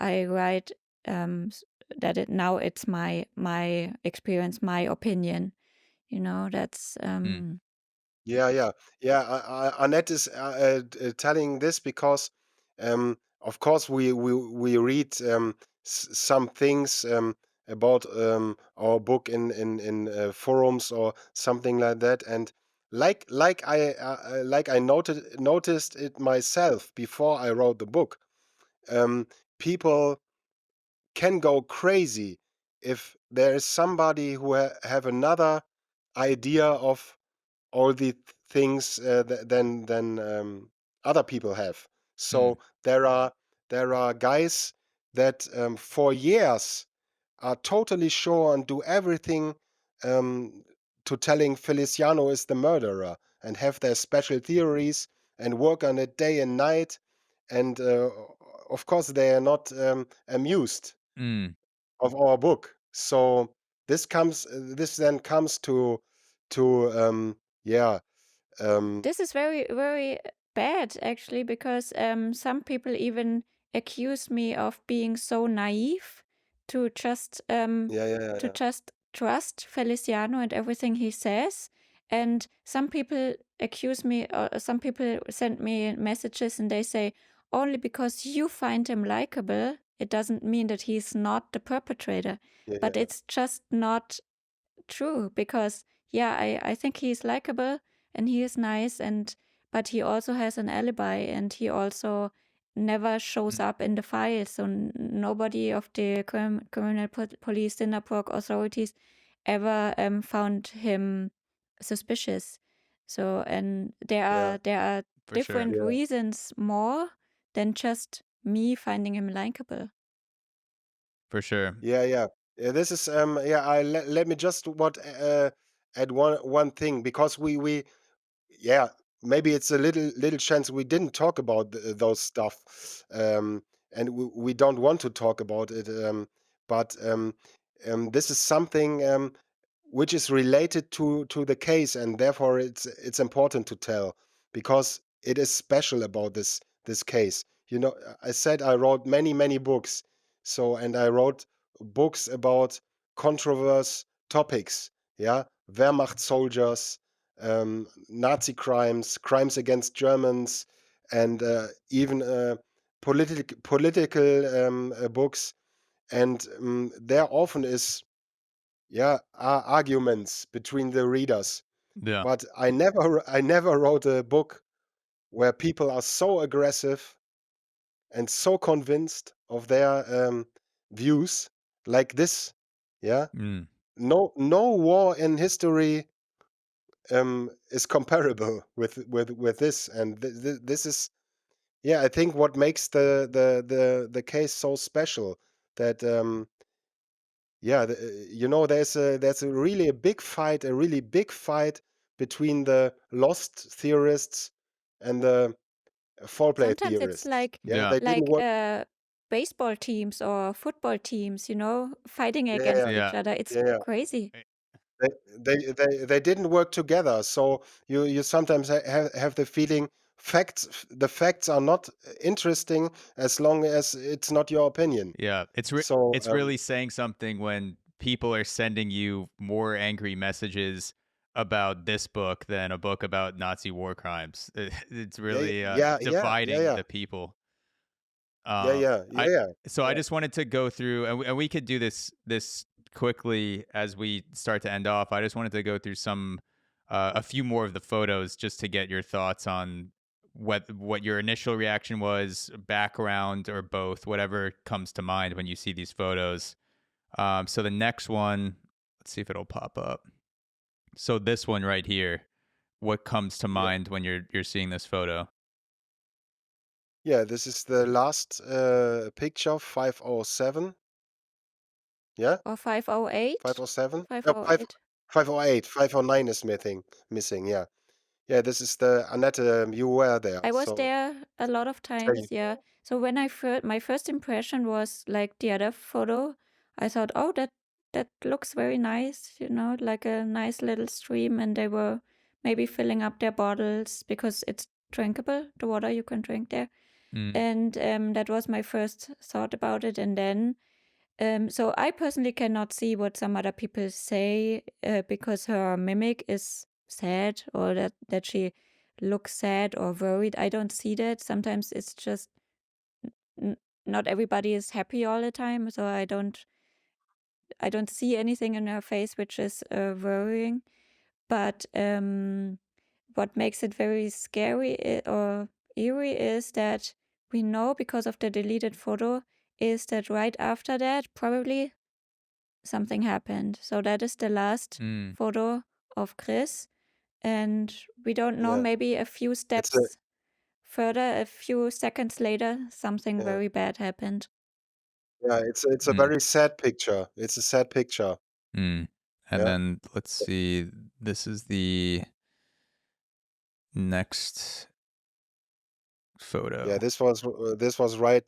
I write that now it's my experience, my opinion. That's yeah. Annette is telling this because, of course, we read some things about our book in forums or something like that, and like I noticed it myself before I wrote the book. People can go crazy if there is somebody who have another idea of all the things than other people have. So there are guys that for years are totally sure and do everything um, to telling Feliciano is the murderer and have their special theories and work on it day and night. And of course, they are not amused of our book. So this then comes to yeah this is very, very bad, actually, because some people even accuse me of being so naive to just yeah trust Feliciano and everything he says. And some people accuse me, or some people send me messages and they say, only because you find him likable, it doesn't mean that he's not the perpetrator. yeah But it's just not true, because I think he's likable and he is nice, but he also has an alibi, and he also never shows up in the files, so nobody of the criminal police Singapore authorities ever found him suspicious. So, and there yeah are For sure. different yeah reasons more than just me finding him likable. For sure. yeah. This is I let me just add one thing, because we yeah, maybe it's a little chance we didn't talk about those stuff, and we don't want to talk about it, but this is something which is related to the case, and therefore it's important to tell, because it is special about this case. I said I wrote many books, and I wrote books about controversial topics, yeah, Wehrmacht soldiers, Nazi crimes against Germans, and even political books. And there often is, arguments between the readers. Yeah. But I never wrote a book where people are so aggressive and so convinced of their views like this. Yeah, Mm. no war in history is comparable with this, and this is, I think, what makes the case so special. That there's a really big fight between the lost theorists and the foreplay Sometimes it's theorists. like Yeah, Yeah. they didn't work. baseball teams or football teams, fighting Yeah, yeah, against each Yeah. other. It's yeah, yeah. crazy. They didn't work together. So you sometimes have the feeling the facts are not interesting as long as it's not your opinion. Yeah. So It's really saying something when people are sending you more angry messages about this book than a book about Nazi war crimes. It's really dividing yeah, the people. yeah, Uh, yeah, I yeah, so I yeah, just wanted to go through, and we could do this quickly as we start to end off. I just wanted to go through a few more of the photos just to get your thoughts on what your initial reaction was, background, or both, whatever comes to mind when you see these photos. So the next one, let's see if it'll pop up. So this one right here, what comes to yeah. mind when you're seeing this photo? Yeah, this is the last picture, 507. Yeah, Or 508? 507. No, 5 508. 508. 509 is missing. Yeah. Yeah, this is the Annette, you were there, I was so there a lot of say times, yeah. So when my first impression was like the other photo, I thought, "Oh, that looks very nice," like a nice little stream, and they were maybe filling up their bottles because it's drinkable, the water you can drink there. Mm. And that was my first thought about it. And then, so I personally cannot see what some other people say because her mimic is sad, or that she looks sad or worried. I don't see that. Sometimes it's just n- not everybody is happy all the time, so I don't see anything in her face which is worrying. But what makes it very scary or eerie is that we know, because of the deleted photo, is that right after that probably something happened. So that is the last Mm. photo of Kris, and we don't know, yeah. maybe a few It's a steps further, a few seconds later, something yeah, very bad happened. yeah, it's a Mm. very sad picture. It's a sad picture. Mm. And Yeah. then let's see. This is the next Yeah, photo. this was right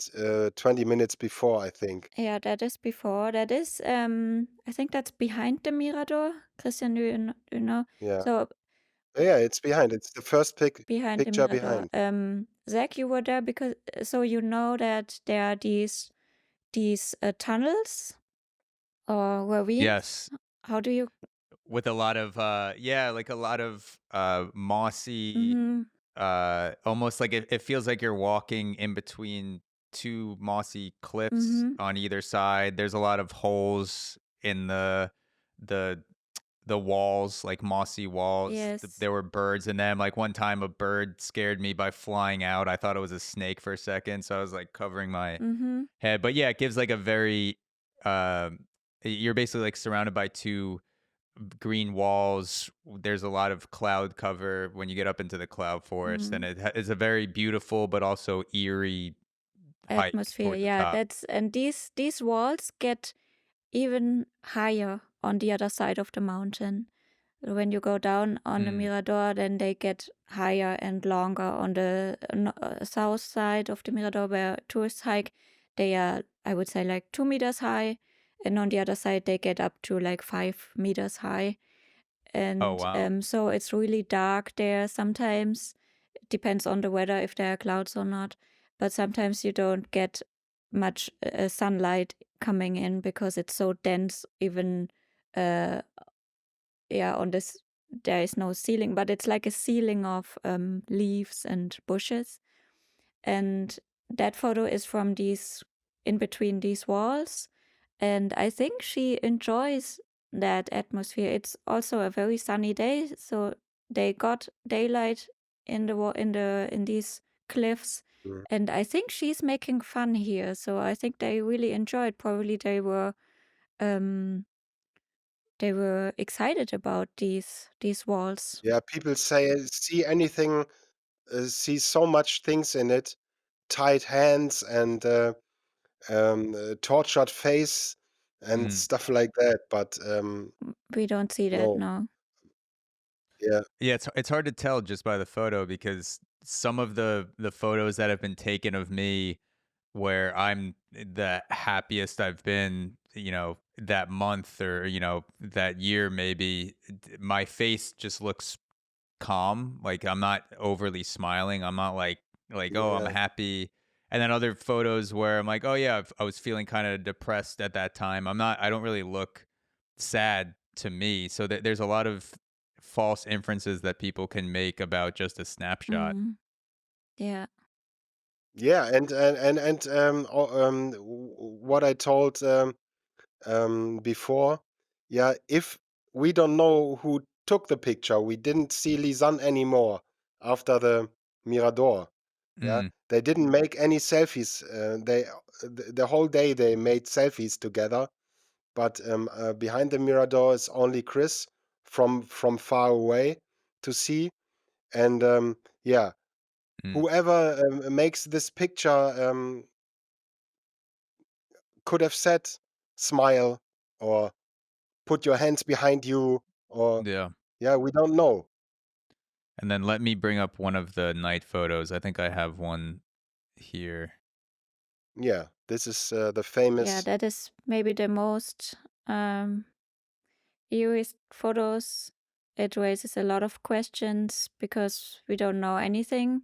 20 minutes before, I think. Yeah, that is before. That is, I think that's behind the Mirador. Christian, do you know? Yeah. So Yeah, it's behind. It's the first behind the picture Mirador. behind. Zach, you were there because so you know that there are these tunnels or ravines. Yes, How do you? with a lot of yeah, like a lot of mossy, Mm-hmm. almost like it feels like you're walking in between two mossy cliffs Mm-hmm. on either side. There's a lot of holes in the the walls, like mossy walls. Yes. There were birds in them. Like one time, a bird scared me by flying out. I thought it was a snake for a second, so I was like covering my Mm-hmm. head. But yeah, it gives like a very you're basically like surrounded by two green walls. There's a lot of cloud cover when you get up into the cloud forest, and Mm-hmm. it's a very beautiful but also eerie hike Atmosphere. toward the Yeah, top. that's and these walls get even higher on the other side of the mountain. When you go down on the Mm. Mirador, then they get higher and longer. On the south side of the Mirador, where tourists hike, they are, I would say, like 2 meters high, and on the other side, they get up to like 5 meters high. Oh And wow. so it's really dark there. Sometimes it depends on the weather if there are clouds or not, but sometimes you don't get much sunlight coming in because it's so dense. Even uh, yeah, on this there is no ceiling, but it's like a ceiling of leaves and bushes. And that photo is from these, in between these walls, and I think she enjoys that atmosphere. It's also a very sunny day, so they got daylight in in these cliffs, Mm. and I think she's making fun here. So I think they really enjoyed. Probably um they were excited about these walls. Yeah, people say see anything, see so much things in it, tight hands and tortured face and Mm. stuff like that. But We don't see that no, now. yeah, Yeah, it's hard to tell just by the photo because some of the photos that have been taken of me where I'm the happiest I've been, that month or, that year maybe, my face just looks calm. Like I'm not overly smiling. I'm not like, oh, I'm yeah, happy. And then other photos where I'm like, oh yeah, I was feeling kind of depressed at that time. I don't really look sad to me. So there's a lot of false inferences that people can make about just a snapshot. Mm, yeah. yeah. What I told before, yeah, if we don't know who took the picture, we didn't see Lisanne anymore after the Mirador. Yeah, Mm, they didn't make any selfies. The whole day they made selfies together, but behind the Mirador is only Kris from far away to see. And yeah, mm, whoever makes this picture could have said, "Smile," or "Put your hands behind you," or yeah. yeah, we don't know. And then let me bring up one of the night photos. I think I have one here. Yeah, this is the Yeah, famous. that is maybe the most eerie photos. It raises a lot of questions because we don't know anything.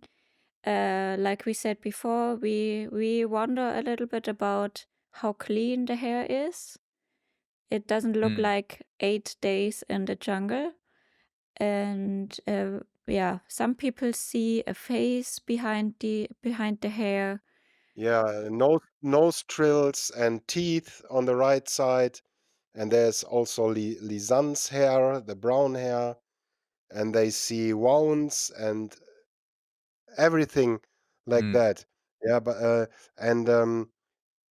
Like we said before, we wonder a little bit about how clean the hair is. It doesn't look like 8 days in the jungle. And yeah, some people see a face behind the hair. Yeah, nostrils and teeth on the right side, and there's also Lisanne's hair, the brown hair, and they see wounds and everything like Mm, that. Yeah, but and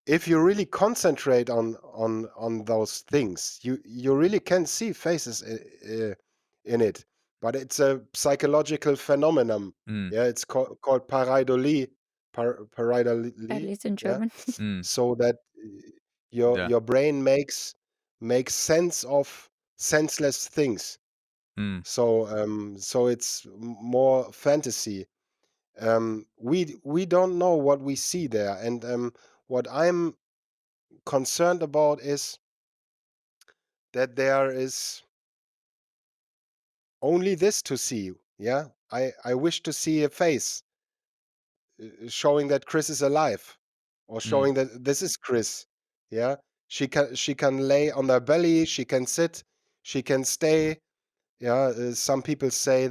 if you really concentrate on those things, you really can see faces in it. But it's a psychological phenomenon. mm, Yeah, it's called pareidolie, At pareidolie. least in Yeah, German. mm, so that yeah, your brain makes sense of senseless things. mm, So it's more fantasy. We don't know what we see there, and what I'm concerned about is that there is only this to see. Yeah, I wish to see a face showing that Kris is alive, or mm, showing that this is Kris. Yeah, she can lay on her belly, she can sit, she can stay. Yeah, some people say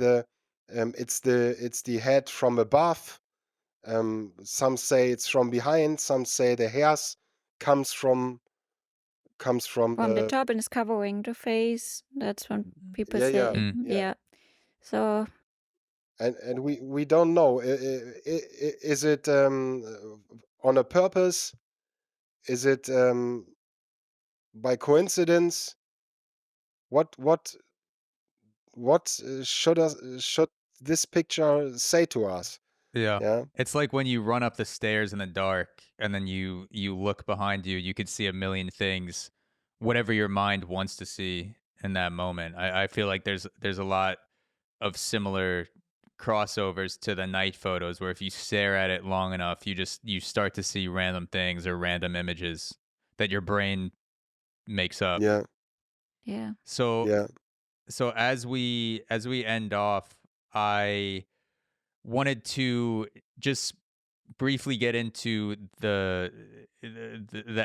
it's the head from above. Some say it's from behind. Some say the hairs comes from From the the. top and is covering the face. That's what people Yeah, yeah, say. mm, yeah. Yeah. So And we don't know. Is it on a purpose? Is it by coincidence? What should this picture say to us? yeah. Yeah, It's like when you run up the stairs in the dark and then you look behind you, you could see a million things, whatever your mind wants to see in that moment. I feel like there's a lot of similar crossovers to the night photos where if you stare at it long enough, you start to see random things or random images that your brain makes up. yeah, yeah. So yeah, as we end off, I wanted to just briefly get into the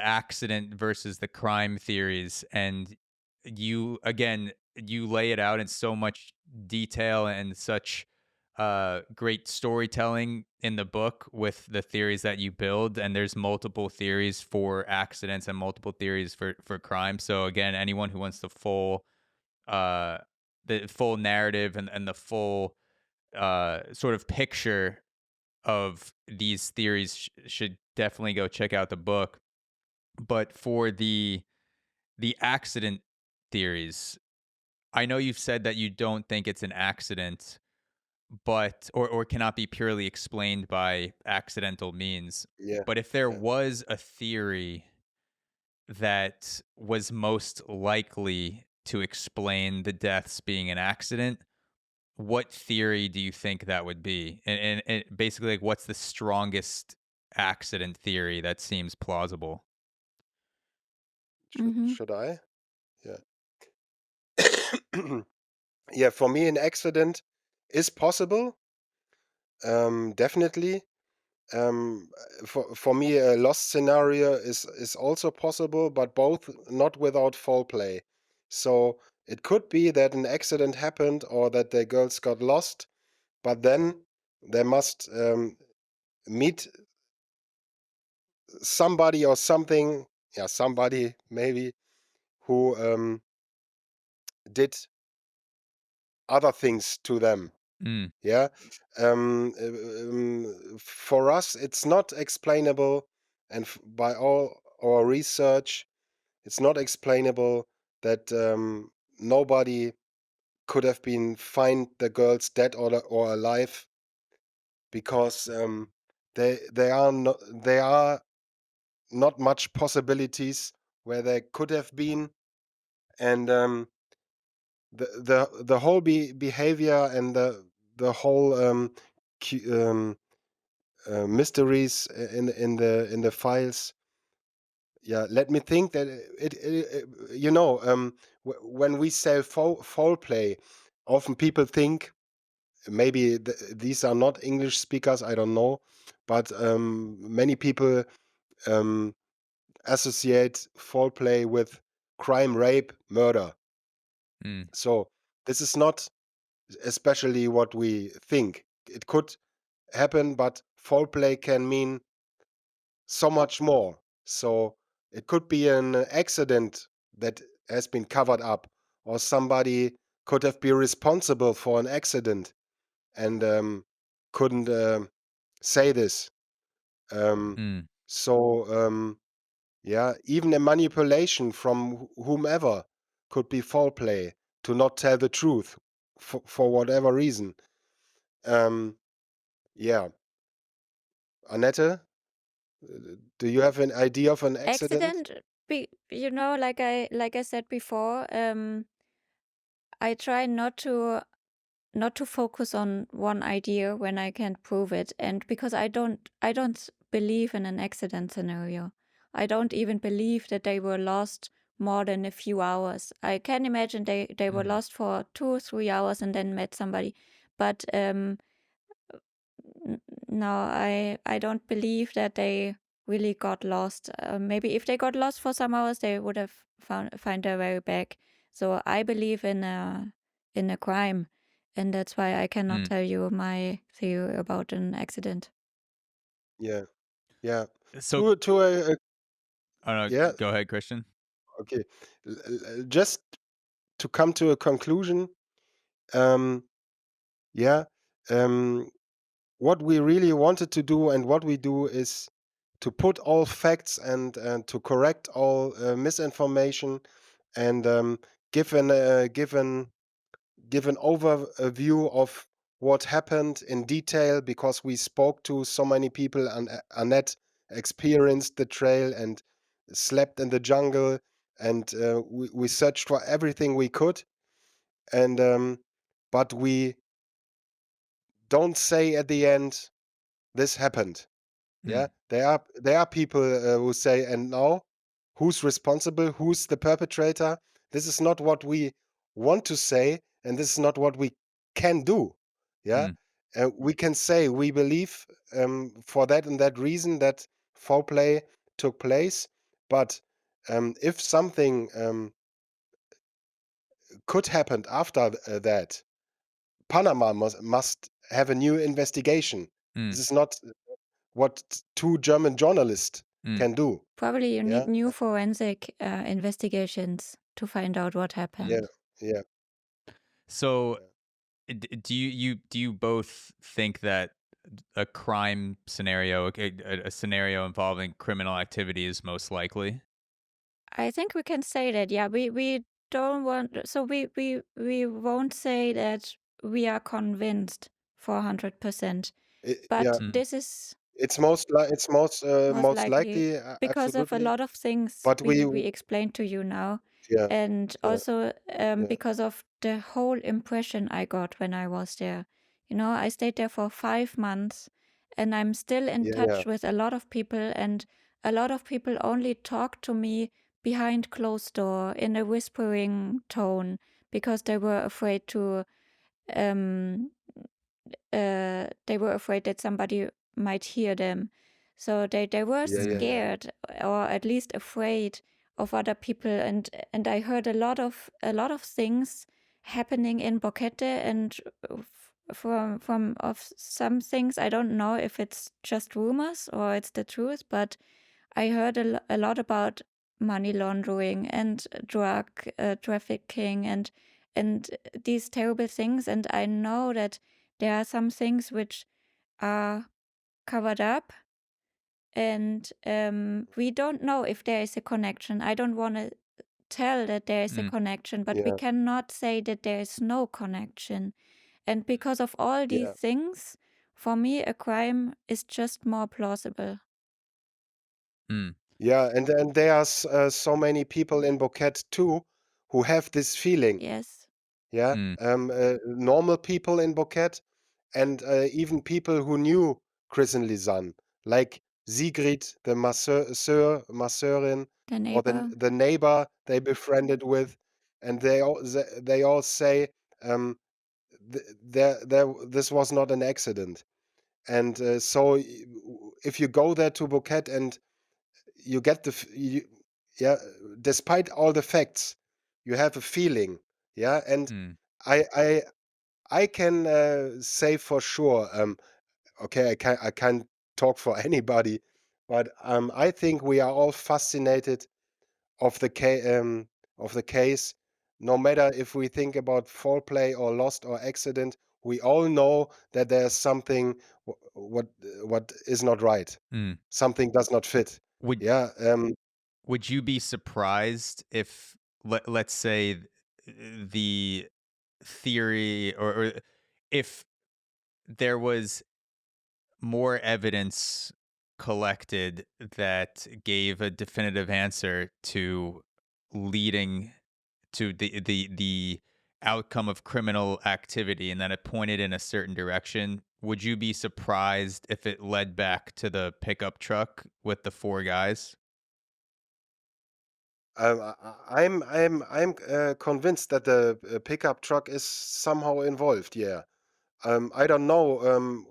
accident versus the crime theories, and you lay it out in so much detail and such great storytelling in the book with the theories that you build, and there's multiple theories for accidents and multiple theories for crime. So again, anyone who wants uh the full narrative and the full sort of picture of these theories should definitely go check out the book. But for the accident theories, I know you've said that you don't think it's an accident, but or cannot be purely explained by accidental means. yeah, But if there yeah. was a theory that was most likely to explain the deaths being an accident, what theory do you think that would be? And basically, like, what's the strongest accident theory that seems plausible? Should Mm-hmm. should I? Yeah. Yeah, for me, an accident is possible. Definitely. For me, a lost scenario is also possible, but both not without foul play. So it could be that an accident happened or that the girls got lost, but then they must meet somebody or something. Yeah, somebody maybe who did other things to them. Mm, Yeah. For us, it's not explainable, and by all our research, it's not explainable that nobody could have been find the girls dead or alive, because they are not much possibilities where they could have been, and the whole behavior and the the whole mysteries in the files. Yeah, let me think that when we sell foul play, often people think maybe these are not English speakers. I don't know, but many people um, associate foul play with crime, rape, murder. Mm. So this is not especially what we think. It could happen, but foul play can mean so much more. So it could be an accident that has been covered up, or somebody could have been responsible for an accident and couldn't say this. Um, Mm. so yeah, even a manipulation from whomever could be foul play to not tell the truth for whatever reason. Yeah, Annette, do you have an idea of an accident? Accident, like I said before, I try not to focus on one idea when I can't prove it, and because I don't believe in an accident scenario. I don't even believe that they were lost more than a few hours. I can imagine they were lost for 2 or 3 hours and then met somebody, but no, I don't believe that they really got lost. Maybe if they got lost for some hours, they would have find their way back. So I believe in a crime, and that's why I cannot Mm. tell you my theory about an accident. Yeah, yeah. So, To a I don't know. yeah. Go ahead, Christian. Okay, just to come to a conclusion. Um, yeah. Um, what we really wanted to do and what we do is to put all facts and to correct all misinformation and give an overview of what happened in detail, because we spoke to so many people, and Annette experienced the trail and slept in the jungle, and we searched for everything we could, and but we don't say at the end this happened. Yeah, Mm. there are people who say, and now who's responsible? Who's the perpetrator? This is not what we want to say, and this is not what we can do. Yeah, Mm. we can say we believe for that and that reason that foul play took place, but if something could happen after that, Panama must have a new investigation. Mm. This is not what two German journalists Mm. can do. Probably you need Yeah, new forensic investigations to find out what yeah, happened. yeah, So, yeah. do you both think that a crime scenario, a scenario involving criminal activity, is most likely? I think we can say that. Yeah, we don't want. So we won't say that we are convinced for 100%. Yeah, But Mm. this is it's most most likely likely, because of a absolutely. lot of things But we explained to you now, yeah, and yeah, also yeah, because of the whole impression I got when I was there. I stayed there for 5 months, and I'm still in yeah, yeah, touch with a lot of people, and a lot of people only talk to me behind closed door in a whispering tone because um, they were afraid that somebody might hear them. So they were yeah, yeah, yeah, scared, or at least afraid of other people. And I heard a lot of things happening in Boquete, and from of some things I don't know if it's just rumors or it's the truth, but I heard a lot about money laundering and drug trafficking and these terrible things. And I know that there are some things which are covered up, and we don't know if there is a connection. I don't want to tell that there is a Mm. connection, but we yeah, cannot say that there is no connection. And because of all these yeah, things, for me, a crime is just more plausible. Mm. yeah. And there are so many people in Boquete too who have this feeling. Yes. Yeah, Mm. normal people in Boquete, and even people who knew Kris and Lisanne, like Sigrid, the masseurin, The or neighbor. the neighbor they befriended with, and they all say this was not an accident. And if you go there to Boquete and you get yeah, despite all the facts, you have a feeling, yeah. And Mm. I I I can say for sure. Okay, I can't talk for anybody, but I think we are all fascinated of of the case. No matter if we think about foul play or lost or accident, we all know that there's something what is not right. Mm. Something does not fit. Would Yeah. would you be surprised if let's say the theory or if there was more evidence collected that gave a definitive answer to leading to the outcome of criminal activity and that it pointed in a certain direction, would you be surprised if it led back to the pickup truck with the four guys? I'm convinced that the pickup truck is somehow involved. Yeah. I don't know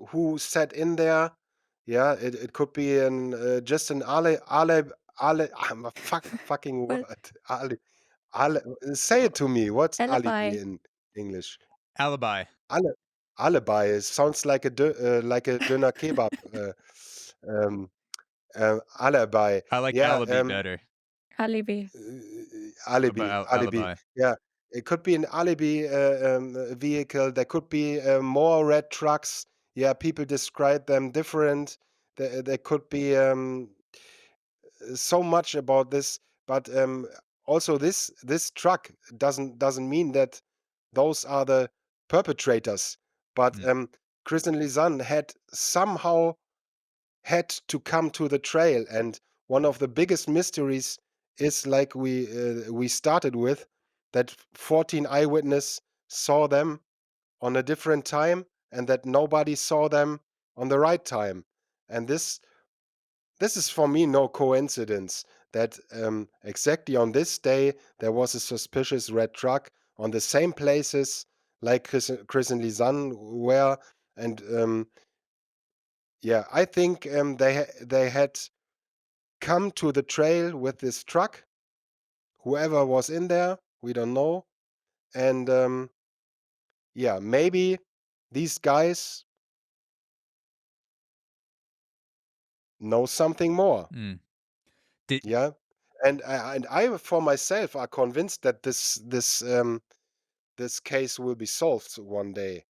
who sat in there. Yeah, it could be an just an ale. I'm a fucking Well, word. Ale, ale. Say it to me. What's alibi alibi. in English? Alibi. Ale, alibi. It sounds like like a doner kebab. Um, alibi. I like Yeah. alibi better. Alibi. Alibi, alibi. Alibi. Yeah, it could be an alibi vehicle. There could be more red trucks. Yeah, people describe them different. There could be so much about this, but also this truck doesn't mean that those are the perpetrators. But Mm. Kris and Lisanne had somehow had to come to the trail. And one of the biggest mysteries is, like we started with, that 14 eyewitness saw them on a different time, and that nobody saw them on the right time. And this is for me no coincidence that exactly on this day there was a suspicious red truck on the same places like Kris and Lisanne were. And yeah, I think they had come to the trail with this truck. Whoever was in there, we don't know. And yeah, maybe these guys know something more. Mm. Did Yeah, and I for myself are convinced that this case will be solved one day.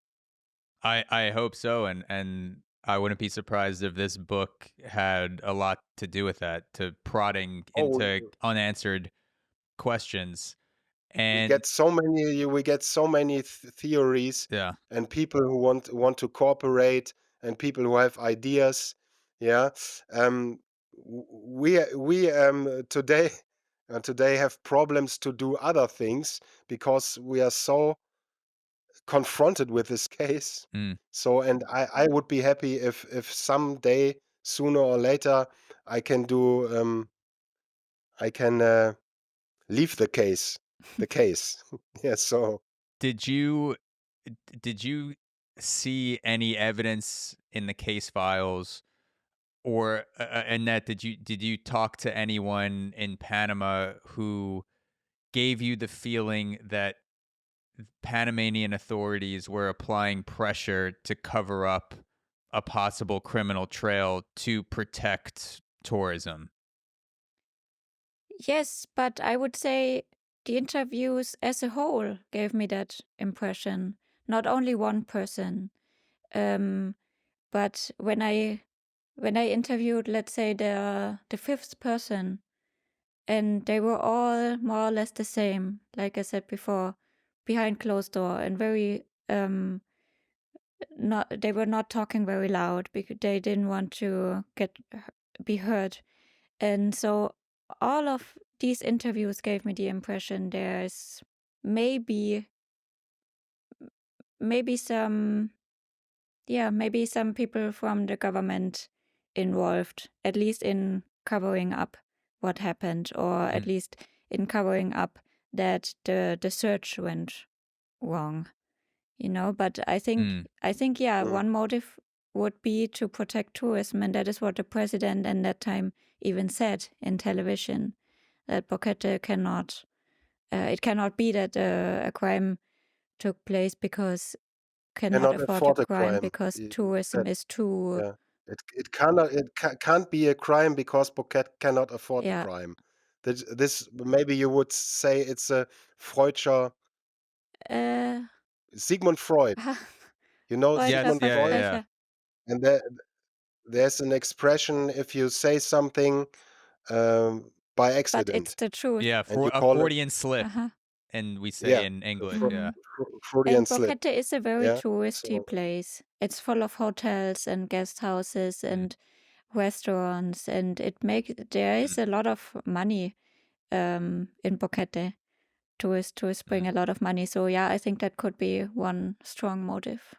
I hope so, and I wouldn't be surprised if this book had a lot to do with that, to prodding Oh, into unanswered questions. And we get so many theories, yeah. and people who want to cooperate, and people who have ideas. Yeah. We today today have problems to do other things because we are so confronted with this case. Mm. So, and I would be happy if someday, sooner or later, I can do I can leave the case. Yeah. So. Did you did you see any evidence in the case files or Annette, did you talk to anyone in Panama who gave you the feeling that Panamanian authorities were applying pressure to cover up a possible criminal trail to protect tourism? Yes, but I would say the interviews as a whole gave me that impression. Not only one person. Um, but when I interviewed, let's say the fifth person, and they were all more or less the same, like I said before, behind closed door and very not they were not talking very loud because they didn't want to be heard. And so all of these interviews gave me the impression there's maybe some yeah, maybe some people from the government involved, at least in covering up what happened, or at least in covering up that the search went wrong, But I think Mm. one motive would be to protect tourism, and that is what the president at that time even said in television, that Boquete cannot, it cannot be that a crime took place because cannot Cannot afford a afford a crime crime. because He tourism said, is too, yeah. Can't be a crime because Boquete cannot afford a yeah, crime. This maybe you would say it's a Freudscher äh, Sigmund Freud. You know deutscher Yes, Sigmund yeah, yeah, Freud? yeah. Versprecher. And there's an expression if you say something by But it's accident the truth. Yeah, and you a call it, Freudian slip, Uh-huh. and we say yeah, in a English, yeah. Mm. Freudian And slip. Boquete is a very Yeah. touristy So place. It's full of hotels and guest houses and restaurants, and there is a lot of money in Boquete. Tourists bring a lot of money. So yeah, I think that could be one strong motive.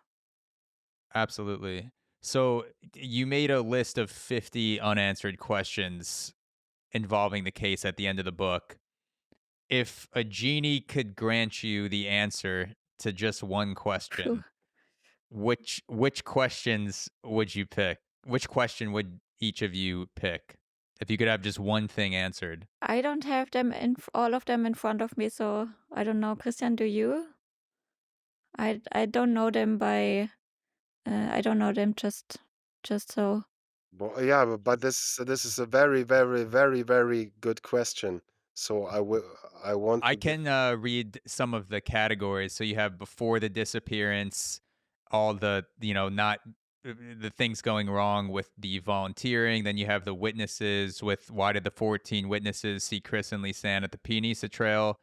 Absolutely. So you made a list of 50 unanswered questions involving the case at the end of the book. If a genie could grant you the answer to just one Phew. question, which questions would you pick? Which question would each of you pick if you could have just one thing answered? I don't have them all of them in front of me, so I don't know. Christian, do you? I don't know them by I don't know them just so. yeah, but this is a very, very, very, very good question. So I want I to give. can read some of the categories. So you have before the disappearance, all the, not the things going wrong with the volunteering. Then you have the witnesses with why did the 14 witnesses see Kris and Lisanne at the Pianista Trail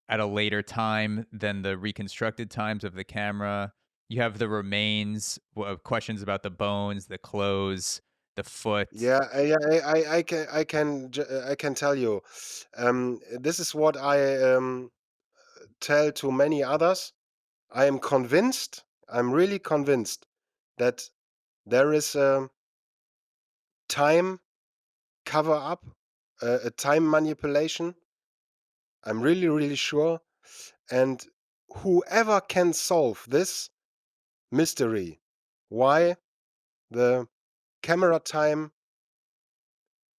at a later time than the reconstructed times of the camera. You have the remains, questions about the bones, the clothes, the foot. Yeah, I can tell you. This is what I tell to many others. I am convinced. I'm really convinced that there is a time cover up, a time manipulation. I'm really, really sure. And whoever can solve this mystery, why the camera time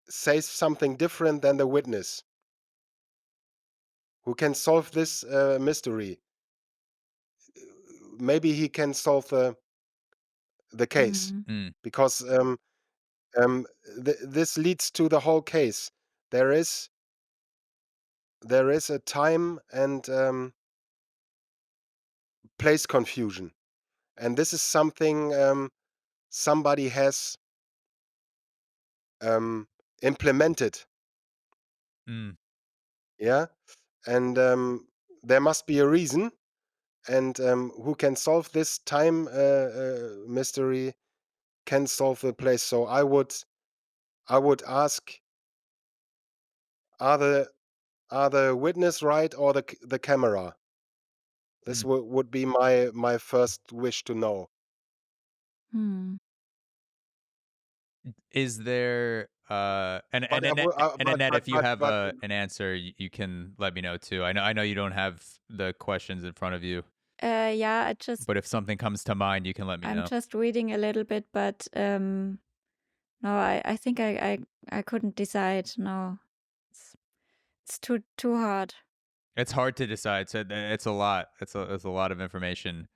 says something different than the witness, who can solve this mystery, maybe he can solve the case Mm. Mm, because um, this leads to the whole case. There is there is a time and place confusion, and this is something somebody has implemented. mm, Yeah, and there must be a reason. And who can solve this time mystery can solve the place. So I would ask: Are the witness right or the camera? This mm. would be my first wish to know. Hmm. Is there But I would, and Annette, if you have but an answer, you can let me know too. I know you don't have the questions in front of you, Yeah, but if something comes to mind, you can let me I'm know. just reading a little bit, but no, I think I couldn't decide. No, it's it's too hard. It's hard to decide. So it's a lot. It's a lot of information.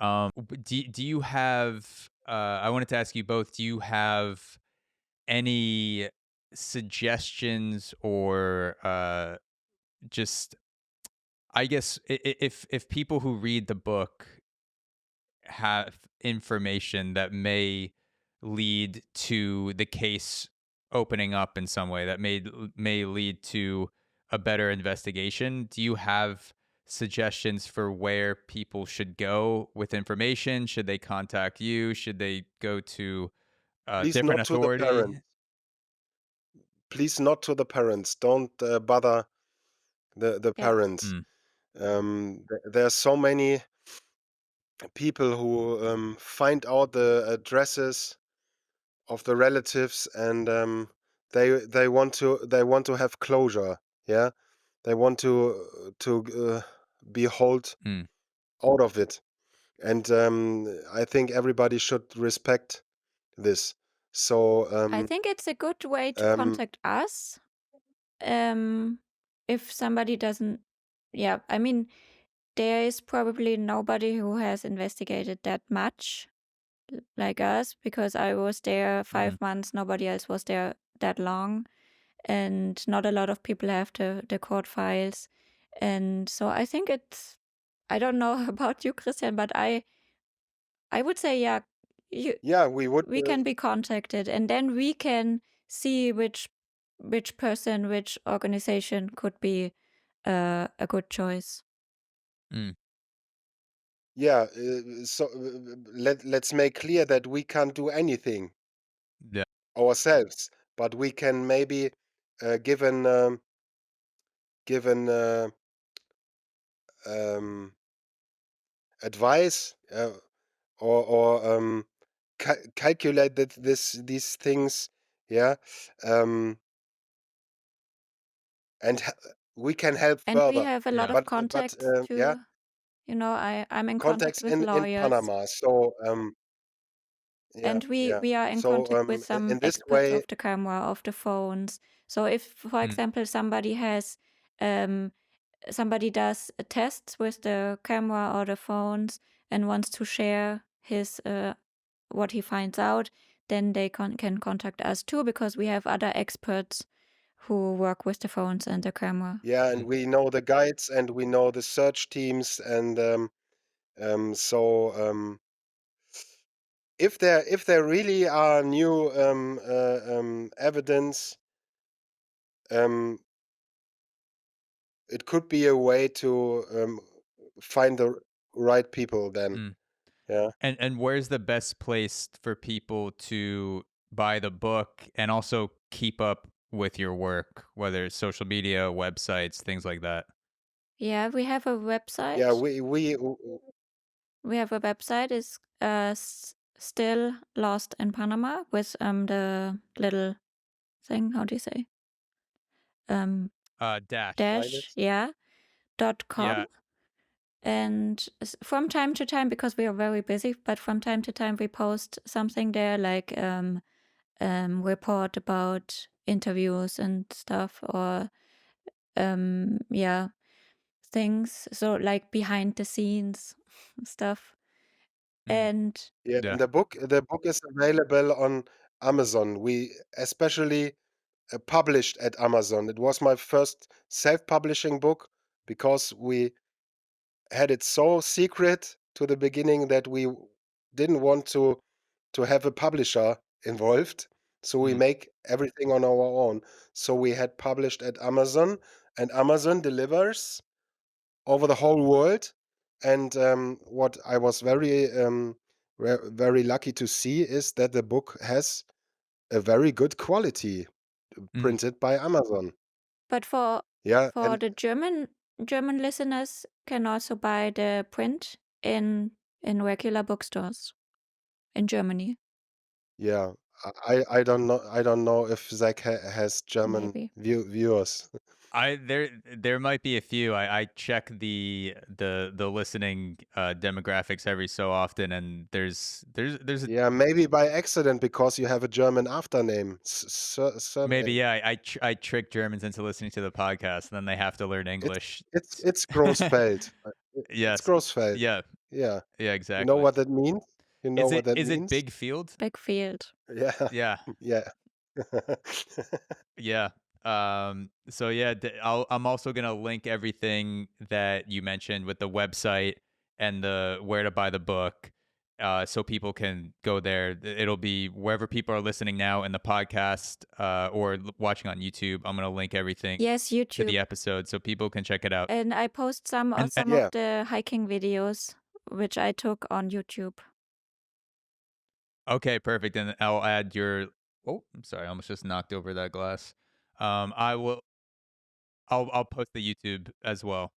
Do you have? I wanted to ask you both. Do you have any suggestions or just I guess if people who read the book have information that may lead to the case opening up in some way that may lead to a better investigation, do you have suggestions for where people should go with information? Should they contact you? Should they go to a please different not to the authority? parents. Please not to the parents. Don't bother the Yeah. parents. Mm, There are so many people who find out the addresses of the relatives, and they want to have closure. Yeah, they want to be hauled Mm. out of it, and I think everybody should respect this. So I think it's a good way to um, contact us. If somebody doesn't, yeah, I mean, there is probably nobody who has investigated that much like us, because I was there 5 months, nobody else was there that long, and not a lot of people have the court files. And so I think I don't know about you, Christian, but I would say, yeah, yeah, we would. we can be contacted, and then we can see which person, which organization could be a good choice. Mm. Yeah, so let's make clear that we can't do anything Yeah. ourselves, but we can maybe give an um, advice, or calculate that these things, yeah, um, and we can help And we further. have a lot Yeah. of But contacts yeah, too. I'm in contact contacts with in lawyers, Panama. So yeah, and we yeah. we are in So contact with some in this experts way, of the camera, of the phones. So if, for Mm. example, somebody does tests with the camera or the phones and wants to share his what he finds out, then they can contact us too, because we have other experts who work with the phones and the camera. yeah, and Mm. we know the guides and we know the search teams, and so if there really are new evidence, um, it could be a way to find the right people then. Mm. Yeah. And where's the best place for people to buy the book and also keep up with your work, whether it's social media, websites, things like that? Yeah, we have a Yeah, website. We have a website. It's Still Lost in Panama, with the little thing. How do you say? Dash. Dash, yeah, Yeah. .com. And from time to time, because we are very busy, but from time to time we post something there, like report about interviews and stuff, or yeah, things. So like behind the scenes stuff. Mm. And Yeah, Yeah. and the book is available on Amazon. We especially published at Amazon. It was my first self-publishing book because we had it so secret to the beginning that we didn't want to have a publisher involved. So we Mm. make everything on our own. So we had published at Amazon, and Amazon delivers over the whole world. And what I was very lucky to see is that the book has a very good quality, Mm. printed by Amazon. but Yeah, for and the German listeners, can also buy the print in regular bookstores in Germany, yeah, I don't know if Zach has German maybe. viewers. There might be a few. I check the listening demographics every so often, and there's a, Yeah, maybe by accident because you have a German after-name maybe, surname. yeah. I trick Germans into listening to the podcast, and then they have to learn It's English. it's it's Grossfeld. It's Yes. Grossfeld. Yeah. Yeah. Yeah. You know Exactly. what that means? You know what that Is it means? big field? Big field. Yeah. Yeah. Yeah. Yeah. So yeah, I'm also gonna link everything that you mentioned with the website and the where to buy the book, so people can go there. It'll be wherever people are listening now in the podcast, or watching on YouTube. I'm gonna link everything Yes, to YouTube. the episode so people can check it out. And I post some of And Yeah. the hiking videos which I took on YouTube. okay, perfect. And I'll add your. Oh, I'm sorry, I almost just knocked over that glass. I will. I'll post the YouTube as well.